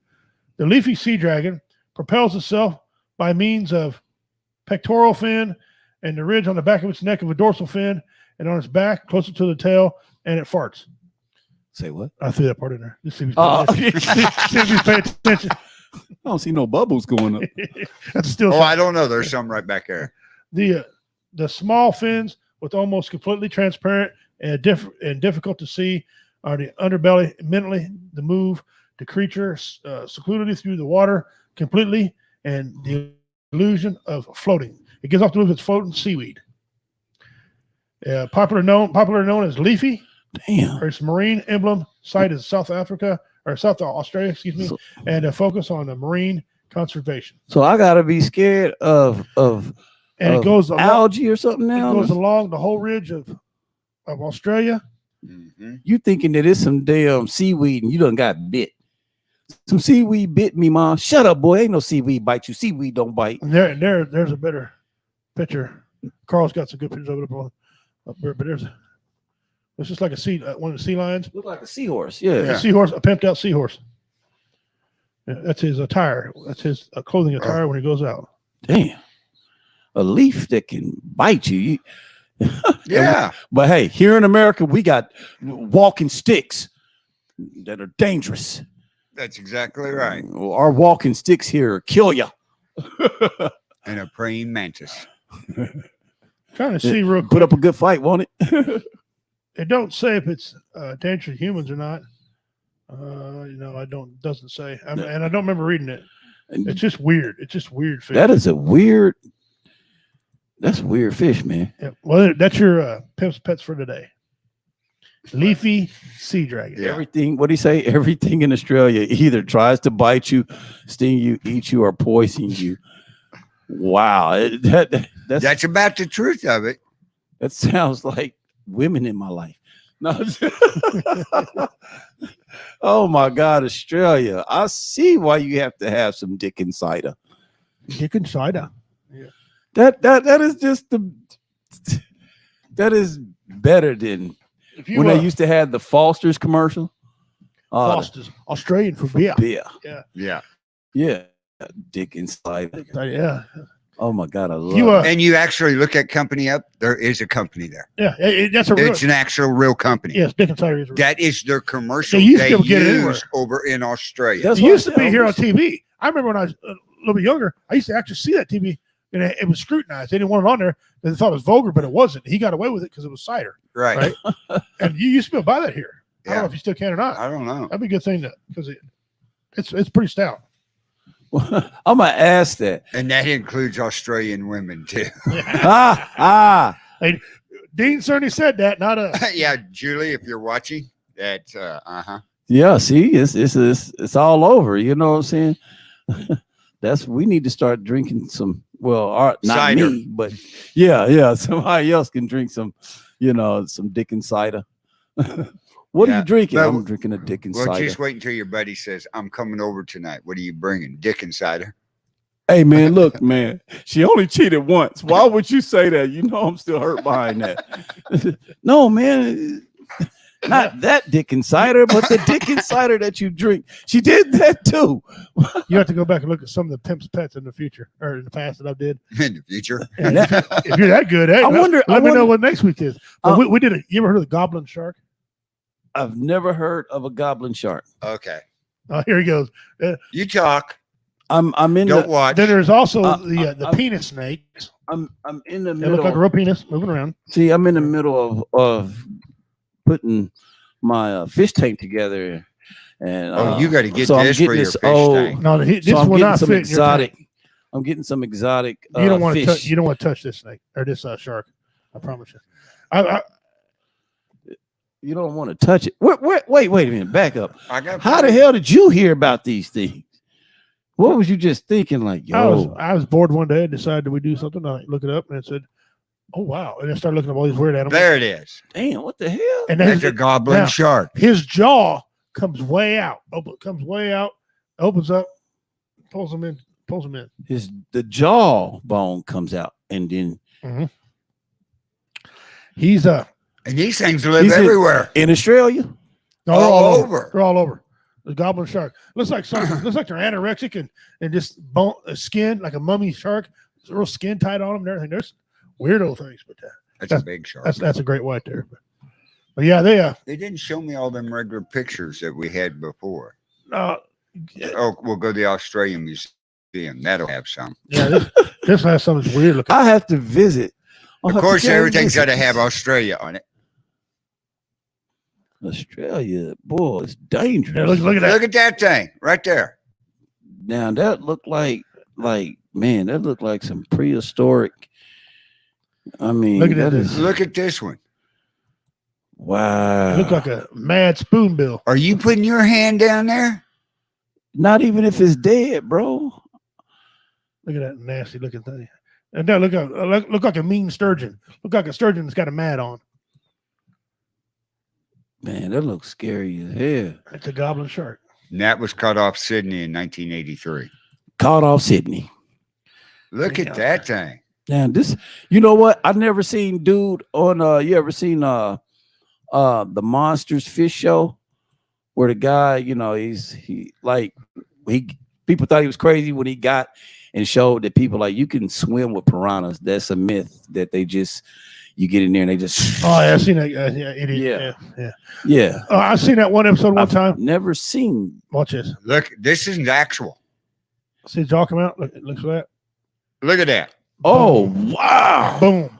The leafy sea dragon propels itself by means of pectoral fin and the ridge on the back of its neck of a dorsal fin, and on its back closer to the tail, and it farts. Say what? I threw that part in there. Just see if he's paying attention. I don't see no bubbles going up. That's still. I don't know. There's some right back there. The small fins with almost completely transparent and difficult to see are the underbelly, mentally the move, the creature secluded through the water completely, and the illusion of floating. It gives off the illusion of floating seaweed. Popular known as Leafy. Damn. Its marine emblem site is South Africa or South Australia, excuse me, and a focus on the marine conservation. So I gotta be scared of it goes along, algae or something now. It goes along the whole ridge of Australia. Mm-hmm. You thinking that it's some damn seaweed and you done got bit. Some seaweed bit me, Mom. Shut up, boy. Ain't no seaweed bite you. Seaweed don't bite. And there's a better picture. Carl's got some good pictures of it up there, but it's just like one of the sea lions. Look like a seahorse. Yeah. A seahorse, a pimped out seahorse. Yeah, that's his attire. That's his clothing attire when he goes out. Damn. A leaf that can bite you. Yeah. But hey, here in America, we got walking sticks that are dangerous. That's exactly right. Our walking sticks here kill you. And a praying mantis. Trying to see real quick. Put up a good fight, won't it? It don't say if it's dangerous to humans or not. Doesn't say. And I don't remember reading it. It's just weird. It's just weird fish. That's weird fish, man. Yeah. Well, that's your Pimp's Pets for today. Leafy Sea Dragon. Yeah. Everything, what do you say? Everything in Australia either tries to bite you, sting you, eat you, or poison you. Wow. That's about the truth of it. That sounds like women in my life. No. Oh my God, Australia. I see why you have to have some dick insider. Dick insider. Yeah. That is just that is better than when they used to have the Foster's commercial. Foster's Australian for beer. Yeah. Dick insider. Yeah. Oh my God, I love it. And you actually look at company up. There is a company there. Yeah, it's an actual real company. Yes, Dick Insider is real. That is their commercial. They used to get it anywhere. Over in Australia. It used to be here on TV. I remember when I was a little bit younger, I used to actually see that TV, and it was scrutinized. They didn't want it on there. They thought it was vulgar, but it wasn't. He got away with it because it was cider. Right. And you used to be able to buy that here. Yeah. I don't know if you still can or not. I don't know. That'd be a good thing because it's pretty stout. I'm gonna ask that. And that includes Australian women too. Hey, Dean certainly said that, not us. Yeah, Julie, if you're watching, that Yeah, see, it's all over. You know what I'm saying? We need to start drinking some. Well, not cider. me, but yeah, somebody else can drink some. Some dick and cider. What are you drinking? I'm drinking a dick and cider. Well, just wait until your buddy says, "I'm coming over tonight. What are you bringing? Dick and cider." Hey man, look, man. She only cheated once. Why would you say that? You know I'm still hurt behind that. No, man. Not that dick and cider, but the dick and cider that you drink. She did that too. You have to go back and look at some of the Pimp's Pets in the future or in the past that I did. In the future. If you're that good, hey, let me know what next week is. We did it. You ever heard of the goblin shark? I've never heard of a goblin shark. Okay. Oh, here he goes. You talk. I'm in. Don't watch. Then there's also the penis snakes. I'm in the They middle. look like a real penis moving around. See, I'm in the middle of putting my fish tank together, and you got to get so this for your fish tank. No, this so I'm will getting not some fit in your exotic. tank. I'm getting some exotic. You don't want to fish. touch. You don't want to touch this snake or this shark. I promise you. You don't want to touch it. Wait a minute. Back up. How the plenty. hell did you hear about these things? What was you just thinking? Like, yo, I was bored one day and decided we do something. I look it up and it said, "Oh wow!" And I started looking at all these weird animals. There it is. damn, what the hell? And That's a goblin shark. His jaw comes way out. Opens up, pulls him in. The jaw bone comes out, and then he's And these things live everywhere. in Australia. they're all over. They're all over. The goblin shark looks like something. Looks like they're anorexic and just bone skin like a mummy shark. It's real skin tight on them and everything. There's weirdo things, but That's a big shark. that's a great white there. But yeah, They didn't show me all them regular pictures that we had before. we'll We'll go to the Australian Museum. That'll have some. Yeah, this has something weird looking. I have to visit. Of course, everything's got to have Australia on it. Australia, boy, it's dangerous. Yeah, look at that. Look at that thing right there. Now that looked like man, that looked like some prehistoric. I mean, Look at that this. is Look at this one. wow. Look like a mad spoonbill. Are you putting your hand down there? Not even if it's dead, bro. Look at that nasty looking thing. And now look like a mean sturgeon. Look like a sturgeon that's got a mat on. Man, that looks scary as hell. It's a goblin shark. And that was caught off Sydney in 1983. Caught off Sydney. Look at that thing. Now this, you know what? I've never seen dude on you ever seen the Monsters Fish Show where the guy, you know, people thought he was crazy when he got and showed that people like you can swim with piranhas. That's a myth that they just you get in there and they just Oh yeah, I've seen that. Yeah, idiot. yeah. I've seen that one episode one time. Never seen. Watch this. Look, this isn't actual. See the jaw come out? Look at that. Look at that. Oh wow! Boom.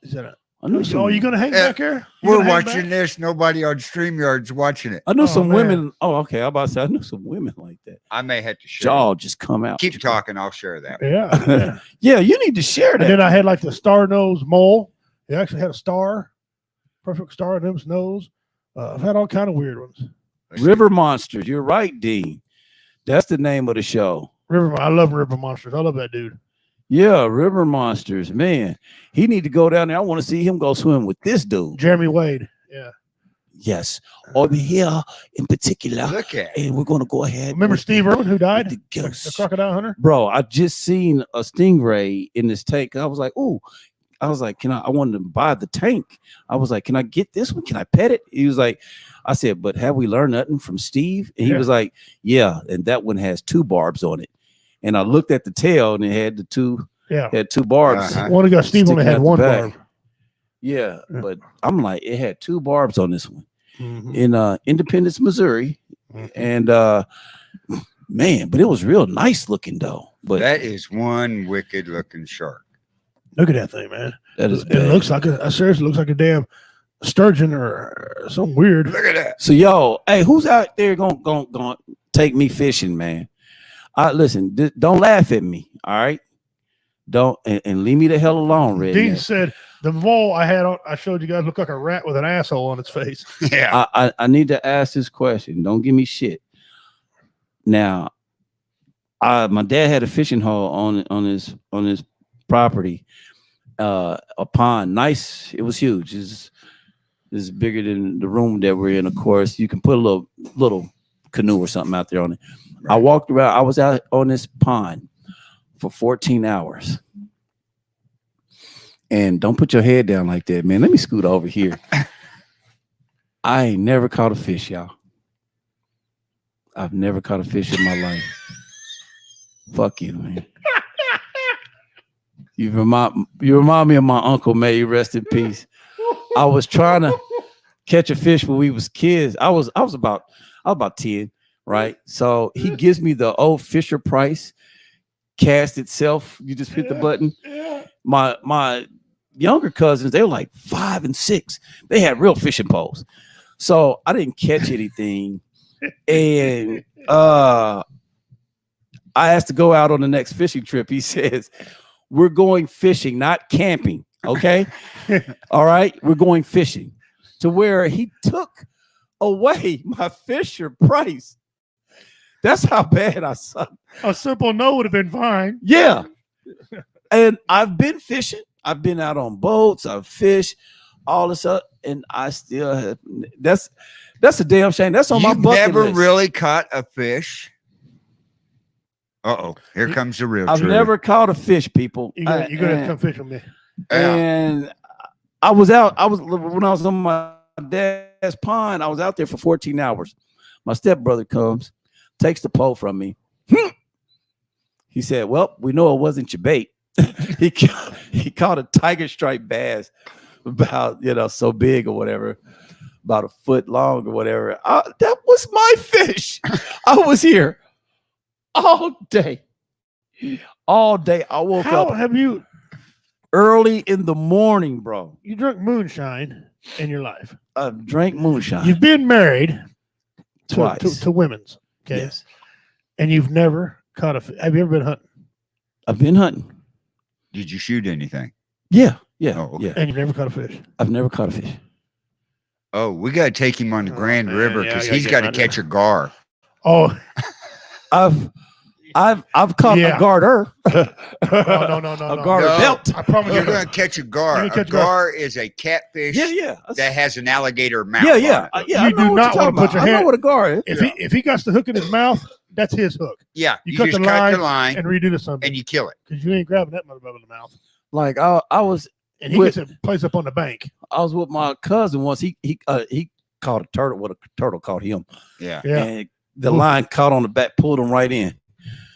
Is that a I knew some, you gonna hang back here? You We're gonna hang watching back? this. Nobody on StreamYard's watching it. I knew some man. women. Oh, okay. I'm about to say I knew some women like that. I may have to share. Jaw just come out. Keep talking. I'll share that. Yeah. Yeah, you need to share And that. then I had like the star nose mole. He actually had a star, perfect star in his nose. I've had all kind of weird ones. River Monsters. You're right, Dean. That's the name of the show. I love River Monsters. I love that dude. Yeah, River Monsters. Man, he need to go down there. I want to see him go swim with this dude. Jeremy Wade. Yeah. Yes, over here in particular. Look at it. And we're going to go ahead. Remember with Steve Irwin who died? the The ghosts. crocodile hunter? Bro, I just seen a stingray in this tank. I was like, ooh. I was like, I wanted to buy the tank. I was like, can I get this one? Can I pet it? He was like, I said, but have we learned nothing from Steve? And he was like, yeah. And that one has 2 barbs on it. And I looked at the tail and it had had 2 barbs. One got Steve only sticking had out the one back. barb. Yeah, but I'm like, it had 2 barbs on this one Mhm. in Independence, Missouri. Mhm. And man, but it was real nice looking though. But That is one wicked looking shark. Look at that thing, man. that is It bad. looks like seriously looks like a damn sturgeon or something weird. Look at that. So yo, hey, who's out there gonna take me fishing, man? Listen, don't laugh at me, all right? Don't and leave me the hell alone, Red. Dean said the mole I showed you guys looked like a rat with an asshole on its face. Yeah. I need to ask this question. Don't give me shit. Now, my dad had a fishing hole on his property, a pond. Nice. It was huge. It's bigger than the room that we're in. Of course, you can put a little canoe or something out there on it. Right. I walked around. I was out on this pond for 14 hours. And don't put your head down like that, man. Let me scoot over here. I ain't never caught a fish, y'all. I've never caught a fish in my life. Fuck you, man. You remind me of my uncle, may he rest in peace. I was trying to catch a fish when we was kids. I was about 10, right? So he gives me the old Fisher Price cast itself. You just hit the button. My younger cousins, they were like 5 and 6. They had real fishing poles. So I didn't catch anything. And I asked to go out on the next fishing trip. He says, we're going fishing, not camping. Okay. All right. We're going fishing. To where he took away my Fisher Price. That's how bad I suck. A simple no would have been fine. Yeah. And I've been fishing. I've been out on boats. I've fished all this stuff. And I still have. That's a damn shame. That's on my bucket never list. really caught a fish. Uh-oh. Here comes the real I've truth. never caught a fish, people. You're gonna have to come fish with me. And I was when I was on my dad's pond, I was out there for 14 hours. My stepbrother comes, takes the pole from me. He said, well, we know it wasn't your bait. he caught a tiger stripe bass about, so big or whatever, about a foot long or whatever. That was my fish. I was here all day. All day. I woke up Have you early in the morning, bro. you drunk moonshine? in your life? I've drank moonshine. You've been married Twice. to women's, okay? Yes. And you've never caught a fish. Have you ever been hunting? I've been hunting. Did you shoot anything? Yeah. Oh, okay. Yeah. And you've never caught a fish? I've never caught a fish. Oh, we got to take him on the Grand man, River yeah, because I gotta he's get got to him out catch a gar. Oh, I've caught Yeah. a garter. no. A garter No. belt. I promise You're you. going to catch a gar. You're A gonna catch a gar. gar is a catfish Yeah. that has an alligator mouth. Yeah. on Yeah. it. Yeah. You I know do what not you're want to talking put your about. I hand- know what a gar is. If he got the hook in his mouth, that's his hook. Yeah. You You, cut just the cut line the line and redo the something and you kill it. because you ain't grabbing that motherfucker in the mouth. Like I was And he With- gets it placed up on the bank. I was with my cousin once. He caught a turtle. What a turtle caught him. Yeah. Yeah. And the line caught on the back, pulled him right in.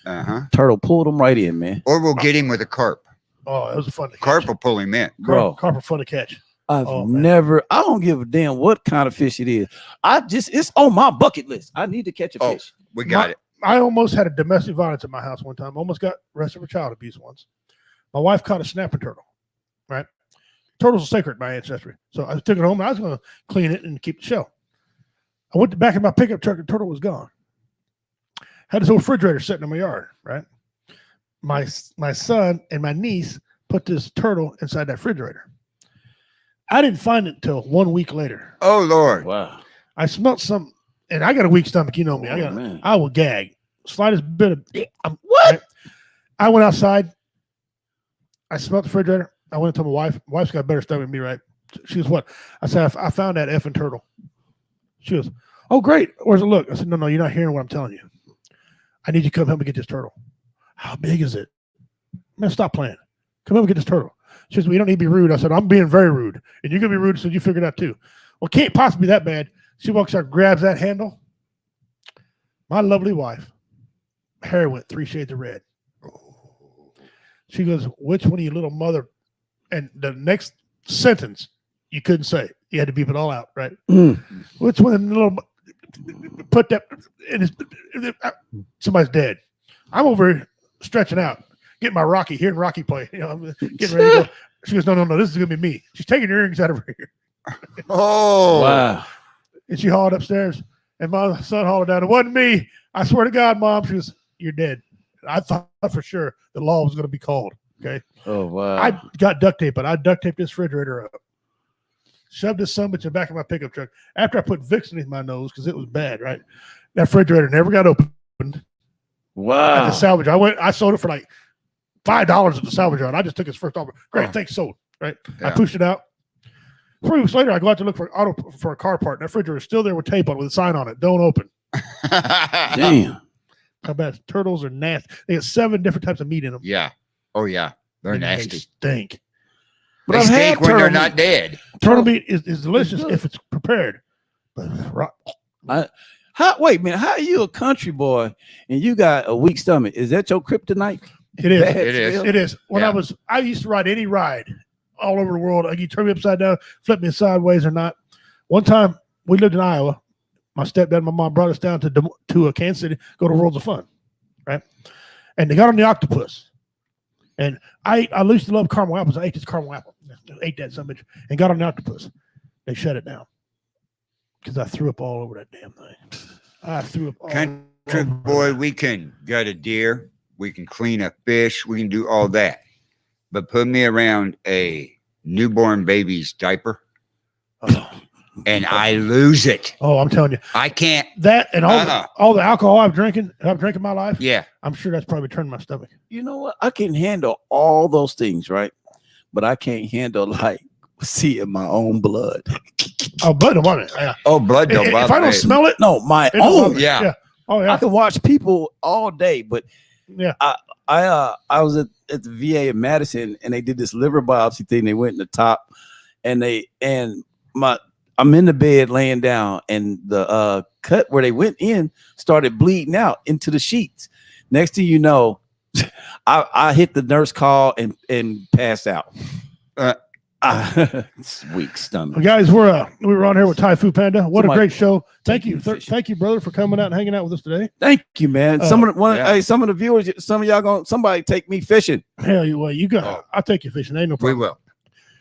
Uh-huh. Turtle pulled him right in, man. Or we'll get him with a carp. Oh, it was fun to catch. Carp will pull him in. Bro. Carp are fun to catch. I've Oh, man. never. I don't give a damn what kind of fish it is. It's on my bucket list. I need to catch a Oh. fish. We got My- it. I almost had a domestic violence at my house one time. Almost got arrested for child abuse once. My wife caught a snapping turtle. Right? Turtles are sacred by ancestry. So I took it home and I was going to clean it and keep the shell. I went back in my pickup truck and the turtle was gone. Had this old refrigerator sitting in my yard, right? My son and my niece put this turtle inside that refrigerator. I didn't find it until 1 week later. Oh, Lord. Wow. I smelled some, and I got a weak stomach. You know me. Oh, man. I will gag. Slightest bit of What? right? I went outside. I smelled the refrigerator. I went and told my wife. My wife's got a better stomach than me, right? She goes, "What?" I said, "I found that effing turtle." She goes, "Oh, great. Where's it look?" I said, "No, you're not hearing what I'm telling you. I need you to come help me get this turtle." "How big is it?" "Man, stop playing. Come help me get this turtle." She says, "Well, you don't need to be rude." I said, "I'm being very rude. And you're going to be rude, so you figure it out too." "Well, it can't possibly be that bad." She walks out, grabs that handle. My lovely wife, hair went 3 shades of red. She goes, "Which one of you little mother?" And the next sentence you couldn't say. You had to beep it all out, right? "Which one of the little put that in his somebody's dead." I'm over here stretching out, getting my Rocky, hearing Rocky play. You know, I'm getting ready to go. She goes, "No, this is gonna be me." She's taking her earrings out of her ear. Oh. Wow. And she hauled upstairs, and my son hauled down. "It wasn't me. I swear to God, Mom." She goes, "You're dead." I thought for sure the law was going to be called. Okay. Oh wow. I got duct tape, but I duct taped this refrigerator up. Shoved this sumbitch in the back of my pickup truck. After I put Vicks in my nose because it was bad, right? That refrigerator never got opened at Wow. the salvage. I sold it for like $5 at the salvage yard. I just took his first offer. Great, thanks, sold. Right. I Yeah. pushed it out. 3 weeks later, I go out to look for a car part. And that refrigerator is still there with tape on it with a sign on it. "Don't open." Damn. How bad? Turtles are nasty. They got 7 different types of meat in them. Yeah. Oh, yeah. They're And They nasty. stink. But They I've had stink when turtle they're meat. not dead. Turtle meat is delicious good. if it's prepared. But Wait a minute. How are you a country boy and you got a weak stomach? Is that your kryptonite? it is. Bad It is. smell? It is. When Yeah. I used to ride any ride all over the world. Like you turn me upside down, flip me sideways or not. One time we lived in Iowa. My stepdad and my mom brought us down to Kansas City, go to Worlds of Fun, right? And they got on the octopus. And I used to love caramel apples. I ate this caramel apple. Ate that so much and got on the octopus. They shut it down because I threw up all over that damn thing. I threw up all Country over boy, we can gut a deer. We can clean a fish. We can do all that. But put me around a newborn baby's diaper and I lose it. Oh, I'm telling you. I can't. That and Uh-uh. all the alcohol I've drank in my life, Yeah. I'm sure that's probably turned my stomach. You know what? I can handle all those things, right? But I can't handle like seeing my own blood. Oh, blood don't bother me. Yeah. Oh, blood don't If bother I don't me. smell it, No, my it don't bother own. me. Yeah. Oh I yeah. can watch people all day, but Yeah. I was at the VA in Madison and they did this liver biopsy thing. They went in the top and I'm in the bed laying down and the cut where they went in started bleeding out into the sheets. Next thing you know, I hit the nurse call and passed out. It's weak stomach. Well, guys, we were on here with Thai Food Panda. What Somebody- a great show! Thank you, Taking fish. thank you, brother, for coming out and hanging out with us today. Thank you, man. Some of the viewers, some of y'all somebody take me fishing. Hell, you got. Oh. I'll take you fishing. Ain't no We problem. will.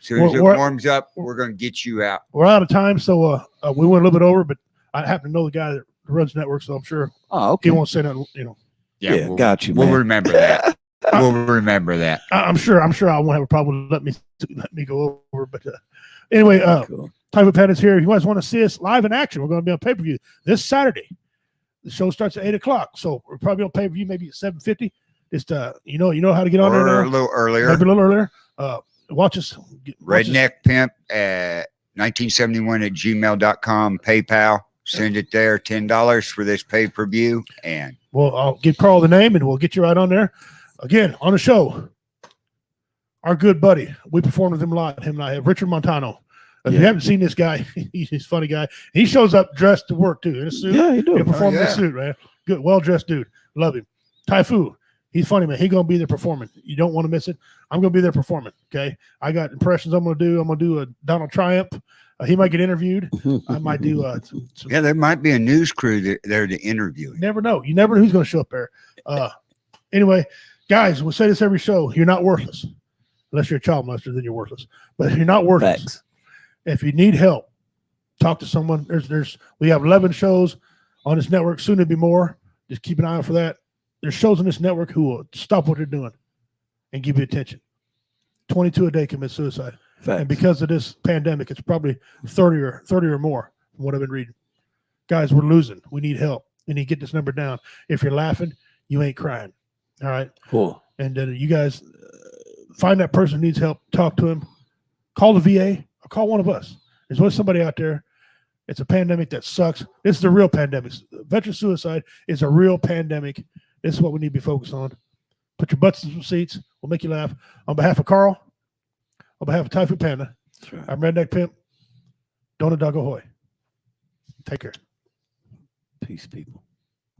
As soon as it We're- warms up, we're going to get you out. We're out of time, so we went a little bit over, but I happen to know the guy that runs the network, so I'm sure Oh, he okay. won't say nothing. Yeah, we'll, got you, We'll man. remember that. We'll remember that. I'm sure I won't have a problem with let me go over. But anyway, Cool. Type Panda's here. If you guys want to see us live in action, we're going to be on pay-per-view this Saturday. The show starts at 8:00, so we're probably on pay-per-view maybe at 7:50. Just you know how to get on there Or now. a little earlier. Maybe a little earlier. Watch us. Redneck Pimp at 1971 at gmail.com. PayPal. Send it there. $10 for this pay-per-view. And Well, I'll give Carl the name, and we'll get you right on there. Again, on the show, our good buddy. We performed with him live. Him and I have Richard Montano. If you haven't seen this guy, he's a funny guy. He shows up dressed to work too in a suit. Yeah, you do. He'll perform in yeah. a suit, man. Good, well-dressed dude. Love him. Typhoon. He's funny, man. He's going to be there performing. You don't want to miss it. I'm going to be there performing, okay? I got impressions I'm going to do. I'm going to do a Donald Triumph. He might get interviewed. I might do some yeah, there might be a news crew there to interview. you never know. You never know who's going to show up there. Anyway, guys, we say this every show. You're not worthless. Unless you're a child molester, then you're worthless. But you're not worthless. Facts. If you need help, talk to someone. We have 11 shows on this network. Soon to be more. Just keep an eye out for that. There's shows on this network who will stop what they're doing and give you attention. 22 a day commit suicide. Facts. And because of this pandemic, it's probably 30 or more from what I've been reading. Guys, we're losing. We need help. We need to get this number down. If you're laughing, you ain't crying. All right. Cool. And you guys find that person who needs help. Talk to him. Call the VA or call one of us. There's always somebody out there. It's a pandemic that sucks. This is a real pandemic. Veteran suicide is a real pandemic. This is what we need to be focused on. Put your butts in some seats. We'll make you laugh. On behalf of Carl, on behalf of Typhoon Panda, Right. I'm Redneck Pimp. Donut Dog Ahoy. Take care. Peace, people.